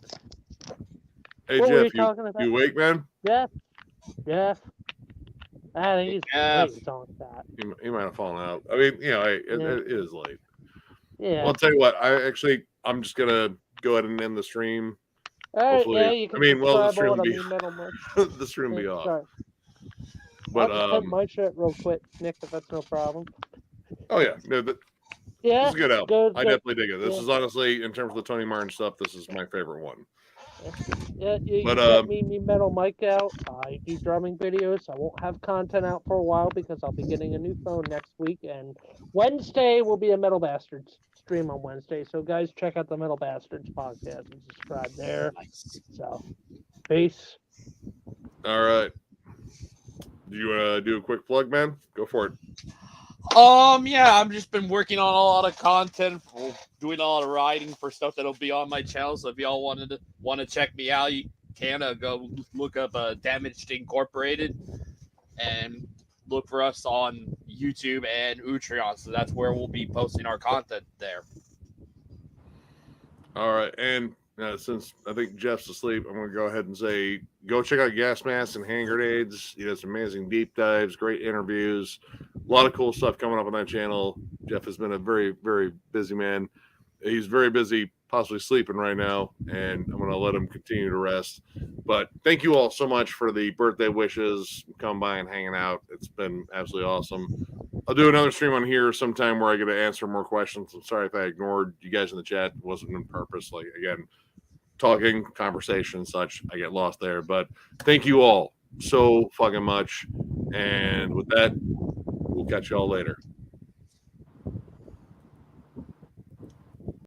Hey, What were Jeff, you talking about? you awake, man? Jeff. I think he's Jeff. late, something like that. He might have fallen out. I mean, you know, Yeah. it is late. Yeah. Well, I'll tell you what. I'm just gonna go ahead and end the stream. All right. hopefully- Yeah, you can I mean, well, the subscribe stream on be- Mean Metal Merch. the stream be Yeah, off. sorry. But I'll just put my shit real quick, Nick, if that's no problem. oh yeah, no, this Yeah. is a good album. good, I good. definitely dig it. This Yeah. is honestly, in terms of the Tony Martin stuff, this is my favorite one. Yeah, you But, get me Metal Mike out. I do drumming videos. I won't have content out for a while because I'll be getting a new phone next week. And Wednesday will be a Metal Bastards stream on Wednesday. So, guys, check out the Metal Bastards podcast and subscribe there. So, peace. All right. Do you want to do a quick plug, man? Go for it. Yeah, I've just been working on a lot of content, doing a lot of writing for stuff that'll be on my channel. So if y'all want to check me out, you can go look up Damaged Incorporated and look for us on YouTube and Utreon. So that's where we'll be posting our content there. All right, and since I think Jeff's asleep, I'm going to go ahead and say go check out Gas Masks and Hand Grenades. He does amazing deep dives, great interviews, a lot of cool stuff coming up on that channel. Jeff has been a very, very busy man. He's very busy, possibly sleeping right now, and I'm going to let him continue to rest. But thank you all so much for the birthday wishes, come by and hanging out. It's been absolutely awesome. I'll do another stream on here sometime where I get to answer more questions. I'm sorry if I ignored you guys in the chat. It wasn't on purpose. Like, again, talking, conversation, and such, I get lost there. But thank you all so fucking much. And with that, we'll catch you all later.